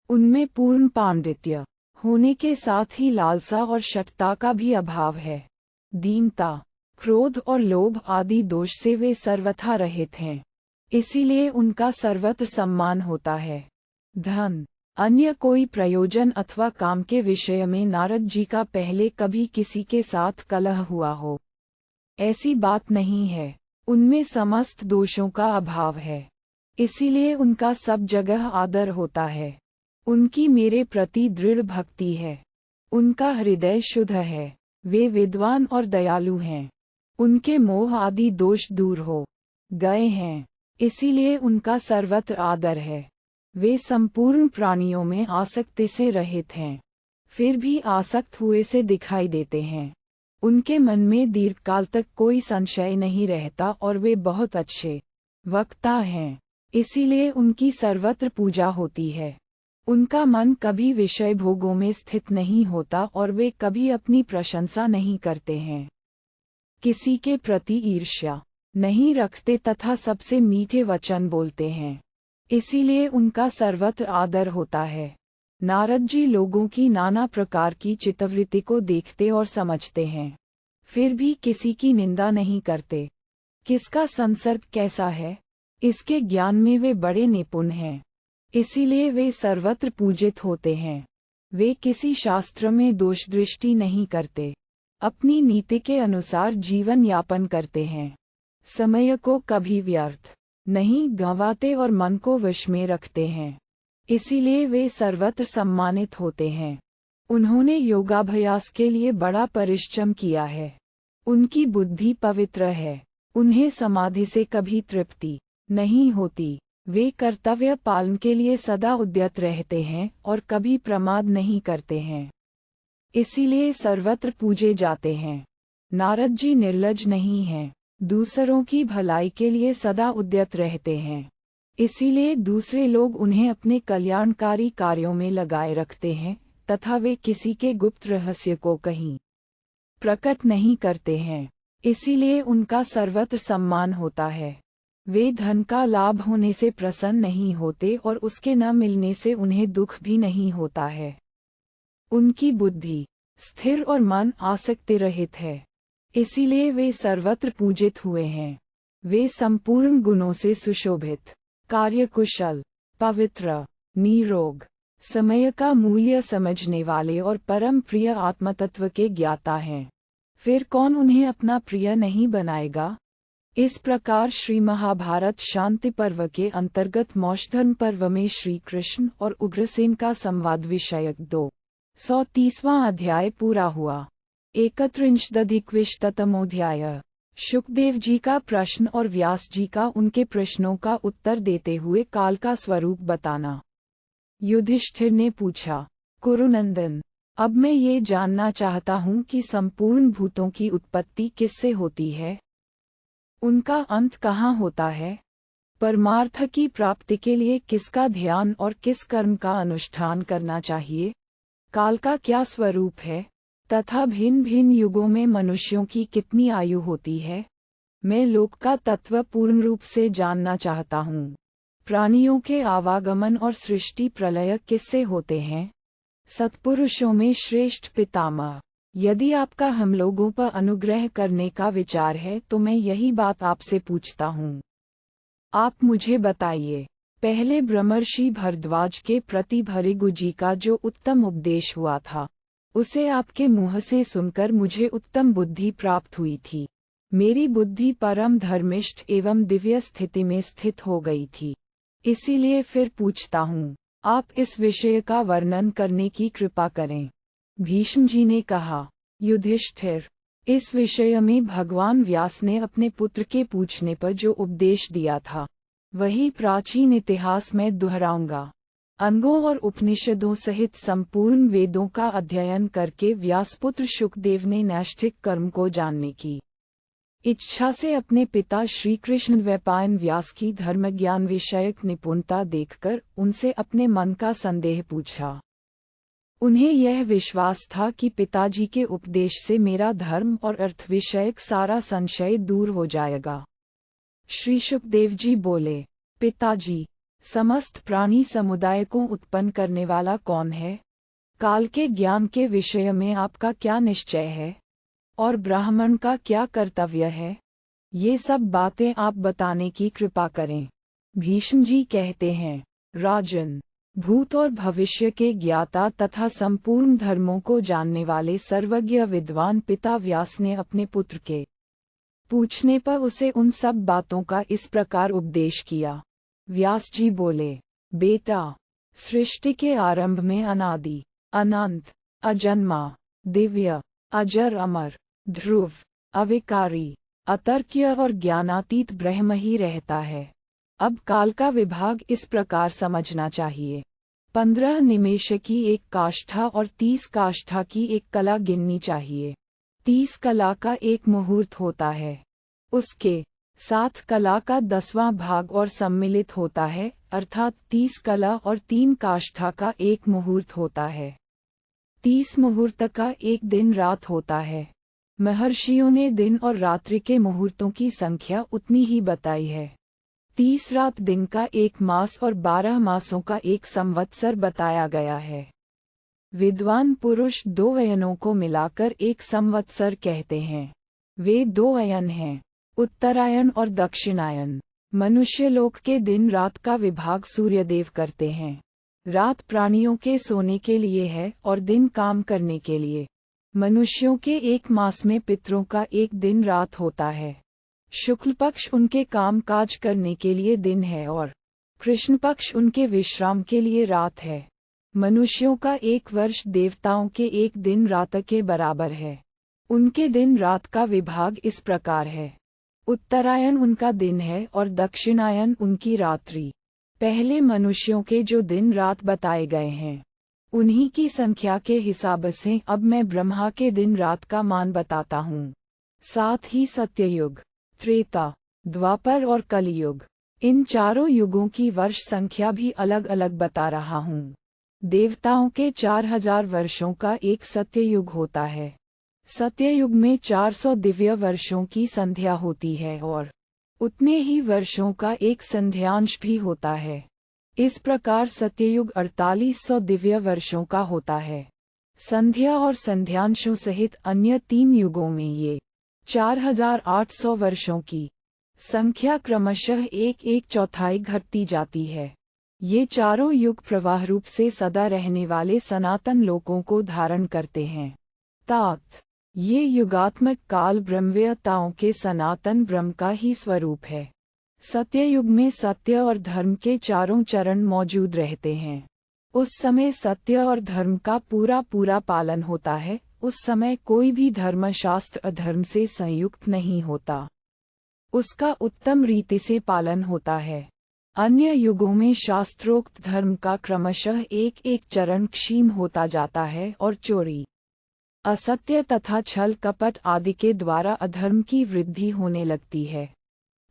उनमें पूर्ण पांडित्य होने के साथ ही लालसा और शठता का भी अभाव है। दीनता, क्रोध और लोभ आदि दोष से वे सर्वथा रहित हैं, इसीलिए उनका सर्वत्र सम्मान होता है। धन, अन्य कोई प्रयोजन अथवा काम के विषय में नारद जी का पहले कभी किसी के साथ कलह हुआ हो, ऐसी बात नहीं है। उनमें समस्त दोषों का अभाव है, इसीलिए उनका सब जगह आदर होता है। उनकी मेरे प्रति दृढ़ भक्ति है। उनका हृदय शुद्ध है। वे विद्वान और दयालु हैं। उनके मोह आदि दोष दूर हो गए हैं, इसीलिए उनका सर्वत्र आदर है। वे संपूर्ण प्राणियों में आसक्ति से रहित हैं, फिर भी आसक्त हुए से दिखाई देते हैं। उनके मन में दीर्घकाल तक कोई संशय नहीं रहता और वे बहुत अच्छे वक्ता हैं, इसीलिए उनकी सर्वत्र पूजा होती है। उनका मन कभी विषय भोगों में स्थित नहीं होता और वे कभी अपनी प्रशंसा नहीं करते हैं। किसी के प्रति ईर्ष्या नहीं रखते तथा सबसे मीठे वचन बोलते हैं, इसीलिए उनका सर्वत्र आदर होता है। नारद जी लोगों की नाना प्रकार की चित्तवृत्ति को देखते और समझते हैं, फिर भी किसी की निंदा नहीं करते। किसका संसर्ग कैसा है, इसके ज्ञान में वे बड़े निपुण हैं, इसीलिए वे सर्वत्र पूजित होते हैं। वे किसी शास्त्र में दोष दृष्टि नहीं करते, अपनी नीति के अनुसार जीवन यापन करते हैं। समय को कभी व्यर्थ नहीं गंवाते और मन को वश में रखते हैं, इसीलिए वे सर्वत्र सम्मानित होते हैं। उन्होंने योगाभ्यास के लिए बड़ा परिश्रम किया है। उनकी बुद्धि पवित्र है। उन्हें समाधि से कभी तृप्ति नहीं होती। वे कर्तव्य पालन के लिए सदा उद्यत रहते हैं और कभी प्रमाद नहीं करते हैं, इसीलिए सर्वत्र पूजे जाते हैं। नारद जी निर्लज नहीं हैं, दूसरों की भलाई के लिए सदा उद्यत रहते हैं, इसीलिए दूसरे लोग उन्हें अपने कल्याणकारी कार्यों में लगाए रखते हैं तथा वे किसी के गुप्त रहस्य को कहीं प्रकट नहीं करते हैं, इसीलिए उनका सर्वत्र सम्मान होता है। वे धन का लाभ होने से प्रसन्न नहीं होते और उसके न मिलने से उन्हें दुख भी नहीं होता है। उनकी बुद्धि स्थिर और मन आसक्ति रहित है, इसीलिए वे सर्वत्र पूजित हुए हैं। वे संपूर्ण गुणों से सुशोभित, कार्यकुशल, पवित्र, निरोग, समय का मूल्य समझने वाले और परम प्रिय आत्मतत्व के ज्ञाता हैं। फिर कौन उन्हें अपना प्रिय नहीं बनाएगा। इस प्रकार श्री महाभारत शांति पर्व के अंतर्गत मोक्षधर्म पर्व में श्री कृष्ण और उग्रसेन का संवाद विषयक 230वां अध्याय पूरा हुआ। 31-द्विशतमोऽध्याय। शुकदेव जी का प्रश्न और व्यास जी का उनके प्रश्नों का उत्तर देते हुए काल का स्वरूप बताना। युधिष्ठिर ने पूछा, कुरुनंदन, अब मैं ये जानना चाहता हूँ कि संपूर्ण भूतों की उत्पत्ति किससे होती है, उनका अंत कहाँ होता है, परमार्थ की प्राप्ति के लिए किसका ध्यान और किस कर्म का अनुष्ठान करना चाहिए, काल का क्या स्वरूप है तथा भिन्न भिन्न युगों में मनुष्यों की कितनी आयु होती है। मैं लोक का तत्व पूर्ण रूप से जानना चाहता हूँ। प्राणियों के आवागमन और सृष्टि प्रलय किससे होते हैं। सत्पुरुषों में श्रेष्ठ पितामह, यदि आपका हम लोगों पर अनुग्रह करने का विचार है तो मैं यही बात आपसे पूछता हूँ। आप मुझे बताइए, पहले ब्रह्मर्षि भरद्वाज के प्रति भृगु जी का जो उत्तम उपदेश हुआ था, उसे आपके मुँह से सुनकर मुझे उत्तम बुद्धि प्राप्त हुई थी। मेरी बुद्धि परम धर्मिष्ठ एवं दिव्य स्थिति में स्थित हो गई थी। इसीलिए फिर पूछता हूँ, आप इस विषय का वर्णन करने की कृपा करें। भीष्म जी ने कहा, युधिष्ठिर, इस विषय में भगवान व्यास ने अपने पुत्र के पूछने पर जो उपदेश दिया था वही प्राचीन इतिहास में दोहराऊंगा। अंगों और उपनिषदों सहित संपूर्ण वेदों का अध्ययन करके व्यासपुत्र शुकदेव ने नैष्ठिक कर्म को जानने की इच्छा से अपने पिता श्री कृष्ण वैपायन व्यास की धर्म ज्ञान विषयक निपुणता देखकर उनसे अपने मन का संदेह पूछा। उन्हें यह विश्वास था कि पिताजी के उपदेश से मेरा धर्म और अर्थ विषयक सारा संशय दूर हो जाएगा। श्री शुकदेव जी बोले, पिताजी, समस्त प्राणी समुदाय को उत्पन्न करने वाला कौन है? काल के ज्ञान के विषय में आपका क्या निश्चय है? और ब्राह्मण का क्या कर्तव्य है? ये सब बातें आप बताने की कृपा करें। भीष्म जी कहते हैं, राजन, भूत और भविष्य के ज्ञाता तथा संपूर्ण धर्मों को जानने वाले सर्वज्ञ विद्वान पिता व्यास ने अपने पुत्र के पूछने पर उसे उन सब बातों का इस प्रकार उपदेश किया। व्यास जी बोले, बेटा, सृष्टि के आरंभ में अनादि, अनंत, अजन्मा, दिव्य, अजर अमर, ध्रुव, अविकारी, अतर्क्य और ज्ञानातीत ब्रह्म ही रहता है। अब काल का विभाग इस प्रकार समझना चाहिए। 15 निमेष की एक काष्ठा और 30 काष्ठा की एक कला गिननी चाहिए। 30 कला का एक मुहूर्त होता है, उसके साथ कला का 10वां भाग और सम्मिलित होता है, अर्थात 30 कला और 3 काष्ठा का एक मुहूर्त होता है। 30 मुहूर्त का एक दिन रात होता है। महर्षियों ने दिन और रात्रि के मुहूर्तों की संख्या उतनी ही बताई है। 30 रात दिन का एक मास और 12 मासों का एक संवत्सर बताया गया है। विद्वान पुरुष 2 अयनों को मिलाकर एक संवत्सर कहते हैं। वे 2 अयन हैं, उत्तरायण और दक्षिणायन। मनुष्य लोक के दिन रात का विभाग सूर्यदेव करते हैं। रात प्राणियों के सोने के लिए है और दिन काम करने के लिए। मनुष्यों के एक मास में पितरों का एक दिन रात होता है। शुक्ल पक्ष उनके काम काज करने के लिए दिन है और कृष्ण पक्ष उनके विश्राम के लिए रात है। मनुष्यों का एक वर्ष देवताओं के एक दिन रात के बराबर है। उनके दिन रात का विभाग इस प्रकार है। उत्तरायण उनका दिन है और दक्षिणायन उनकी रात्रि। पहले मनुष्यों के जो दिन रात बताए गए हैं, उन्हीं की संख्या के हिसाब से अब मैं ब्रह्मा के दिन रात का मान बताता हूँ। साथ ही सत्ययुग, त्रेता, द्वापर और कलियुग, इन चारों युगों की वर्ष संख्या भी अलग अलग बता रहा हूँ। देवताओं के 4000 वर्षों का एक सत्ययुग होता है। सत्ययुग में 400 दिव्य वर्षों की संध्या होती है और उतने ही वर्षों का एक संध्यांश भी होता है। इस प्रकार सत्ययुग 4800 दिव्य वर्षों का होता है। संध्या और संध्यांशों सहित अन्य 3 युगों में ये 4800 वर्षों की संख्या क्रमशः एक चौथाई घटती जाती है। ये चारों युग प्रवाह रूप से सदा रहने वाले सनातन लोकों को धारण करते हैं। तात, ये युगात्मक काल ब्रह्मवेताओं के सनातन ब्रह्म का ही स्वरूप है। सत्ययुग में सत्य और धर्म के चारों चरण मौजूद रहते हैं। उस समय सत्य और धर्म का पूरा पालन होता है। उस समय कोई भी धर्मशास्त्र अधर्म से संयुक्त नहीं होता, उसका उत्तम रीति से पालन होता है। अन्य युगों में शास्त्रोक्त धर्म का क्रमशः एक चरण क्षीण होता जाता है और चोरी, असत्य तथा छल कपट आदि के द्वारा अधर्म की वृद्धि होने लगती है।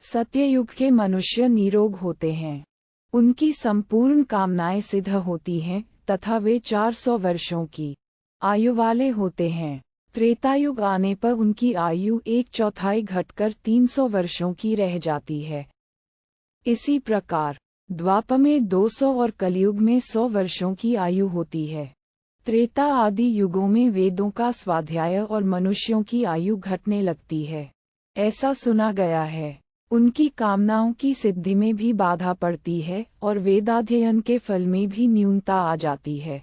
सत्ययुग के मनुष्य निरोग होते हैं, उनकी संपूर्ण कामनाएं सिद्ध होती हैं तथा वे 400 वर्षों की आयु वाले होते हैं। त्रेतायुग आने पर उनकी आयु 1/4 घटकर 300 वर्षों की रह जाती है। इसी प्रकार द्वापर में 200 और कलयुग में 100 वर्षों की आयु होती है। त्रेता आदि युगों में वेदों का स्वाध्याय और मनुष्यों की आयु घटने लगती है। ऐसा सुना गया है। उनकी कामनाओं की सिद्धि में भी बाधा पड़ती है और वेदाध्ययन के फल में भी न्यूनता आ जाती है।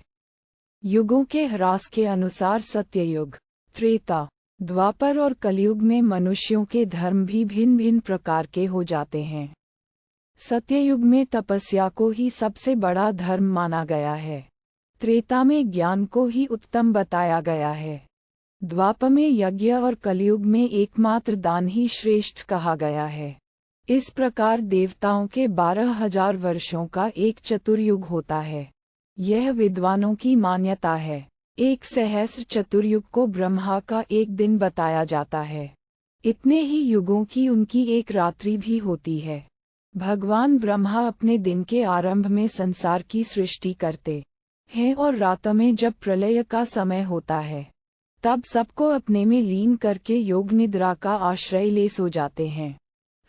युगों के ह्रास के अनुसार सत्ययुग, त्रेता, द्वापर और कलयुग में मनुष्यों के धर्म भी भिन्न भिन्न प्रकार के हो जाते हैं। सत्ययुग में तपस्या को ही सबसे बड़ा धर्म माना गया है। त्रेता में ज्ञान को ही उत्तम बताया गया है। द्वापर में यज्ञ और कलयुग में एकमात्र दान ही श्रेष्ठ कहा गया है। इस प्रकार देवताओं के 12,000 वर्षों का एक चतुर्युग होता है। यह विद्वानों की मान्यता है। एक सहस्र चतुर्युग को ब्रह्मा का एक दिन बताया जाता है। इतने ही युगों की उनकी एक रात्रि भी होती है। भगवान ब्रह्मा अपने दिन के आरंभ में संसार की सृष्टि करते हैं और रात में जब प्रलय का समय होता है तब सबको अपने में लीन करके योग निद्रा का आश्रय ले सो जाते हैं।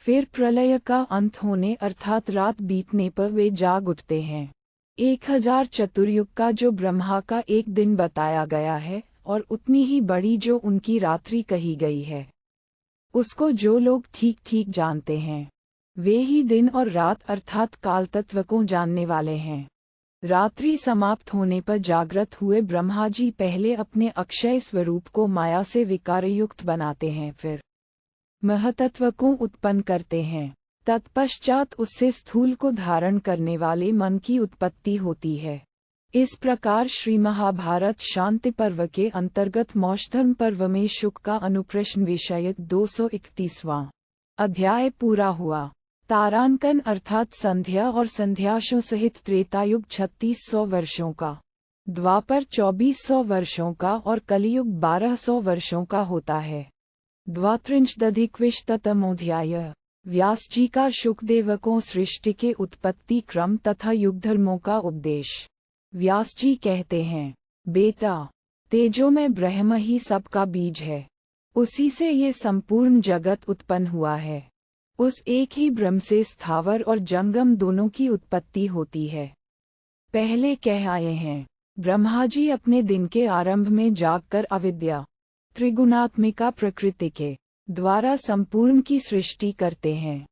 फिर प्रलय का अंत होने अर्थात रात बीतने पर वे जाग उठते हैं। 1000 चतुर्युग का जो ब्रह्मा का एक दिन बताया गया है और उतनी ही बड़ी जो उनकी रात्रि कही गई है, उसको जो लोग ठीक ठीक जानते हैं वे ही दिन और रात अर्थात काल तत्व को जानने वाले हैं। रात्रि समाप्त होने पर जागृत हुए ब्रह्मा जी पहले अपने अक्षय स्वरूप को माया से विकारयुक्त बनाते हैं, फिर महतत्व को उत्पन्न करते हैं। तत्पश्चात उससे स्थूल को धारण करने वाले मन की उत्पत्ति होती है। इस प्रकार श्री महाभारत शांति पर्व के अंतर्गत मौषधर्म पर्व में शुक का अनुप्रश्न विषयक 231वां अध्याय पूरा हुआ। तारांकन अर्थात संध्या और संध्याशों सहित त्रेतायुग 3600 वर्षों का, द्वापर 2400 वर्षों का और कलियुग 1200 वर्षों का होता है। द्वात्रिंशदधिकविंशतितमोऽध्याय। व्यास जी का शुकदेव को सृष्टि के उत्पत्ति क्रम तथा युगधर्मों का उपदेश। व्यास जी कहते हैं, बेटा, तेजो में ब्रह्म ही सबका बीज है। उसी से ये संपूर्ण जगत उत्पन्न हुआ है। उस एक ही ब्रह्म से स्थावर और जंगम दोनों की उत्पत्ति होती है। पहले कह आए हैं, ब्रह्मा जी अपने दिन के आरंभ में जागकर अविद्या त्रिगुणात्मिका प्रकृति के द्वारा संपूर्ण की सृष्टि करते हैं।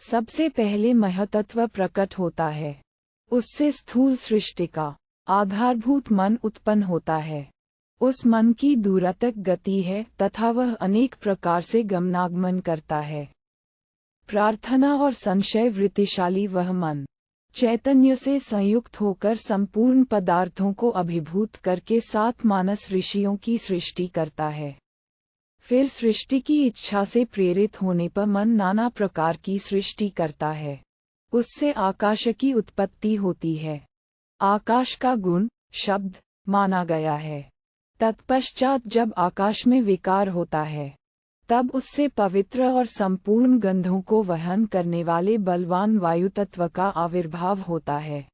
सबसे पहले महतत्व प्रकट होता है। उससे स्थूल सृष्टि का आधारभूत मन उत्पन्न होता है। उस मन की दूरतक गति है तथा वह अनेक प्रकार से गमनागमन करता है। प्रार्थना और संशय वृत्तिशाली वह मन चैतन्य से संयुक्त होकर संपूर्ण पदार्थों को अभिभूत करके 7 मानस ऋषियों की सृष्टि करता है। फिर सृष्टि की इच्छा से प्रेरित होने पर मन नाना प्रकार की सृष्टि करता है। उससे आकाश की उत्पत्ति होती है। आकाश का गुण शब्द माना गया है। तत्पश्चात जब आकाश में विकार होता है तब उससे पवित्र और संपूर्ण गंधों को वहन करने वाले बलवान वायु तत्व का आविर्भाव होता है।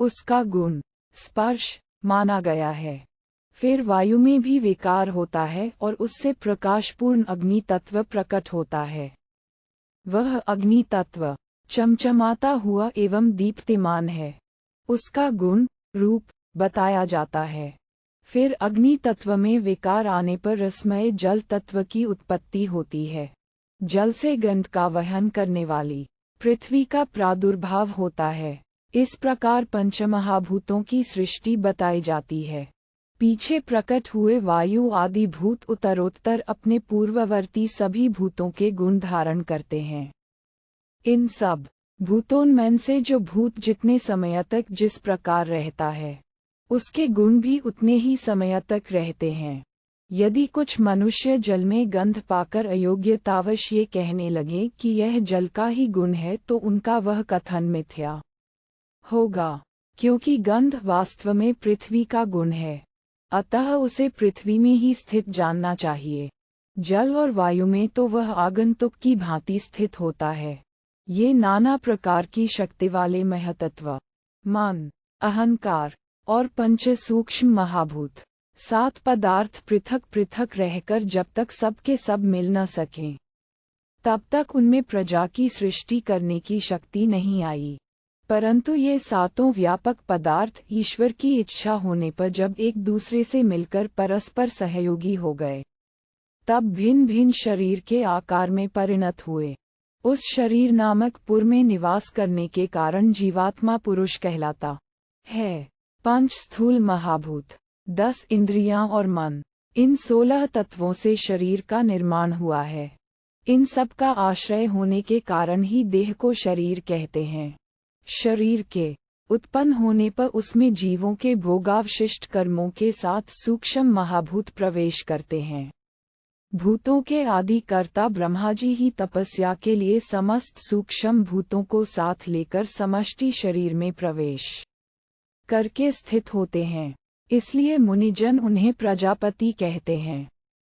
उसका गुण स्पर्श माना गया है। फिर वायु में भी विकार होता है और उससे प्रकाशपूर्ण अग्नि तत्व प्रकट होता है। वह अग्नि तत्व चमचमाता हुआ एवं दीप्तिमान है। उसका गुण रूप बताया जाता है। फिर अग्नि तत्व में विकार आने पर रसमय जल तत्व की उत्पत्ति होती है। जल से गंध का वहन करने वाली पृथ्वी का प्रादुर्भाव होता है। इस प्रकार पंचमहाभूतों की सृष्टि बताई जाती है। पीछे प्रकट हुए वायु आदि भूत उत्तरोत्तर अपने पूर्ववर्ती सभी भूतों के गुण धारण करते हैं। इन सब भूतोन्मन से जो भूत जितने समय तक जिस प्रकार रहता है उसके गुण भी उतने ही समय तक रहते हैं। यदि कुछ मनुष्य जल में गंध पाकर अयोग्यतावश ये कहने लगे कि यह जल का ही गुण है तो उनका वह कथन मिथ्या होगा, क्योंकि गंध वास्तव में पृथ्वी का गुण है। अतः उसे पृथ्वी में ही स्थित जानना चाहिए। जल और वायु में तो वह आगंतुक की भांति स्थित होता है। ये नाना प्रकार की शक्ति वाले महतत्व, मन, अहंकार और पंच सूक्ष्म महाभूत 7 पदार्थ पृथक पृथक रहकर जब तक सब के सब मिल न सकें तब तक उनमें प्रजा की सृष्टि करने की शक्ति नहीं आई। परंतु ये 7 व्यापक पदार्थ ईश्वर की इच्छा होने पर जब एक दूसरे से मिलकर परस्पर सहयोगी हो गए तब भिन्न भिन्न शरीर के आकार में परिणत हुए। उस शरीर नामक पुर में निवास करने के कारण जीवात्मा पुरुष कहलाता है। 5 स्थूल महाभूत, 10 इंद्रियां और मन, इन 16 तत्वों से शरीर का निर्माण हुआ है। इन सब का आश्रय होने के कारण ही देह को शरीर कहते हैं। शरीर के उत्पन्न होने पर उसमें जीवों के भोगावशिष्ट कर्मों के साथ सूक्ष्म महाभूत प्रवेश करते हैं। भूतों के आदि कर्ता ब्रह्मा जी ही तपस्या के लिए समस्त सूक्ष्म भूतों को साथ लेकर समष्टि शरीर में प्रवेश करके स्थित होते हैं। इसलिए मुनिजन उन्हें प्रजापति कहते हैं।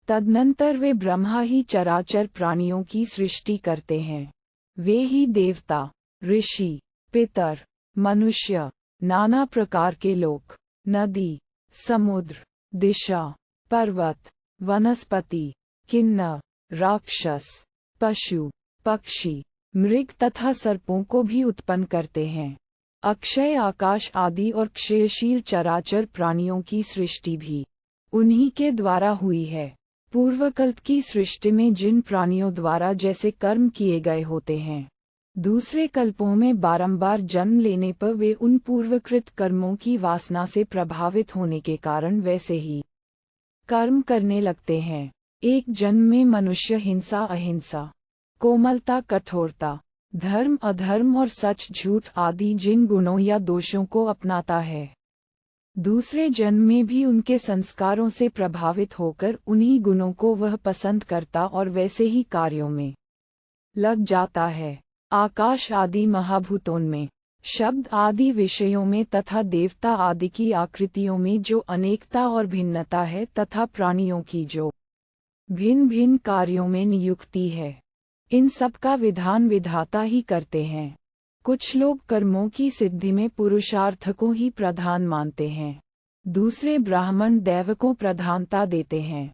तदनंतर वे ब्रह्मा ही चराचर प्राणियों की सृष्टि करते हैं। वे ही देवता, ऋषि, पितर, मनुष्य, नाना प्रकार के लोक, नदी, समुद्र, दिशा, पर्वत, वनस्पति, किन्नर, राक्षस, पशु, पक्षी, मृग तथा सर्पों को भी उत्पन्न करते हैं। अक्षय आकाश आदि और क्षयशील चराचर प्राणियों की सृष्टि भी उन्हीं के द्वारा हुई है। पूर्वकल्प की सृष्टि में जिन प्राणियों द्वारा जैसे कर्म किए गए होते हैं, दूसरे कल्पों में बारंबार जन्म लेने पर वे उन पूर्वकृत कर्मों की वासना से प्रभावित होने के कारण वैसे ही कर्म करने लगते हैं। एक जन्म में मनुष्य हिंसा अहिंसा, कोमलता कठोरता, धर्म अधर्म और सच झूठ आदि जिन गुणों या दोषों को अपनाता है, दूसरे जन्म में भी उनके संस्कारों से प्रभावित होकर उन्हीं गुणों को वह पसंद करता और वैसे ही कार्यों में लग जाता है। आकाश आदि महाभूतों में, शब्द आदि विषयों में तथा देवता आदि की आकृतियों में जो अनेकता और भिन्नता है तथा प्राणियों की जो भिन्न भिन्न कार्यों में नियुक्ति है, इन सब का विधान विधाता ही करते हैं। कुछ लोग कर्मों की सिद्धि में पुरुषार्थ को ही प्रधान मानते हैं, दूसरे ब्राह्मण दैव को प्रधानता देते हैं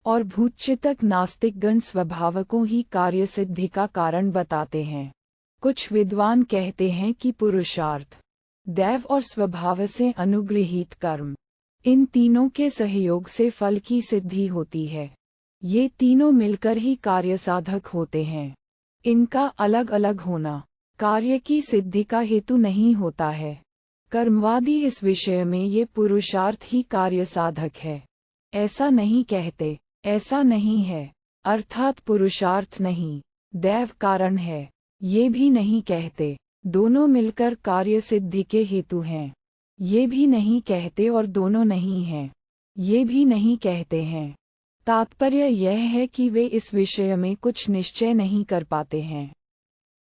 और भूतचितक नास्तिकगण स्वभाव को ही कार्य सिद्धि का कारण बताते हैं। कुछ विद्वान कहते हैं कि पुरुषार्थ, दैव और स्वभाव से अनुगृहीत कर्म, इन तीनों के सहयोग से फल की सिद्धि होती है। ये तीनों मिलकर ही कार्य साधक होते हैं। इनका अलग अलग होना कार्य की सिद्धि का हेतु नहीं होता है। कर्मवादी इस विषय में ये पुरुषार्थ ही कार्य साधक है ऐसा नहीं कहते। ऐसा नहीं है अर्थात पुरुषार्थ नहीं, दैव कारण है, ये भी नहीं कहते। दोनों मिलकर कार्य सिद्धि के हेतु हैं, ये भी नहीं कहते। और दोनों नहीं हैं, ये भी नहीं कहते हैं। तात्पर्य यह है कि वे इस विषय में कुछ निश्चय नहीं कर पाते हैं।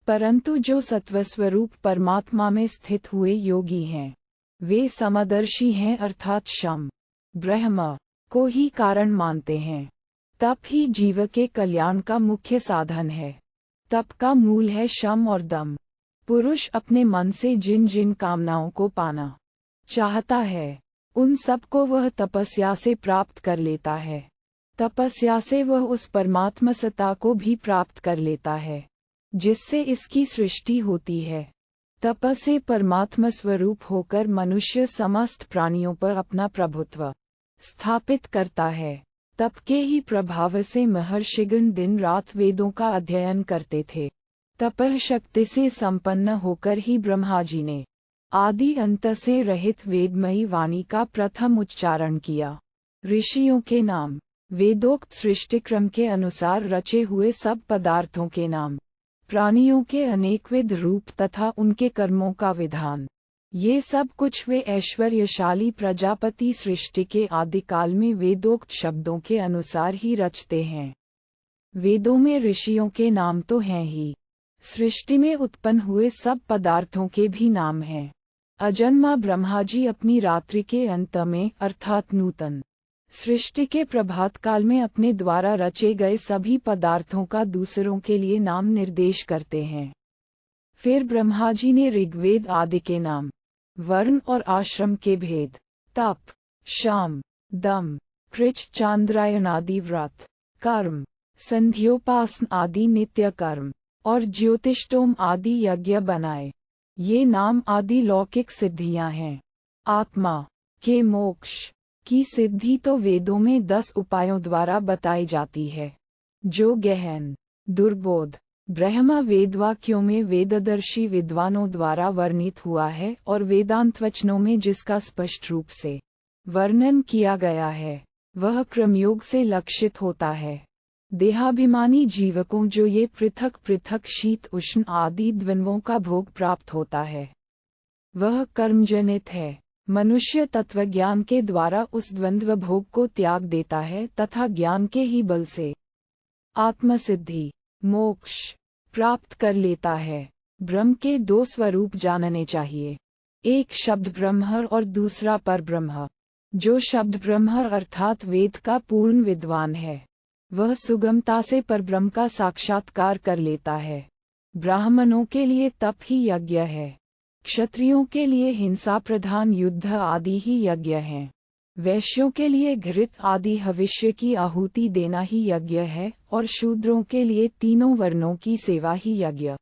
परंतु जो सत्वस्वरूप परमात्मा में स्थित हुए योगी हैं, वे समदर्शी हैं अर्थात शम ब्रह्म को ही कारण मानते हैं। तप ही जीव के कल्याण का मुख्य साधन है। तप का मूल है शम और दम। पुरुष अपने मन से जिन जिन कामनाओं को पाना चाहता है, उन सब को वह तपस्या से प्राप्त कर लेता है। तपस्या से वह उस परमात्मा सत्ता को भी प्राप्त कर लेता है जिससे इसकी सृष्टि होती है। तप से परमात्मा स्वरूप होकर मनुष्य समस्त प्राणियों पर अपना प्रभुत्व स्थापित करता है। तप के ही प्रभाव से महर्षिगण दिन रात वेदों का अध्ययन करते थे। तपः शक्ति से संपन्न होकर ही ब्रह्मा जी ने आदि अंत से रहित वेदमयी वाणी का प्रथम उच्चारण किया। ऋषियों के नाम, वेदोक्त सृष्टिक्रम के अनुसार रचे हुए सब पदार्थों के नाम, प्राणियों के अनेकविध रूप तथा उनके कर्मों का विधान, ये सब कुछ वे ऐश्वर्यशाली प्रजापति सृष्टि के आदिकाल में वेदोक्त शब्दों के अनुसार ही रचते हैं। वेदों में ऋषियों के नाम तो हैं ही, सृष्टि में उत्पन्न हुए सब पदार्थों के भी नाम हैं। अजन्मा ब्रह्मा जी अपनी रात्रि के अंत में अर्थात नूतन सृष्टि के प्रभात काल में अपने द्वारा रचे गए सभी पदार्थों का दूसरों के लिए नाम निर्देश करते हैं। फिर ब्रह्मा जी ने ऋग्वेद आदि के नाम, वर्ण और आश्रम के भेद, तप, शाम, दम, कृच चांद्रायन आदि व्रत, कर्म, संध्योपासन आदि नित्य कर्म और ज्योतिष्टोम आदि यज्ञ बनाए। ये नाम आदि लौकिक सिद्धियां हैं। आत्मा के मोक्ष की सिद्धि तो वेदों में 10 उपायों द्वारा बताई जाती है, जो गहन, दुर्बोध, ब्रह्म वेदवाक्यों में वेददर्शी विद्वानों द्वारा वर्णित हुआ है और वेदांत वचनों में जिसका स्पष्ट रूप से वर्णन किया गया है वह क्रमयोग से लक्षित होता है। देहाभिमानी जीवकों जो ये पृथक पृथक शीत उष्ण आदि द्वंद्वों का भोग प्राप्त होता है वह कर्मजनित है। मनुष्य तत्वज्ञान के द्वारा उस द्वंद्व भोग को त्याग देता है तथा ज्ञान के ही बल से आत्मसिद्धि मोक्ष प्राप्त कर लेता है। ब्रह्म के दो स्वरूप जानने चाहिए, एक शब्द ब्रह्म और दूसरा परब्रह्म। जो शब्द ब्रह्म अर्थात वेद का पूर्ण विद्वान है वह सुगमता से परब्रह्म का साक्षात्कार कर लेता है। ब्राह्मणों के लिए तप ही यज्ञ है, क्षत्रियों के लिए हिंसा प्रधान युद्ध आदि ही यज्ञ हैं, वैश्यों के लिए घृत आदि हविष्य की आहुति देना ही यज्ञ है और शूद्रों के लिए तीनों वर्णों की सेवा ही यज्ञ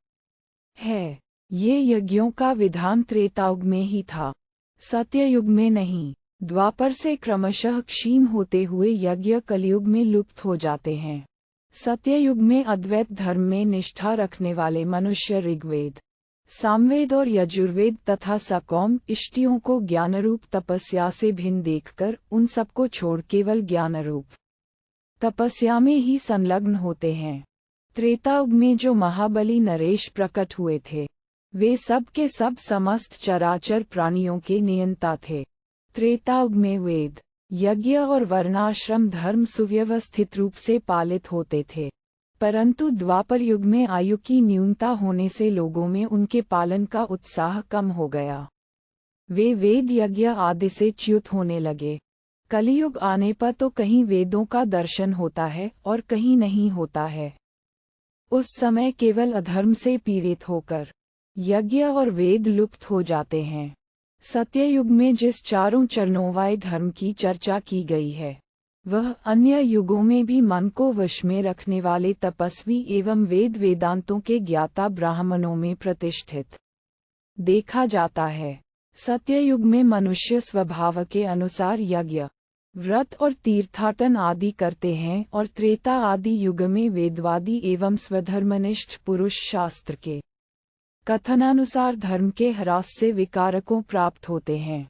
है। ये यज्ञों का विधान त्रेतायुग में ही था, सत्ययुग में नहीं। द्वापर से क्रमशः क्षीण होते हुए यज्ञ कलयुग में लुप्त हो जाते हैं। सत्ययुग में अद्वैत धर्म में निष्ठा रखने वाले मनुष्य ऋग्वेद, सामवेद और यजुर्वेद तथा सकौम इष्टियों को ज्ञानरूप तपस्या से भिन्न देखकर उन सबको छोड़ केवल ज्ञानरूप तपस्या में ही संलग्न होते हैं। त्रेतायुग में जो महाबली नरेश प्रकट हुए थे वे सब के सब समस्त चराचर प्राणियों के नियंता थे। त्रेतायुग में वेद, यज्ञ और वर्णाश्रम धर्म सुव्यवस्थित रूप से पालित होते थे, परंतु द्वापर युग में आयु की न्यूनता होने से लोगों में उनके पालन का उत्साह कम हो गया। वे वेद यज्ञ आदि से च्युत होने लगे। कलियुग आने पर तो कहीं वेदों का दर्शन होता है और कहीं नहीं होता है। उस समय केवल अधर्म से पीड़ित होकर यज्ञ और वेद लुप्त हो जाते हैं। सत्ययुग में जिस चारों चरणों धर्म की चर्चा की गई है वह अन्य युगों में भी मन को वश में रखने वाले तपस्वी एवं वेद वेदांतों के ज्ञाता ब्राह्मणों में प्रतिष्ठित देखा जाता है। सत्ययुग में मनुष्य स्वभाव के अनुसार यज्ञ, व्रत और तीर्थाटन आदि करते हैं और त्रेता आदि युग में वेदवादी एवं स्वधर्मनिष्ठ पुरुष शास्त्र के कथनानुसार धर्म के ह्रास से विकारकों प्राप्त होते हैं।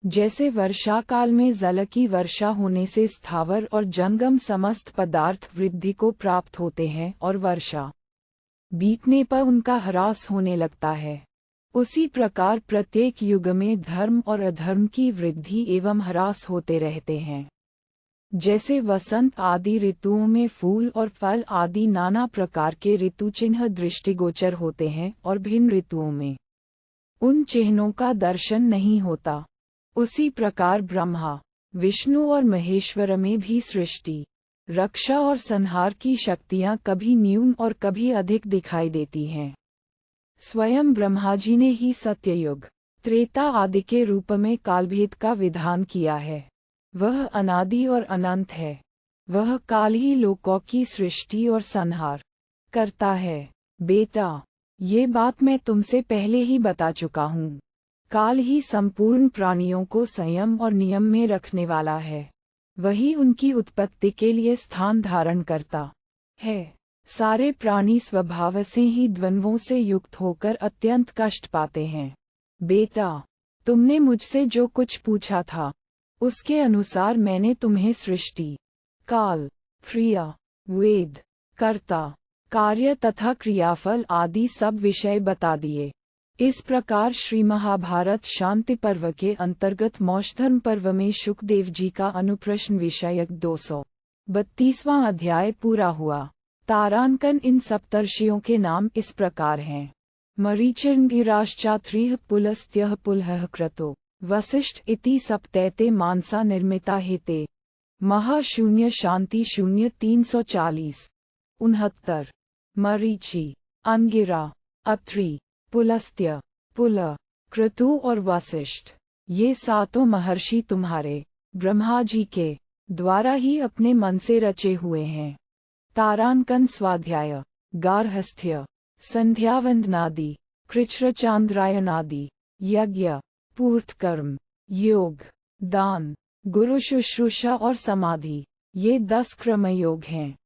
जैसे वर्षा काल में जल की वर्षा होने से स्थावर और जंगम समस्त पदार्थ वृद्धि को प्राप्त होते हैं और वर्षा बीतने पर उनका ह्रास होने लगता है, उसी प्रकार प्रत्येक युग में धर्म और अधर्म की वृद्धि एवं ह्रास होते रहते हैं। जैसे वसंत आदि ऋतुओं में फूल और फल आदि नाना प्रकार के ऋतु चिन्ह दृष्टिगोचर होते हैं और भिन्न ऋतुओं में उन चिन्हों का दर्शन नहीं होता, उसी प्रकार ब्रह्मा, विष्णु और महेश्वर में भी सृष्टि, रक्षा और संहार की शक्तियां कभी न्यून और कभी अधिक दिखाई देती हैं। स्वयं ब्रह्मा जी ने ही सत्ययुग, त्रेता आदि के रूप में कालभेद का विधान किया है। वह अनादि और अनंत है। वह काल ही लोकों की सृष्टि और संहार करता है। बेटा, ये बात मैं तुमसे पहले ही बता चुका हूँ। काल ही संपूर्ण प्राणियों को संयम और नियम में रखने वाला है। वही उनकी उत्पत्ति के लिए स्थान धारण करता है। सारे प्राणी स्वभाव से ही द्वंद्वों से युक्त होकर अत्यंत कष्ट पाते हैं। बेटा, तुमने मुझसे जो कुछ पूछा था उसके अनुसार मैंने तुम्हें सृष्टि, काल, क्रिया, वेद, कर्ता, कार्य तथा क्रियाफल आदि सब विषय बता दिए। इस प्रकार श्री महाभारत शांति पर्व के अंतर्गत मोक्षधर्म पर्व में शुकदेव जी का अनुप्रश्न विषयक 232वां अध्याय पूरा हुआ। तारांकन इन सप्तर्षियों के नाम इस प्रकार हैं। मरीचिर्ंगिराश्चात्रिः पुलस्त्यः पुलः क्रतो वसिष्ठ इति सप्तैते मानसा निर्मिता हेते। महाशून्य शांति शून्य 340। 69। मरीचि, अंगिरा, अत्रि, पुलस्त्य, पुल, क्रतु और वसिष्ठ, ये सातों महर्षि तुम्हारे ब्रह्मा जी के द्वारा ही अपने मन से रचे हुए हैं। तारांकन स्वाध्याय, गार्हस्थ्य, संध्यावंदनादि, कृच्छ्रचांद्रायणादि, यज्ञ, पूर्तकर्म, योग, दान, गुरु शुश्रूषा और समाधि, ये 10 क्रमयोग हैं।